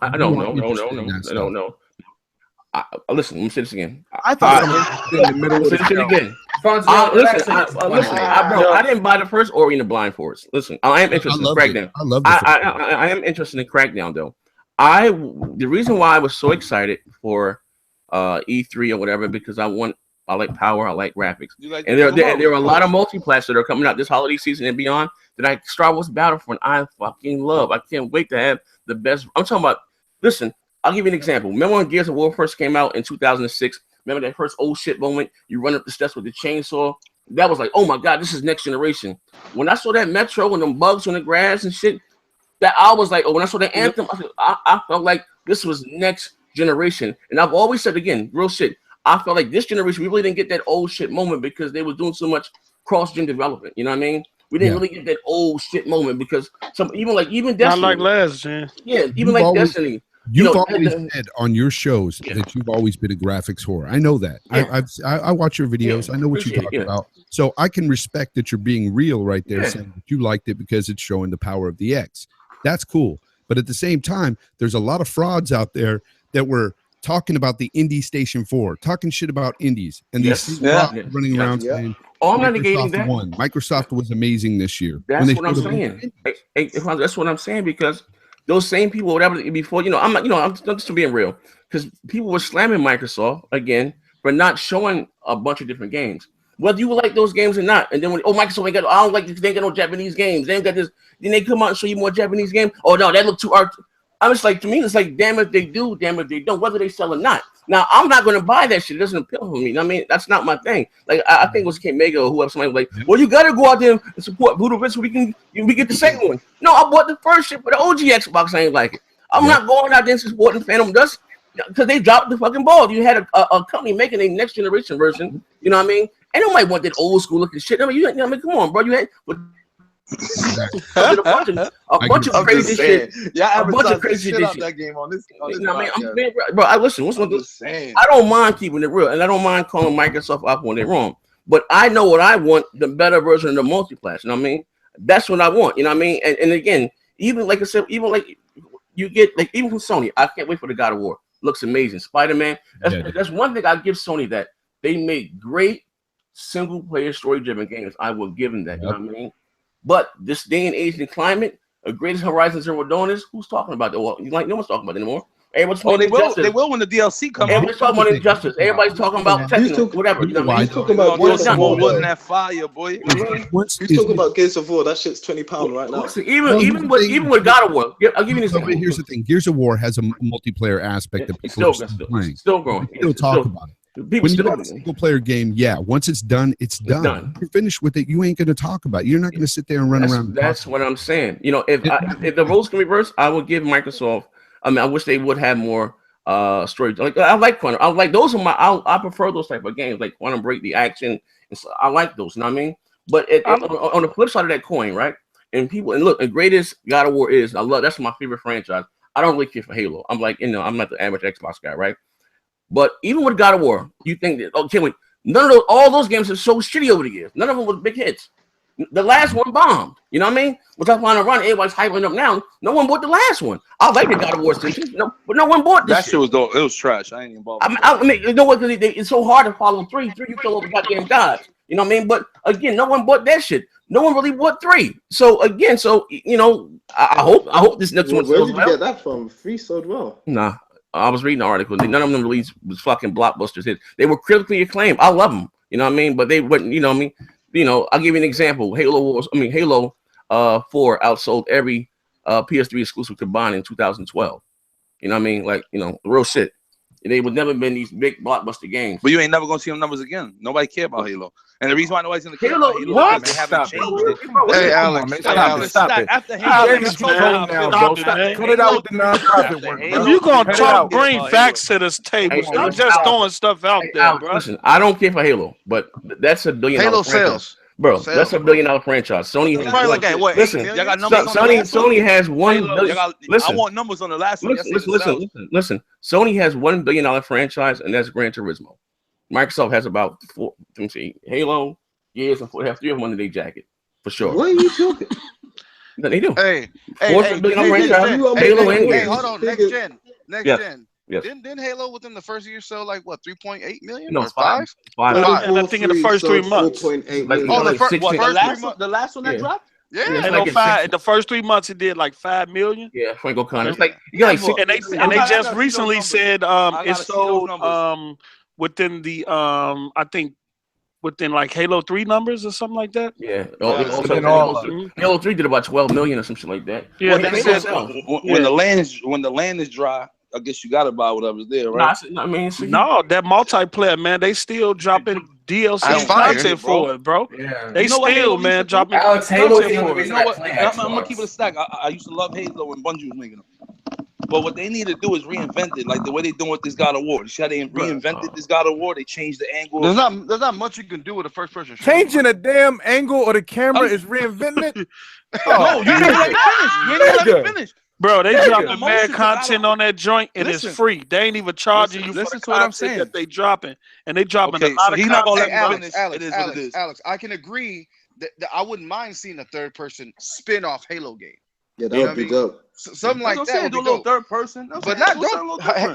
Listen, let me say this again. I thought in the middle of it again. I didn't buy the first Ori and the Blind Forest. Listen, I am interested in Crackdown. I am interested in Crackdown though. The reason why I was so excited for E3 or whatever because I like power, I like graphics, and there are a lot of multiplats that are coming out this holiday season and beyond that like Star Wars Battlefront I fucking love. I can't wait to have the best. I'm talking about. Listen. I'll give you an example. Remember when Gears of War first came out in 2006? Remember that first old shit moment? You run up the steps with the chainsaw. That was like, oh my god, this is next generation. When I saw that Metro and them bugs on the grass and shit, that I was like, oh, when I saw the Anthem, I felt like this was next generation. And I've always said again, real shit. I felt like this generation, we really didn't get that old shit moment because they was doing so much cross-gen development. You know what I mean? We didn't really get that old shit moment because even Destiny. Not like last gen. Yeah, even like Destiny. You've always said on your shows that you've always been a graphics whore. I know that. Yeah. I watch your videos. I know what you're talking about. So I can respect that you're being real right there, saying that you liked it because it's showing the power of the X. That's cool. But at the same time, there's a lot of frauds out there that were talking about the Indie Station 4, talking shit about indies, and these running around saying, I'm not negating that. Microsoft was amazing this year. That's what I'm saying. That's what I'm saying because those same people, whatever before, I'm just being real because people were slamming Microsoft again for not showing a bunch of different games, whether you like those games or not. And then when Microsoft ain't got, I don't like this, they ain't got no Japanese games. They ain't got this. Then they come out and show you more Japanese games. Oh no, that look too art. I'm just like, to me, it's like, damn if they do, damn if they don't, whether they sell or not. Now, I'm not going to buy that shit. It doesn't appeal to me. I mean, that's not my thing. Like, I think it was King Mega or whoever, somebody was like, well, you got to go out there and support Voodoo Vince so we get the second one. No, I bought the first shit for the OG Xbox. I ain't like it. I'm not going out there and supporting Phantom Dust because they dropped the fucking ball. You had a company making a next generation version. You know what I mean? And nobody want that old school looking shit. I mean, come on, bro. You had... a bunch of crazy shit. Yeah, a bunch of crazy shit. That game on this. You know what I mean? I'm saying, bro. I listen. I don't mind keeping it real, and I don't mind calling Microsoft out when they're wrong. But I know what I want: the better version of the multiplayer. You know what I mean? That's what I want. You know what I mean? And again, even like I said, even like you get like even from Sony, I can't wait for the God of War. Looks amazing. Spider-Man. That's one thing I give Sony, that they make great single player story driven games. I will give them that. You know what I mean? But this day and age and climate, a Greatest Horizon Zero Dawn is, who's talking about it? Well, no one's talking about it anymore. Everyone's talking they will when the DLC comes. Everybody's talking about Injustice. Everybody's talking about Tekken, whatever. You know, he's talking about Gears of War. Wasn't that fire, boy? He's talking about Gears of War. That shit's £20 right now. Listen, even with God of War, I'll give you an example. Here's the thing: Gears of War has a multiplayer aspect that people are still playing. Still growing. Still talk about it. When you have a single player game, once it's done, it's done. You're finished with it. You ain't going to talk about it. You're not going to sit there and run around. That's what I'm saying. You know, if the roles can reverse, I would give Microsoft. I mean, I wish they would have more story. Like I like Quantum. I like those are I prefer those type of games like Quantum Break, the action. I like those. You know what I mean? But on the flip side of that coin, right? And look, the greatest God of War is that's my favorite franchise. I don't really care for Halo. I'm like, I'm not the average Xbox guy, right? But even with God of War, you think that all those games are so shitty over the years. None of them was big hits. The last one bombed. You know what I mean? Which I find to run. Everybody's hyping up now. No one bought the last one. I like the God of War series, but no one bought this. That shit was trash. I ain't even bothered. I mean, you know what? It's so hard to follow 3. 3, you kill all the goddamn gods. You know what I mean? But again, no one bought that shit. No one really bought 3. So again, I hope this next one. Where did you get that from? 3 sold well. Nah. I was reading the article. None of them released was fucking blockbusters hits. They were critically acclaimed. I love them. You know what I mean? But they wouldn't. You know what I mean? I'll give you an example. Halo 4 outsold every PS3 exclusive combined in 2012. You know what I mean? Like real shit. They would never been these big blockbuster games. But you ain't never gonna see them numbers again. Nobody care about Halo. And the reason why nobody's gonna care about Halo is they haven't changed it. Hey, Alex, stop it. After Halo, cut it out with the non-profit work. If you gonna talk, bring facts to this table. Stop just throwing stuff out there, bro. Listen, I don't care for Halo, but that's $1 billion. Halo sales. Bro, that's $1 billion franchise. Sony has probably like that. What? Listen, y'all got numbers Sony has $1 billion. Listen, I want numbers on the last one. Listen. Sony has $1 billion franchise, and that's Gran Turismo. Microsoft has about 4. Let me see. Halo, Gears, and 4. They have 3 of them under their jacket for sure. What are you talking? They do. Hey, $4 billion franchise. Halo and Gears. Hold on, next gen. Yes. Didn't Halo within the first year sell like what 3.8 million? No, or 5. And I think in the first 3 months. The last one that dropped. Yeah, Halo 5. In the first 3 months, it did like 5 million. Yeah, Franco Connor. It's like you got like and they just recently said it sold within the I think within like Halo 3 numbers or something like that. Yeah. Halo 3 did about 12 million or something like that. Yeah, they said when the land is dry, I guess you gotta buy whatever's there, right? I mean, no, that multiplayer, man, they still dropping DLC content for it, bro. Yeah. They still, man, dropping Alex, content Halo's the only for it. reason You know I what? play I'm gonna Xbox. keep it a stack. I used to love Halo when Bungie was making them. But what they need to do is reinvent it, like the way they doing with this God of War. You see how they reinvented this God of War? They changed the angle. There's not much you can do with a first person shooter. Changing the damn angle or the camera is reinventing it. No, you didn't let me finish. You didn't let me finish. Bro, they dropping Most mad of the content on that joint, and it's free. They ain't even charging you for listen the to what I'm content saying. that they dropping, and they dropping a Okay, lot so of he's not gonna content. let me finish. It is what it is. Alex, I can agree that I wouldn't mind seeing a third person spin off Halo game. Yeah, that would be dope. Something like That's what that. I'm saying, Would do a be little dope. third person. But not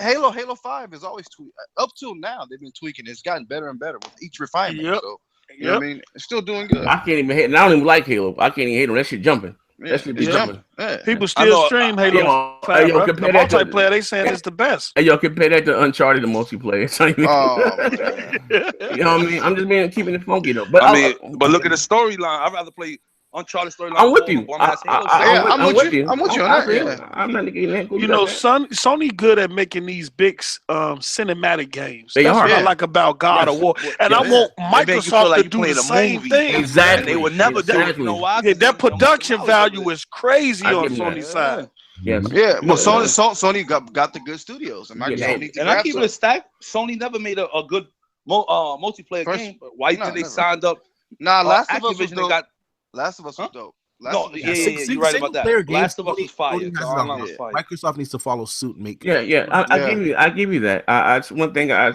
Halo 5 is always tweak. Up till now, they've been tweaking. It's gotten better and better with each refinement. Yep. So you know what I mean, it's still doing good. I can't even hate. And I don't even like Halo. I can't even hate on that shit jumping. That shit be jumping. People still stream Halo 5. Hey, yo, The compare that to- multiplayer, they saying it's the best. Hey, yo, compare that to Uncharted, the multiplayer. Oh, you know what I mean? I'm just keeping it funky though. But I mean, but look at the storyline. I'd rather play Uncharted storyline. I'm with you. I'm with you on that. Yeah. I'm not getting that. You know, Sony good at making these big cinematic games. They That's are. what I like about God of War. And I want Microsoft to do the same thing. Exactly. They would never do it. You know why? Yeah, that production value is crazy on Sony's side. Yes. Yeah. Well, Sony got the good studios, and Microsoft needs to And I grab keep it a stack. Sony never made a good multiplayer game. But why did they signed up? Nah, Last of Us was Activision dope. Last of Us was dope. No, yeah, you're right about that. Last of Us was fire. The online was fire. Microsoft needs to follow suit and make. I give you that. It's one thing. I'll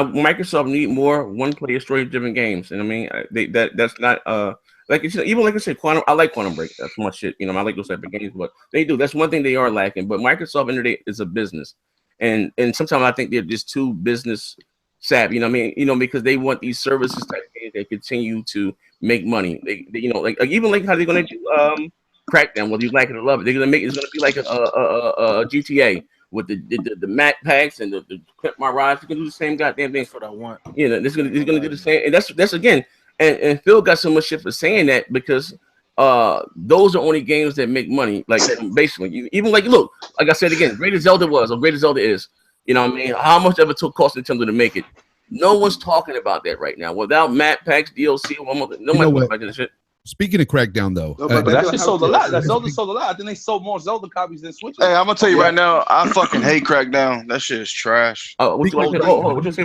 Microsoft need more one-player story-driven games, and I mean, that's not like it's, even like I said, Quantum. I like Quantum Break. That's my shit. You know, I like those type of games, but they do. That's one thing they are lacking. But Microsoft Internet is a business, and sometimes I think they're just too business savvy. You know what I mean? You know, because they want these services type games that continue to make money. They you know, like even like how they're gonna do Crackdown, whether you like it or love it. They're gonna make it's gonna be like a GTA with the map packs and the Clip My Rides. You can do the same goddamn thing. That's what I want. You know, they're gonna do the same, and that's again. And Phil got so much shit for saying that because those are only games that make money. Like basically, even like look, like I said again, great as Zelda was, or great as Zelda is. You know what I mean? How much ever took cost Nintendo to make it? No one's talking about that right now. Without map packs, DLC, nobody's talking about that shit. Speaking of Crackdown, though, but that shit sold a lot. That Zelda sold a lot. I think they sold more Zelda copies than Switch. Hey, I'm gonna tell you right now, I fucking hate Crackdown. That shit is trash. What you say?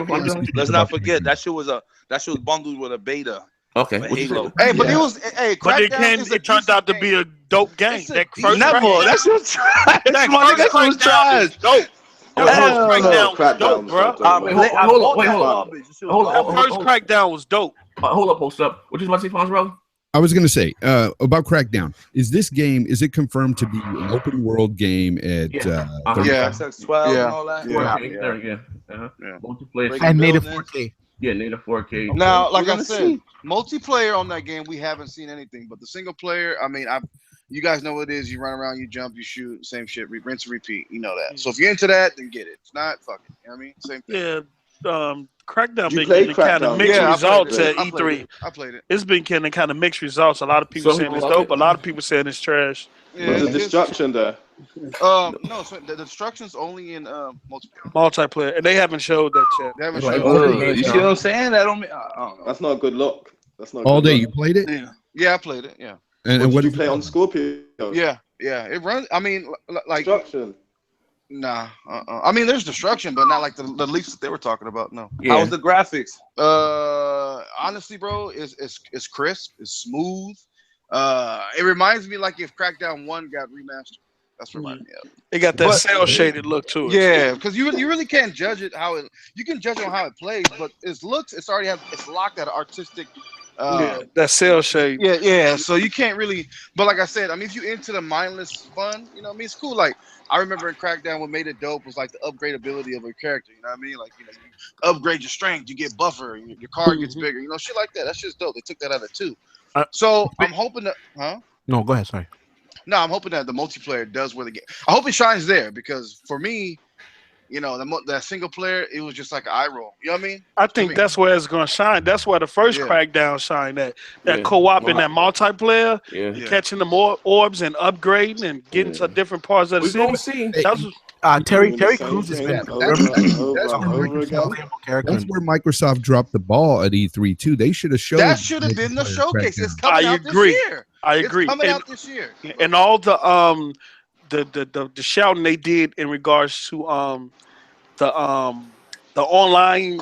Let's not forget that shit was bundled with a beta. Okay. Halo. Hey, but it turned out to be a dope game. That first that shit was trash. That shit was trash. Dope. Crackdown, bro. Hold on. First Crackdown was dope. Hold up, post up. What you about to say, Fonz, bro? I was going to say about Crackdown. Is this game, is it confirmed to be an open world game at 12 and all that? Multiplayer. And native 4K. Yeah, native 4K. Now, like I said, multiplayer on that game, we haven't seen anything. But the single player, I mean, you guys know what it is. You run around, you jump, you shoot, same shit, rinse and repeat. You know that. So if you're into that, then get it. It's not fucking. You know what I mean? Same thing. Yeah. Crackdown been getting kind of mixed results at E3. I played it. It's been getting kind of mixed results. A lot of people saying it's dope. A lot of people saying it's trash. Yeah, the destruction there. No, so the destruction's only in multiplayer, and they haven't showed that yet. They haven't showed you see what I'm saying? That don't mean that's not a good look. That's not all day. You played it? Yeah, I played it. Yeah. And what did you play on Scorpio? Yeah. It runs. I mean, like destruction. Nah, I mean, there's destruction, but not like the leaks that they were talking about. No. Yeah. How was the graphics? Honestly, bro, it's crisp, it's smooth. It reminds me like if Crackdown 1 got remastered. That's what reminds me of. It got that cell shaded look to it. Yeah, because you really can't judge it you can judge it on how it plays, but its looks, it's locked at an artistic. That cell shade. Yeah. So you can't really, but like I said, I mean, if you're into the mindless fun, you know what I mean? It's cool. Like I remember in Crackdown, what made it dope was like the upgradability of a character. You know what I mean? Like you upgrade your strength, you get buffer, your car gets bigger. You know, shit like that. That's just dope. They took that out of 2. So I'm hoping that, No, go ahead. Sorry. No, I'm hoping that the multiplayer does where the game. I hope it shines there because for me, You know, that single player, it was just like an eye roll. You know what I mean? I think that's where it's gonna shine. That's where the first Crackdown shined at. That co-op and that multiplayer, catching the more orbs and upgrading and getting to different parts of the city. We're gonna see. Terry Crews has been That's where Microsoft dropped the ball at E3 too. They should have showed. That should have been the showcase. It's coming out this year. I agree. It's coming out this year. And all the shouting they did in regards to the online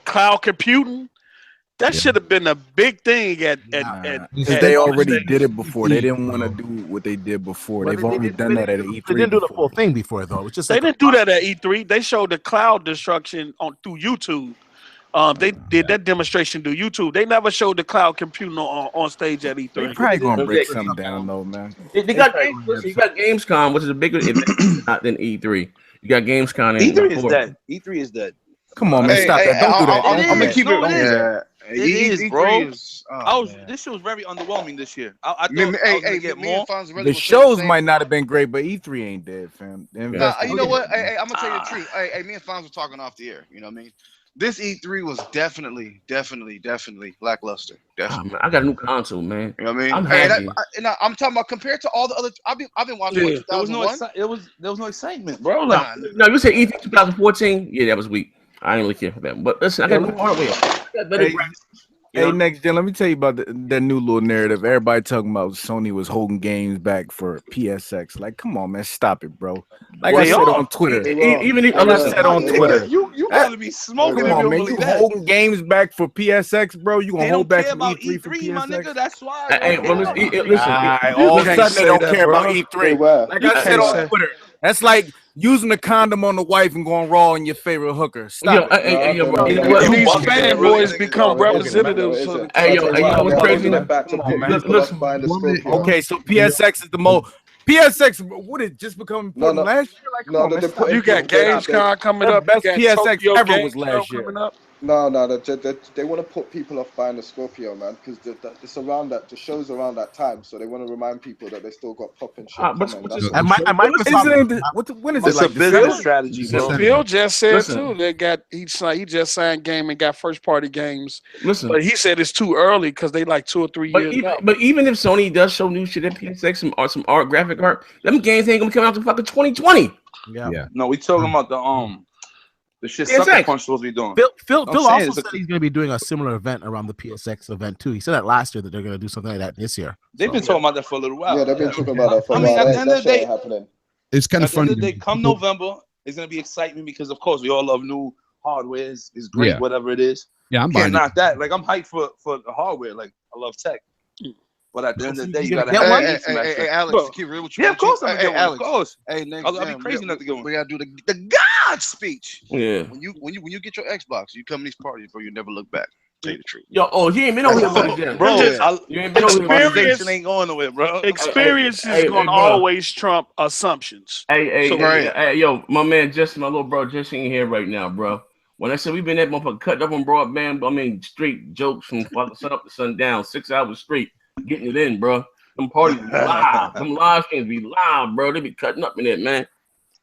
cloud computing. That should have been a big thing at they already did it before. They didn't want to do what they did before. They've already done that at E3. They didn't do the full thing before, though. It's just they didn't do that at E3. They showed the cloud destruction through YouTube. They did that demonstration through YouTube. They never showed the cloud computing on stage at E3. They're probably gonna break something down though, man. You got Gamescom, which is a bigger event than E3. You got Gamescom. E3 is dead. E3 is dead. Come on, man, stop that! Don't do that. I'm gonna keep it. It is, bro. This shit was very underwhelming this year. I thought I was gonna get more. The shows might not have been great, but E3 ain't dead, fam. You know what? Hey, I'm gonna tell you the truth. Hey, me and Fonz were talking off the air. You know what I mean? This E3 was definitely lackluster. Definitely. I got a new console, man. You know what I mean? I'm happy. I'm talking about compared to all the other. I've been watching. There was no excitement, bro. No, you said E3 2014. Yeah, that was weak. I didn't really care for that. But listen, I got new hardware. Hey, next gen, let me tell you about that new little narrative. Everybody talking about Sony was holding games back for PSX. Like, come on, man, stop it, bro. Like I said on Twitter, you gotta be smoking. Come on, man, you holding games back for PSX, bro? You gonna hold back from E3 for PSX? My nigga, that's why. Listen, all of a sudden they don't care about E3. Like I said on Twitter, that's like using a condom on the wife and going raw on your favorite hooker. Stop it. These fanboys become representatives. Hey, yo, what's crazy? Okay, so PSX is the most. PSX, what it just become important last year? Like, you got Gamescom coming up. Best PSX ever was last year. No, they want to put people off buying the Scorpio, man, because it's around that. The show's around that time, so they want to remind people that they still got popping shit. When is it? It's a business strategy, bro. Phil just said too. He just signed game and got first party games. But he said it's too early because they like 2 or 3 years. But even if Sony does show new shit at PSX, some art, graphic art, them games ain't gonna come out to fucking 2020. Yeah. No, we talking about the shit Sucker Punch supposed to be doing. Phil also said he's going to be doing a similar event around the PSX event too. He said that last year that they're going to do something like that this year. They've been talking about that for a little while. Yeah, they've been talking about that for a while. At the end of the day, it's kind of funny. Come November, it's going to be excitement because, of course, we all love new hardware. It's great, whatever it is. Yeah, I'm buying it. That. Like, I'm hyped for the hardware. Like, I love tech. But at the end of the day, you gotta have Hey, Alex, keep real with you. Yeah, of course I'm gonna get one. Of course. Hey, I'll be crazy enough to get one. We gotta do the God speech. Yeah. When you get your Xbox, you come to these parties, bro. You never look back. Tell you the truth. Yo, he ain't been over here, bro. You ain't been over here. Ain't going nowhere, bro. Experience is gonna always trump assumptions. Hey, yo, my man, Justin, my little bro, Justin in here right now, bro. When I said we've been that motherfucker cut up on broadband, I mean straight jokes from sun up to sundown, 6 hours straight, getting it in, bro. Them parties be live. Them live streams be live, bro. They be cutting up in it, man.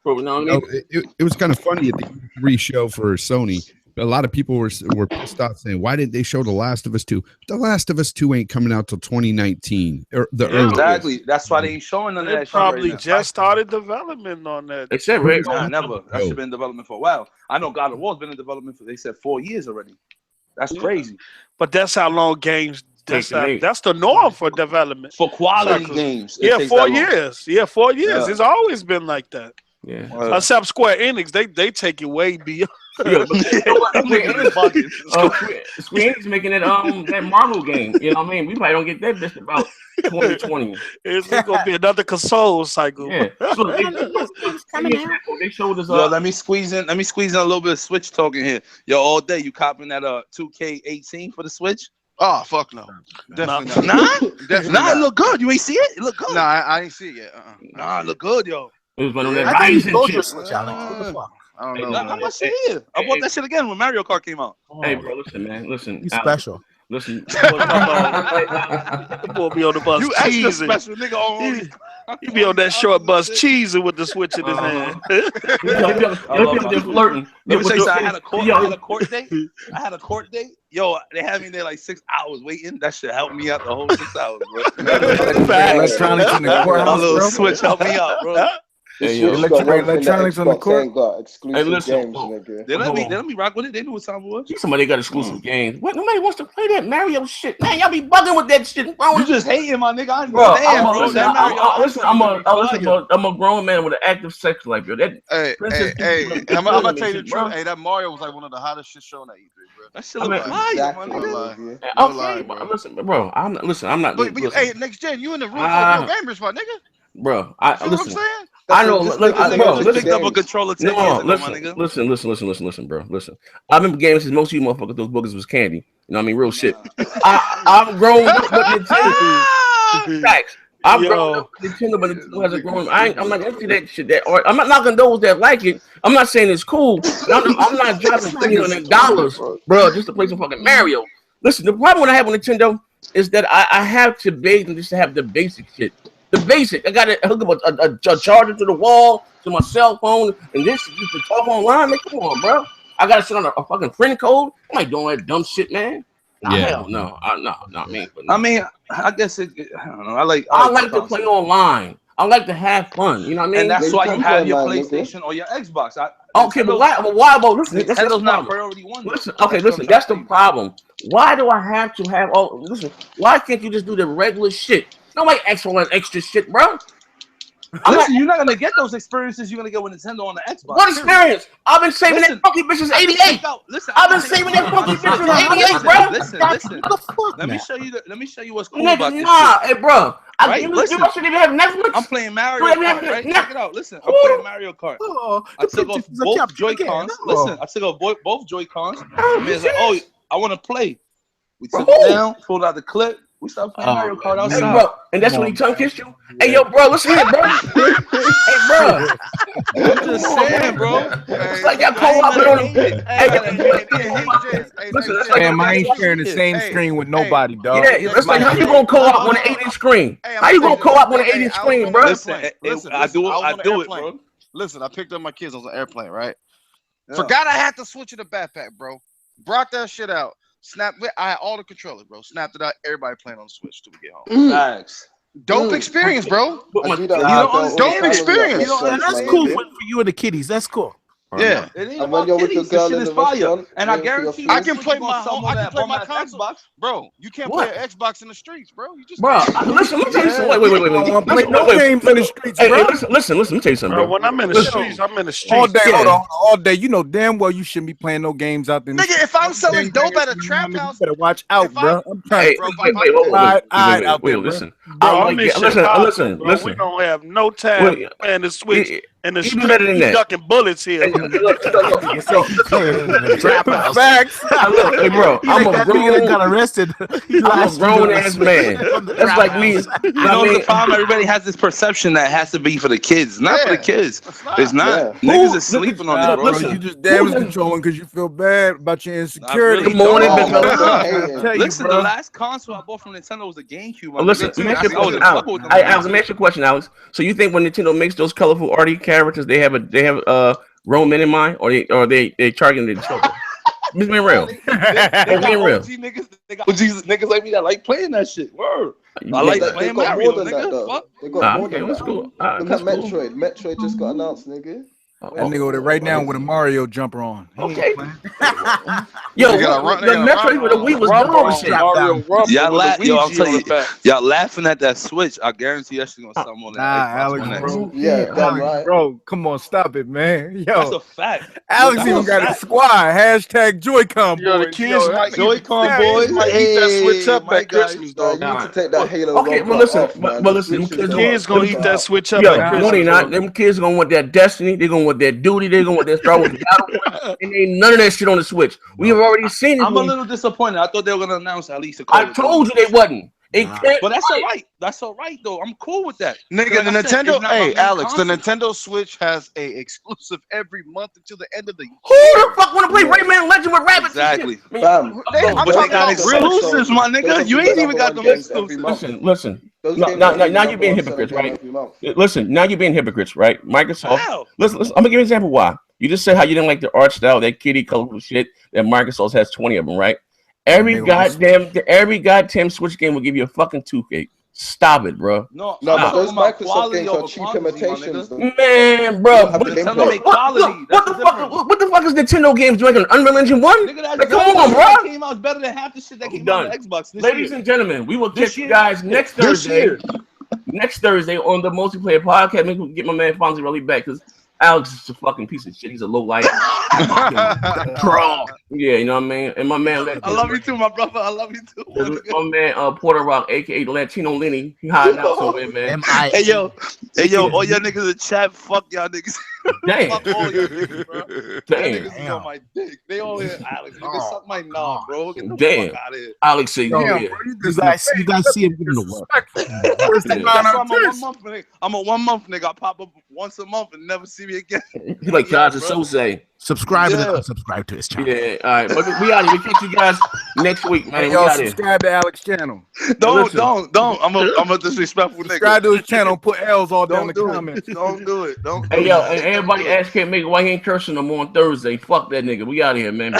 Bro, you know what I mean? It was kind of funny at the E3 show for Sony. A lot of people were pissed off saying, why didn't they show The Last of Us 2? The Last of Us 2 ain't coming out till 2019. Exactly. That's why they ain't showing none of that shit. Probably just started development on that. They said, right? Nah, never. That should been in development for a while. I know God of War's been in development for, they said, 4 years already. That's crazy. But that's how long games. That's the norm for development. For quality games. Yeah, 4 years. Yeah, 4 years. It's always been like that. Yeah. Except Square Enix, they take it way beyond. Square Enix making that Marvel game. You know what I mean? We probably don't get that bitch about 2020. It's gonna be another console cycle. Yeah. So they showed us. Yo, let me squeeze in a little bit of Switch talking here. Yo, all day you copping that 2K18 for the Switch? Oh, fuck no. Definitely not. It look good. You ain't see it? It look good. Nah, I ain't see it yet. Nah, it look good, yo. It was one of that Ryzen Switch, Alex. What the fuck? I don't know. I'm not saying it. I bought that shit again when Mario Kart came out. Hey, bro, listen, man. Listen. He's special. Listen, the boy be on the bus. You extra special nigga on. You be on that short bus cheesing with the switch in his hand. They're flirting. Let me say something. I had a court date. I had a court date. Yo, they had me there like 6 hours waiting. That shit helped me out the whole 6 hours, bro. Electronics in the courthouse, My little bro. switch helped me out, bro. Electronics on the court. Exclusive games, nigga. They let me rock with it. They knew what time it was. Somebody got exclusive games. What? Nobody wants to play that Mario shit. Man, y'all be bugging with that shit, bro. You just hating, my nigga. I understand, I'm a grown man with an active sex life, yo. Hey, I'm gonna tell you the truth. Hey, that Mario was like one of the hottest shit shown at E3, bro. That shit look fire, man. Okay, listen, bro. I'm not. But hey, next gen, you in the room for real gamers, my nigga. Bro, you know what I'm saying? I know. Listen, picked up a controller 10 years ago, my nigga. Listen, bro. Listen, I've been gaming since most of you motherfuckers those boogers was candy. You know what I mean? Real shit. I'm grown up with Nintendo. Facts. I'm grown up with Nintendo, but Nintendo hasn't grown. I'm not into that shit. I'm not knocking those that like it. I'm not saying it's cool. I'm not dropping $300, bro, just to play some fucking Mario. Listen, the problem I have with Nintendo is that I have to beg them just to have the basic shit. The basic. I got to hook up a charger to the wall, to my cell phone, and this just to talk online. Man, come on, bro. I got to sit on a fucking friend code. I'm not doing that dumb shit, man. Nah, hell no. I mean, I guess it. I don't know. I like to play online. I like to have fun. You know what I mean? And that's why you have your PlayStation or your Xbox. Okay, but why about listen? Nintendo's not priority one. Listen, that's the problem. Why do I have to have all? Listen, why can't you just do the regular shit? Nobody asks for extra shit, bro. You're not gonna get those experiences you're gonna get with Nintendo on the Xbox. What experience? I've been saving that funky bitch since '88. I've been saving that funky bitch since '88, bro. Listen. Let me show you what's cool about this. Hey, bro. You shouldn't even have Netflix. I'm playing Mario Kart, right? Check it out. Listen, I'm playing Mario Kart. I took off both Joy-Cons. Listen, I took off both Joy-Cons. Man's like, oh, I want to play. We took it down, pulled out the clip. We started playing Mario Kart outside. Hey, bro, and that's when he tongue kissed you? Hey, yo, bro, listen here, bro. Hey, bro. I'm just saying, bro. It's like y'all co-oping on him. Damn, I ain't sharing the same screen with nobody, dog. Yeah, it's like, how you gonna co-op on an 8-inch screen? How you gonna co-op on an 8-inch screen, bro? Listen, I do it, bro. Listen, I picked up my kids on an airplane, right? Forgot I had to switch it to backpack, bro. Brought that shit out. I had all the controllers, bro. Snapped it out. Everybody playing on the Switch till we get home. Thanks. Dope experience, bro. Dope experience. That's cool for you and the kiddies. That's cool. Yeah. It ain't about kitties. This shit is fire. And I guarantee you, I can play my console. Xbox. Bro, you can't play an Xbox in the streets, bro. You just listen, let me tell you something. Wait. No games in the streets, bro. Listen, let me tell you something, bro. When I'm in the streets, I'm in the streets. All day, all day. You know damn well you shouldn't be playing no games out there. Nigga, if I'm selling dope at a trap house, you better watch out, bro. I'm trying to wait, listen. Listen. We don't have no time playing the Switch. And the street, better than that. Ducking bullets here. Hey, bro, I'm a grown. Got arrested. I'm a grown ass man. That's like me. You know the problem? Everybody has this perception that it has to be for the kids. Not for the kids. It's not. Niggas are sleeping on it, bro. Listen, you just damage controlling because you feel bad about your insecurity. Good morning, listen, the last console I bought from Nintendo was a GameCube. Listen, let me ask you a question, Alex. So you think when Nintendo makes those colorful arty characters, they have grown men in mind, or they targeting the children? Just being real. Being real. They got niggas like me that like playing that shit. Word. I like playing Mario, nigga. They got more than that's cool. Look at Metroid. Metroid just got announced, nigga. That nigga over there right now with a Mario jumper on. Okay. Yo, the Metroid with the Wii was gone. Y'all laughing at that Switch. I guarantee that shit gonna sell more than Alex, bro. Yeah, damn right. Bro, come on, stop it, man. Yo, that's a fact. Alex even got a squad. Hashtag Joy-Con boys. Yo, the kids like Joy-Con boys. Might eat that Switch up at Christmas, though. You need to take that Halo. Okay, but listen, the kids gonna eat that Switch up. No, they not. Them kids gonna want that Destiny. They gonna want that Duty. They gonna want that Star Wars Battle. And ain't none of that shit on the Switch. We have already seen it. I'm a little disappointed. I thought they were gonna announce at least a I told you they wasn't. But that's all right. That's all right though. I'm cool with that. Nigga, the Nintendo. Hey, Alex, the Nintendo Switch has a exclusive every month until the end of the year. Who the fuck want to play Rayman Legend with rabbits? Exactly. I'm talking about exclusives, my nigga. You ain't even got them exclusives. Listen. Now you're being hypocrites, right? Listen, now you're being hypocrites, right? Microsoft. Listen, I'm gonna give you an example why. You just said how you didn't like the art style, that kitty colorful shit that Microsoft has 20 of them, right? Every goddamn Switch game will give you a fucking toothache. Stop it, bro. No, but those Microsoft games are cheap imitations. Man, bro. What the fuck is Nintendo games doing on Unreal Engine 1? Like, come on, bro. Came out better than half the shit that came out on Xbox. Ladies and gentlemen, we will catch you guys next Thursday. Next Thursday on the multiplayer podcast. Maybe we'll get my man Fonzie really back because Alex is a fucking piece of shit. He's a low life troll. Yeah, you know what I mean? And my man, I love you too, my brother. I love you too. My man, Porter Rock, aka Latino Lenny, he hiding out somewhere, man. Hey yo, all y'all niggas in chat, fuck y'all niggas. Damn. Fuck all y'all niggas, bro. Damn. Y'all niggas is on my dick. They all here, Alex. You can suck my knob, bro. Get the fuck out of here. Alex say, you guys see him giving the work. I'm a 1 month nigga. I pop up once a month and never see me again. He like Charles and Sose. Subscribe and unsubscribe to his channel. Yeah, all right. But we out here. We catch you guys next week, man. Hey, y'all subscribe to Alex's channel. Don't. I'm a disrespectful nigga. Subscribe to his channel. Put L's all down the comments. Don't do it. Don't. Hey, yo, and everybody ask can't make it why he ain't cursing no more on Thursday. Fuck that nigga. We out of here, man.